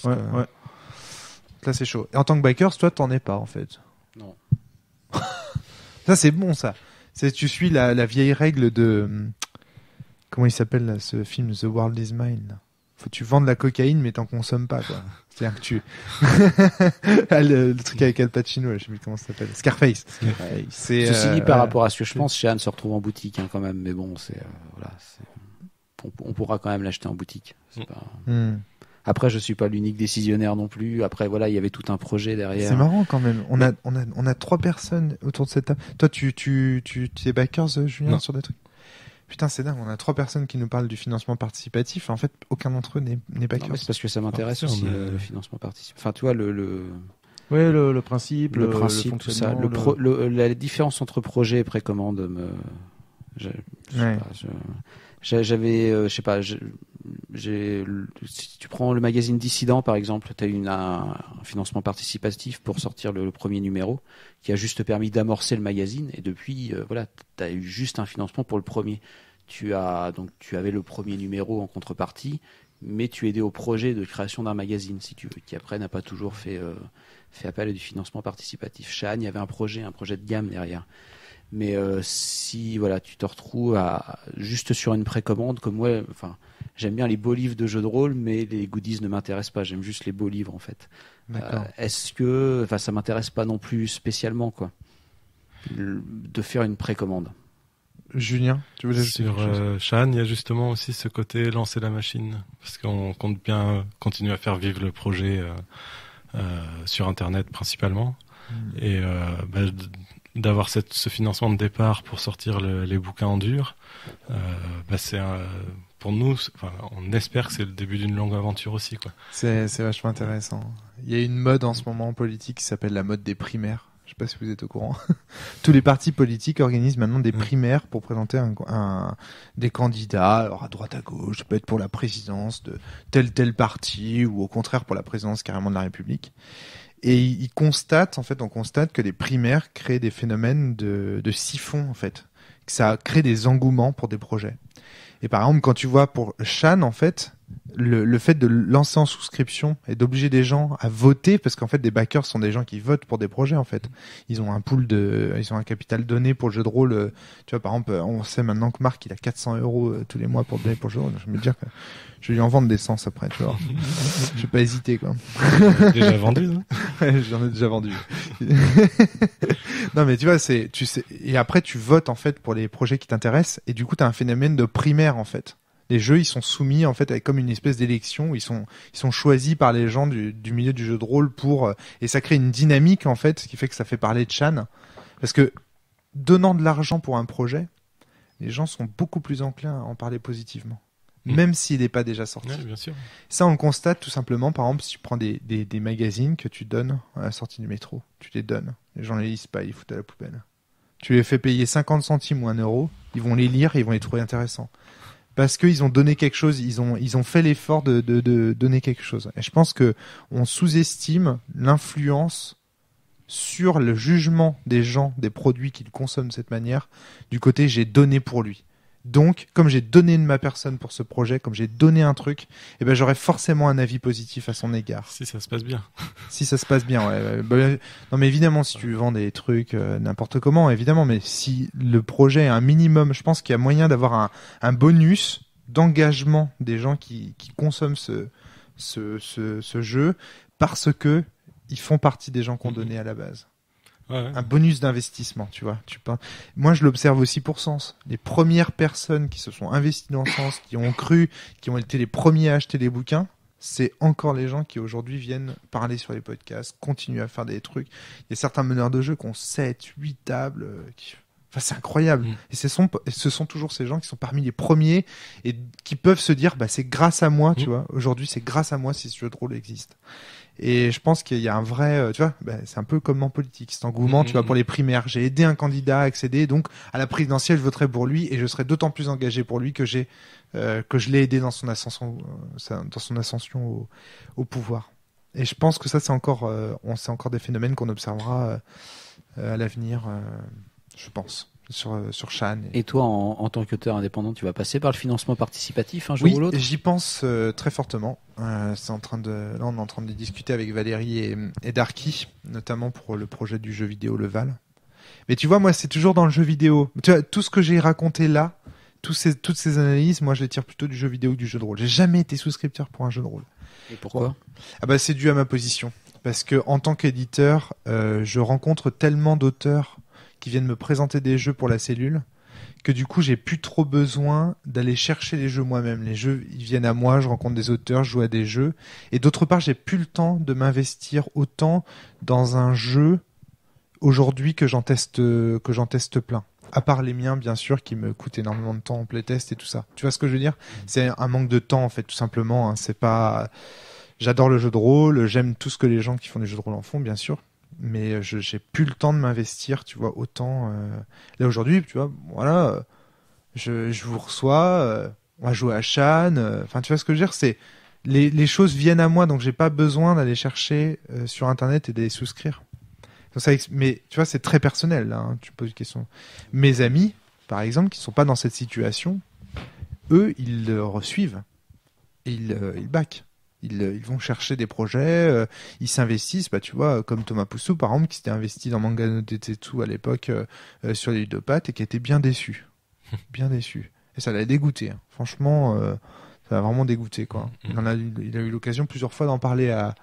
Là, c'est chaud. Et en tant que bikers, toi, t'en es pas, en fait. Non. Ça, c'est bon, ça. Tu suis la vieille règle de, comment il s'appelle, là, ce film, The World is Mine. Faut que tu vends de la cocaïne, mais t'en consommes pas, quoi. C'est-à-dire que tu... le truc avec Al Pacino, je sais plus comment ça s'appelle. Scarface. Ceci dit, par rapport à ce que je pense, Sheehan se retrouve en boutique, quand même. Mais bon, on pourra quand même l'acheter en boutique. C'est pas... Après, je suis pas l'unique décisionnaire non plus. Après, voilà, il y avait tout un projet derrière. C'est marrant quand même. On a 3 personnes autour de cette table. Toi, tu es backers, Julien, sur des trucs? Putain, c'est dingue, on a 3 personnes qui nous parlent du financement participatif. En fait, aucun d'entre eux n'est backer. C'est parce que ça m'intéresse aussi, le financement participatif. Enfin, tu vois, le principe, le principe, tout ça. La différence entre projet et précommande j'avais, je sais pas, si tu prends le magazine Dissident, par exemple, tu as eu un financement participatif pour sortir le premier numéro qui a juste permis d'amorcer le magazine, et depuis, voilà, tu as eu juste un financement pour le premier. Tu avais le premier numéro en contrepartie, mais tu aidais au projet de création d'un magazine, si tu veux, qui après n'a pas toujours fait appel à du financement participatif. Sheehan, il y avait un projet de gamme derrière. Mais si voilà, tu te retrouves juste sur une précommande, comme moi, enfin, j'aime bien les beaux livres de jeux de rôle, mais les goodies ne m'intéressent pas. J'aime juste les beaux livres, en fait. Est-ce que, enfin, ça m'intéresse pas non plus spécialement, quoi, de faire une précommande. Julien, tu veux ajouter quelque chose? Sur Sheehan, il y a justement aussi ce côté lancer la machine, parce qu'on compte bien continuer à faire vivre le projet sur Internet principalement, et d'avoir ce financement de départ pour sortir les bouquins en dur, c'est pour nous, on espère que c'est le début d'une longue aventure aussi, quoi. C'est vachement intéressant. Il y a une mode en ce moment en politique qui s'appelle la mode des primaires. Je sais pas si vous êtes au courant. Tous les partis politiques organisent maintenant des primaires pour présenter des candidats, alors à droite, à gauche. Ça peut être pour la présidence de tel parti, ou au contraire pour la présidence carrément de la République. Et on constate que les primaires créent des phénomènes de siphon, en fait. Que ça crée des engouements pour des projets. Et par exemple, quand tu vois pour Sheehan, en fait, le fait de lancer en souscription et d'obliger des gens à voter, parce qu'en fait, des backers sont des gens qui votent pour des projets, en fait. Ils ont un capital donné pour le jeu de rôle. Tu vois, par exemple, on sait maintenant que Marc, il a 400 € tous les mois pour donner pour le jeu de rôle. Je vais me dire que je vais lui en vendre des sens après, tu vois. Je vais pas hésiter, quoi. Déjà vendu, non? Ouais, j'en ai déjà vendu. Non, mais tu vois, et après, tu votes, en fait, pour les projets qui t'intéressent, et du coup, t'as un phénomène de primaire, en fait. Les jeux, ils sont soumis, en fait, avec comme une espèce d'élection où ils sont choisis par les gens du milieu du jeu de rôle et ça crée une dynamique, en fait, ce qui fait que ça fait parler de Sheehan. Parce que, donnant de l'argent pour un projet, les gens sont beaucoup plus enclins à en parler positivement. Même s'il n'est pas déjà sorti. Ouais, bien sûr. Ça, on le constate tout simplement, par exemple, si tu prends des magazines que tu donnes à la sortie du métro, tu les donnes. Les gens les lisent pas, ils foutent à la poubelle. Tu les fais payer 50 centimes ou 1 €, ils vont les lire et ils vont les trouver intéressants. parce qu'ils ont donné quelque chose, ils ont fait l'effort de donner quelque chose. Et je pense que on sous-estime l'influence sur le jugement des gens, des produits qu'ils consomment de cette manière, du côté j'ai donné pour lui. Donc, comme j'ai donné de ma personne pour ce projet, comme j'ai donné un truc, eh ben j'aurai forcément un avis positif à son égard. Si ça se passe bien. Si ça se passe bien, ouais. Non, mais évidemment, si tu vends des trucs n'importe comment, évidemment, mais si le projet est un minimum, je pense qu'il y a moyen d'avoir un bonus d'engagement des gens qui consomment ce jeu parce que ils font partie des gens qu'on donnait à la base. Ouais. Un bonus d'investissement, tu vois. Moi, je l'observe aussi pour Sens. Les premières personnes qui se sont investies dans Sens, qui ont cru, qui ont été les premiers à acheter des bouquins, c'est encore les gens qui aujourd'hui viennent parler sur les podcasts, continuent à faire des trucs. Il y a certains meneurs de jeu qui ont 7, 8 tables. Enfin, c'est incroyable. Et ce sont toujours ces gens qui sont parmi les premiers et qui peuvent se dire, bah, c'est grâce à moi, tu vois. Aujourd'hui, c'est grâce à moi si ce jeu de rôle existe. Et je pense qu'il y a un vrai, tu vois, c'est un peu comme en politique, cet engouement, tu vois, pour les primaires. J'ai aidé un candidat à accéder, donc à la présidentielle, je voterai pour lui et je serai d'autant plus engagé pour lui que que je l'ai aidé dans son ascension, au pouvoir. Et je pense que ça, c'est encore des phénomènes qu'on observera à l'avenir, je pense. Sur Shan. Et toi, en tant qu'auteur indépendant, tu vas passer par le financement participatif un jour ou l'autre ? Oui, j'y pense très fortement. Là, on est en train de discuter avec Valérie et Darky, notamment pour le projet du jeu vidéo Le Val. Mais tu vois, moi, c'est toujours dans le jeu vidéo. Tu vois, tout ce que j'ai raconté là, toutes ces analyses, moi, je les tire plutôt du jeu vidéo que du jeu de rôle. J'ai jamais été souscripteur pour un jeu de rôle. Et pourquoi ? C'est dû à ma position. Parce que en tant qu'éditeur, je rencontre tellement d'auteurs qui viennent me présenter des jeux pour la cellule, que du coup, j'ai plus trop besoin d'aller chercher les jeux moi-même. Les jeux, ils viennent à moi, je rencontre des auteurs, je joue à des jeux. Et d'autre part, j'ai plus le temps de m'investir autant dans un jeu aujourd'hui que j'en teste plein. À part les miens, bien sûr, qui me coûtent énormément de temps en playtest et tout ça. Tu vois ce que je veux dire ? C'est un manque de temps, en fait, tout simplement. Hein. C'est pas... J'adore le jeu de rôle, j'aime tout ce que les gens qui font des jeux de rôle en font, bien sûr. Mais j'ai plus le temps de m'investir, tu vois, autant. Là aujourd'hui, tu vois, voilà, je vous reçois, on va jouer à Shan. Enfin, tu vois ce que je veux dire, c'est les choses viennent à moi, donc j'ai pas besoin d'aller chercher sur Internet et d'aller souscrire. Donc mais tu vois, c'est très personnel là. Hein, tu poses une question. Mes amis, par exemple, qui sont pas dans cette situation, eux, ils le suivent et ils backent. Ils vont chercher des projets, ils s'investissent, tu vois, comme Thomas Poussou, par exemple, qui s'était investi dans Manga no Tetsu à l'époque sur les ludopathes et qui était bien déçu. Bien déçu. Et ça l'a dégoûté. Hein. Franchement, ça l'a vraiment dégoûté, quoi. Il a eu l'occasion plusieurs fois d'en parler à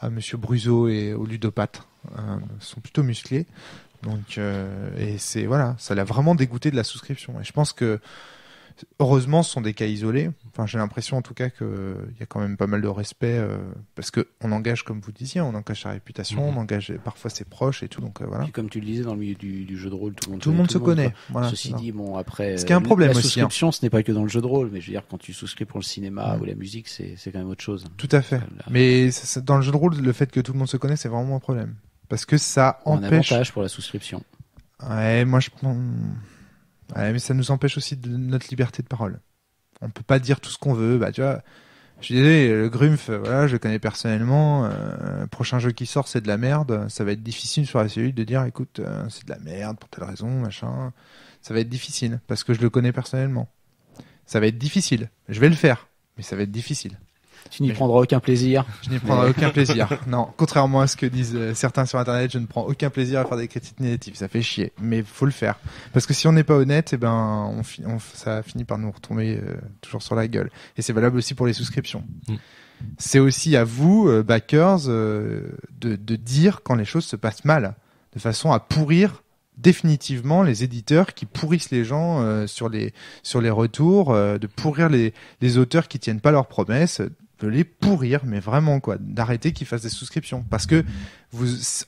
Monsieur Bruzo et aux ludopathes. Ils sont plutôt musclés. Donc, et voilà, ça l'a vraiment dégoûté de la souscription. Et je pense que heureusement, ce sont des cas isolés. Enfin, j'ai l'impression en tout cas qu'il y a quand même pas mal de respect parce qu'on engage, comme vous disiez, on engage sa réputation, on engage parfois ses proches et tout. Donc voilà. Puis, comme tu le disais, dans le milieu du jeu de rôle, tout le monde se connaît. Voilà, ceci dit, bon après, ce qui est un problème la aussi. souscription, ce n'est pas que dans le jeu de rôle, mais je veux dire, quand tu souscris pour le cinéma ou la musique, c'est quand même autre chose. Tout à fait. Mais dans le jeu de rôle, le fait que tout le monde se connaît, c'est vraiment un problème parce que ça empêche. Un avantage pour la souscription. Ouais, moi je pense. Ouais, mais ça nous empêche aussi de notre liberté de parole. On peut pas dire tout ce qu'on veut. Tu vois, je suis désolé, le Grumpf, voilà, je le connais personnellement. Prochain jeu qui sort, c'est de la merde. Ça va être difficile sur la cellule de dire, écoute, c'est de la merde pour telle raison, machin. Ça va être difficile parce que je le connais personnellement. Ça va être difficile. Je vais le faire, mais ça va être difficile. Tu n'y prendras aucun plaisir. Je n'y prendrai aucun plaisir. Non, contrairement à ce que disent certains sur Internet, je ne prends aucun plaisir à faire des critiques négatives. Ça fait chier, mais faut le faire. Parce que si on n'est pas honnête, ça finit par nous retomber toujours sur la gueule. Et c'est valable aussi pour les souscriptions. C'est aussi à vous, backers, de dire quand les choses se passent mal, de façon à pourrir définitivement les éditeurs qui pourrissent les gens sur les retours, de pourrir les auteurs qui tiennent pas leurs promesses, de les pourrir, mais vraiment quoi, d'arrêter qu'ils fassent des souscriptions. Parce que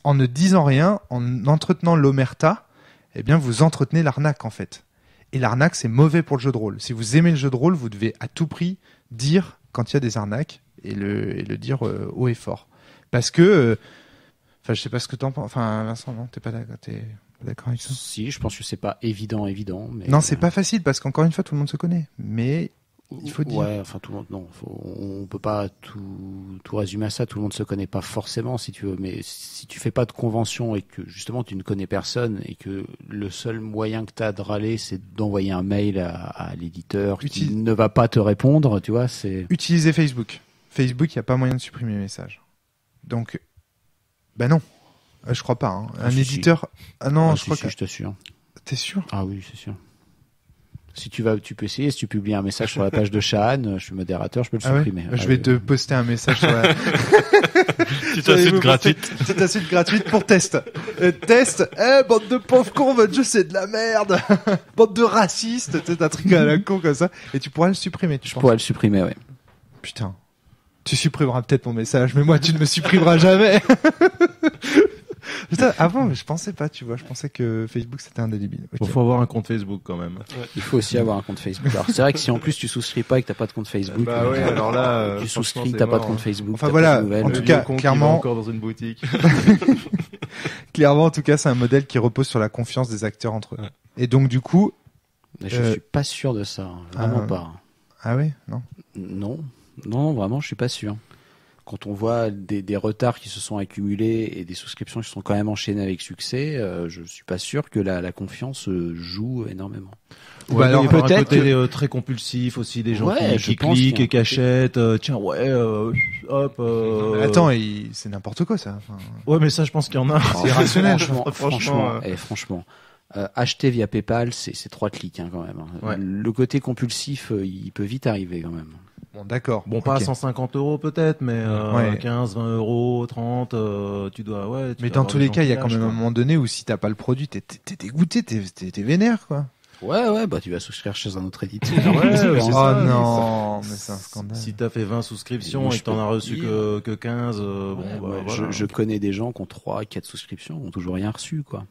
en ne disant rien, en entretenant l'omerta, eh bien vous entretenez l'arnaque en fait. Et l'arnaque, c'est mauvais pour le jeu de rôle. Si vous aimez le jeu de rôle, vous devez à tout prix dire quand il y a des arnaques et le dire haut et fort. Parce que, je sais pas ce que t'en penses. Enfin, Vincent, non, t'es pas d'accord avec ça ? Si, je pense que c'est pas évident, mais... Non, c'est pas facile parce qu'encore une fois, tout le monde se connaît. Mais Il faut dire. Ouais, enfin tout le monde, non, on peut pas tout résumer à ça. Tout le monde se connaît pas forcément, si tu veux. Mais si tu fais pas de convention et que justement tu ne connais personne et que le seul moyen que tu as de râler, c'est d'envoyer un mail à l'éditeur qui ne va pas te répondre, tu vois, c'est. Utilisez Facebook. Facebook, il n'y a pas moyen de supprimer les messages. Donc, ben non. Je crois pas. Hein. Un éditeur. Ah non, je crois que. Je t'assure. T'es sûr? Ah oui, c'est sûr. Si tu peux essayer, si tu publies un message sur la page de Shahan, je suis modérateur, je peux le supprimer. Ouais, je vais te poster un message sur la... Petite insulte gratuite. Petite insulte gratuite pour test. Test, bande de pauvres cons, votre jeu c'est de la merde. Bande de racistes, c'est un truc à la con comme ça. Et tu pourras le supprimer, Je pourrais le supprimer, ouais. Putain. Tu supprimeras peut-être mon message, mais moi tu ne me supprimeras jamais. Putain, avant, je pensais pas, tu vois. Je pensais que Facebook c'était un délibile. Okay. Faut avoir un compte Facebook quand même. Ouais. Il faut aussi avoir un compte Facebook. Alors c'est vrai que si en plus tu souscris pas et que t'as pas de compte Facebook, bah ouais, alors là, tu souscris, t'as pas de compte Facebook. Enfin voilà, en tout cas, clairement, encore dans une boutique. Clairement, en tout cas, c'est un modèle qui repose sur la confiance des acteurs entre eux. Ouais. Et donc du coup, je suis pas sûr de ça, vraiment pas. Ah ouais, non. Non, vraiment, je suis pas sûr. Quand on voit des retards qui se sont accumulés et des souscriptions qui sont quand même enchaînées avec succès, je suis pas sûr que la confiance joue énormément. Ouais, alors peut-être un côté très compulsif aussi, des gens qui cliquent et qui achètent. Tiens, hop. Attends, c'est n'importe quoi ça. Enfin... Ouais, mais ça, je pense qu'il y en a. C'est irrationnel. Franchement. Acheter via PayPal, c'est 3 clics hein, quand même. Ouais. Le côté compulsif, il peut vite arriver quand même. Bon, d'accord. Bon, pas à 150 € peut-être, mais 15, 20 €, 30, tu dois, ouais. Mais dans tous les cas, il y a quand même un moment donné où si t'as pas le produit, t'es dégoûté, t'es vénère, quoi. Ouais, bah tu vas souscrire chez un autre éditeur. Non, mais c'est un scandale. Si t'as fait 20 souscriptions et que t'en as reçu que 15, voilà. Je connais des gens qui ont 3, 4 souscriptions, qui ont toujours rien reçu, quoi.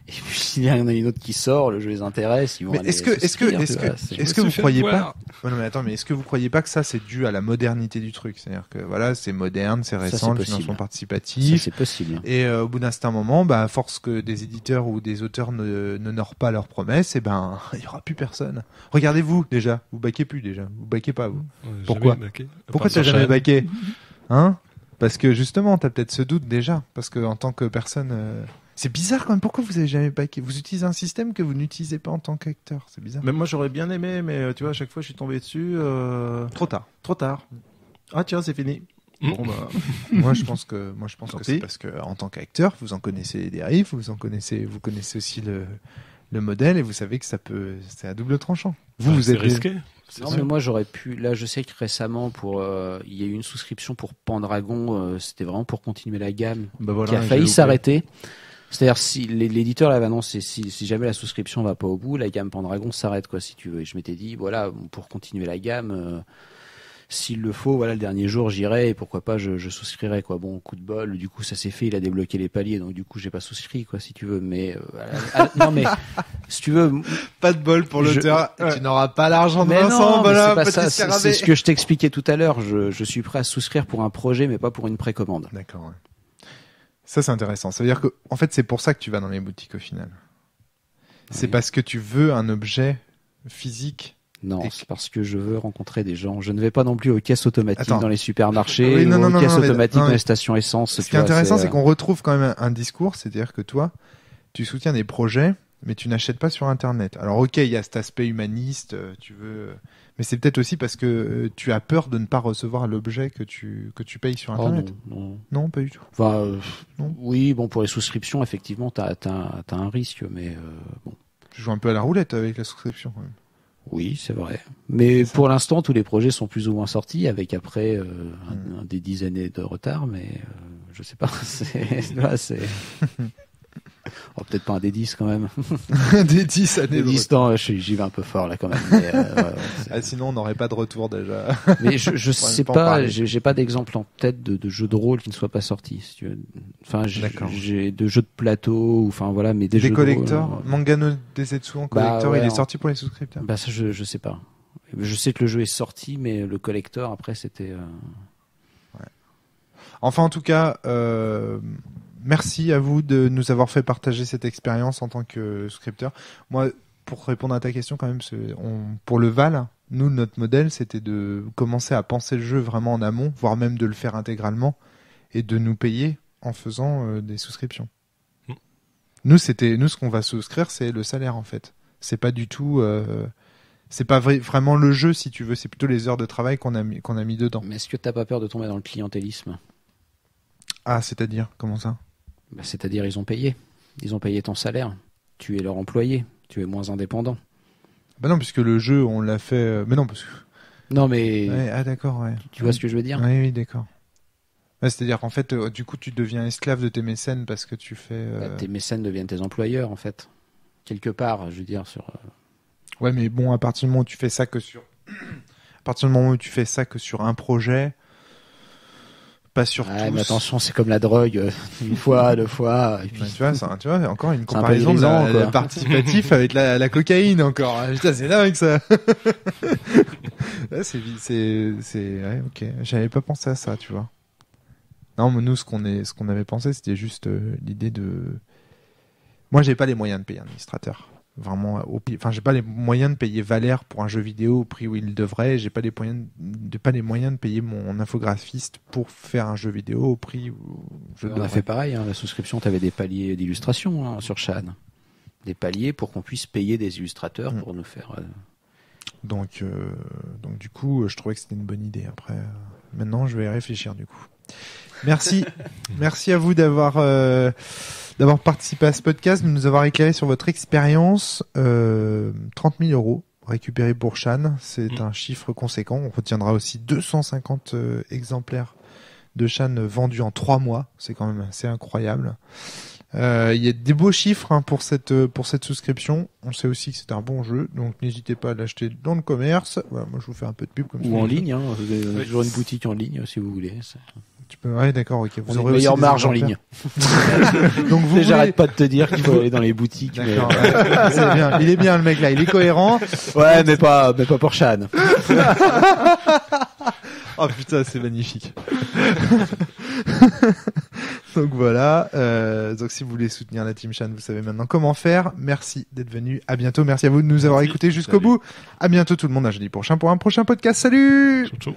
Et puis s'il y en a une autre qui sort, le jeu les intéresse, ils vont aller souscrire. Est-ce que vous croyez pas non mais attends, mais est-ce que vous croyez pas que ça c'est dû à la modernité du truc, c'est-à-dire que voilà, c'est moderne, c'est récent, le financement participatif. Ça, c'est possible. Et au bout d'un certain moment, bah à force que des éditeurs ou des auteurs n'honorent pas leurs promesses, et ben il y aura plus personne. Regardez-vous déjà, vous baquez plus déjà, vous baquez pas vous. Pourquoi t'as jamais baqué? Hein? Parce que justement, t'as peut-être ce doute déjà, parce que en tant que personne c'est bizarre quand même. Pourquoi vous avez jamais backé? Vous utilisez un système que vous n'utilisez pas en tant qu'acteur. C'est bizarre. Mais moi, j'aurais bien aimé, mais tu vois, à chaque fois, je suis tombé dessus. Trop tard. Ah tiens, c'est fini. Bon, bah... moi, je pense que c'est parce que en tant qu'acteur, vous en connaissez les dérives, vous connaissez aussi le modèle et vous savez que c'est à double tranchant. Vous êtes risqué. Non, mais moi j'aurais pu. Là, je sais que récemment, il y a eu une souscription pour Pendragon. C'était vraiment pour continuer la gamme, qui a failli s'arrêter. C'est-à-dire si l'éditeur l'avait annoncé, si jamais la souscription va pas au bout, la gamme Pendragon s'arrête quoi, si tu veux. Et je m'étais dit voilà, pour continuer la gamme, s'il le faut, voilà, le dernier jour j'irai et pourquoi pas je souscrirai quoi. Bon, coup de bol, du coup ça s'est fait, il a débloqué les paliers, donc du coup j'ai pas souscrit quoi, si tu veux. Mais non mais si tu veux, pas de bol pour l'auteur, tu n'auras pas l'argent de mais Vincent. Non, voilà, c'est pas ça. C'est ce que je t'expliquais tout à l'heure. Je suis prêt à souscrire pour un projet, mais pas pour une précommande. D'accord. Ouais. Ça, c'est intéressant. Ça veut dire que, en fait, c'est pour ça que tu vas dans les boutiques au final. C'est parce que tu veux un objet physique. Non, c'est parce que je veux rencontrer des gens. Je ne vais pas non plus aux caisses automatiques dans les supermarchés, aux caisses automatiques dans les stations essence. Ce qui est intéressant, c'est qu'on retrouve quand même un discours, c'est-à-dire que toi, tu soutiens des projets, mais tu n'achètes pas sur Internet. Alors, ok, il y a cet aspect humaniste, tu veux... Mais c'est peut-être aussi parce que tu as peur de ne pas recevoir l'objet que tu payes sur Internet. Non, pas du tout. Enfin, non. Oui, bon, pour les souscriptions, effectivement, t'as un risque, mais bon. Tu joues un peu à la roulette avec la souscription, quand même. Oui, c'est vrai. Mais pour l'instant, tous les projets sont plus ou moins sortis, avec après des 10 années de retard, mais je sais pas. C'est... Oh, peut-être pas un des 10 quand même. Des 10 années. Des 10 ans, j'y vais un peu fort là quand même. Mais, sinon, on n'aurait pas de retour déjà. Mais je sais pas, j'ai pas d'exemple en tête de jeux de rôle qui ne soient pas sortis. Si tu veux. Enfin, j'ai de jeux de plateau, enfin voilà, mais des jeux collectors. De rôle, Mangano Desetsu en collector, il est sorti pour les souscripteurs. Bah ça, je sais pas. Je sais que le jeu est sorti, mais le collector après c'était. Ouais. Enfin, en tout cas. Merci à vous de nous avoir fait partager cette expérience en tant que souscripteur. Moi, pour répondre à ta question quand même, pour le Val, Nous, notre modèle, c'était de commencer à penser le jeu vraiment en amont, voire même de le faire intégralement, et de nous payer en faisant des souscriptions. Nous, ce qu'on va souscrire, c'est le salaire en fait. C'est pas du tout, c'est pas vraiment le jeu si tu veux. C'est plutôt les heures de travail qu'on a mis dedans. Mais est-ce que t'as pas peur de tomber dans le clientélisme? Ah, c'est-à-dire comment ça? C'est-à-dire ils ont payé ton salaire. Tu es leur employé. Tu es moins indépendant. Bah non, puisque le jeu, on l'a fait. Mais non, parce que. Non, mais. Ouais, ah d'accord, ouais. Tu vois ce que je veux dire? Oui, d'accord. Ouais, c'est-à-dire qu'en fait, du coup, tu deviens esclave de tes mécènes parce que tu fais. Tes mécènes deviennent tes employeurs, en fait. Quelque part, je veux dire, sur. Ouais, mais bon, à partir du moment où tu fais ça que sur. À partir du moment où tu fais ça que sur un projet. Pas sur tous. Mais attention, c'est comme la drogue, une fois, 2 fois, et puis... tu vois, encore une comparaison de la participatif avec la cocaïne encore. Putain, c'est dingue ça. Ouais, ok. J'avais pas pensé à ça, tu vois. Non, mais nous, ce qu'on avait pensé, c'était juste l'idée de. Moi, j'ai pas les moyens de payer un administrateur. Vraiment, j'ai pas les moyens de payer Valère pour un jeu vidéo au prix où il devrait. J'ai pas les moyens de payer mon infographiste pour faire un jeu vidéo au prix où je devrais. On a fait pareil, la souscription, t'avais des paliers d'illustration sur Shan. Des paliers pour qu'on puisse payer des illustrateurs pour nous faire. Donc, du coup, je trouvais que c'était une bonne idée. Après, maintenant, je vais y réfléchir du coup. Merci, merci à vous d'avoir participé à ce podcast, de nous avoir éclairé sur votre expérience. 30 000 euros récupérés pour Shan, c'est un chiffre conséquent. On retiendra aussi 250 exemplaires de Shan vendus en 3 mois. C'est quand même assez incroyable. Il y a des beaux chiffres pour cette souscription. On sait aussi que c'est un bon jeu, donc n'hésitez pas à l'acheter dans le commerce. Voilà, moi je vous fais un peu de pub comme ça. Ou en ligne, vous avez toujours une boutique en ligne si vous voulez. Tu peux... Ouais, d'accord, ok. Vous aurez une meilleure marge en ligne. Donc vous j'arrête pas de te dire qu'il faut aller dans les boutiques. D'accord. Mais... c'est bien. Il est bien le mec là, il est cohérent. Ouais, mais pas pour Shan. Oh putain, c'est magnifique. Donc voilà. Donc si vous voulez soutenir la Team Shan, vous savez maintenant comment faire. Merci d'être venu. À bientôt. Merci à vous de nous avoir écoutés jusqu'au bout. À bientôt tout le monde. À jeudi prochain pour un prochain podcast. Salut. Ciao, ciao.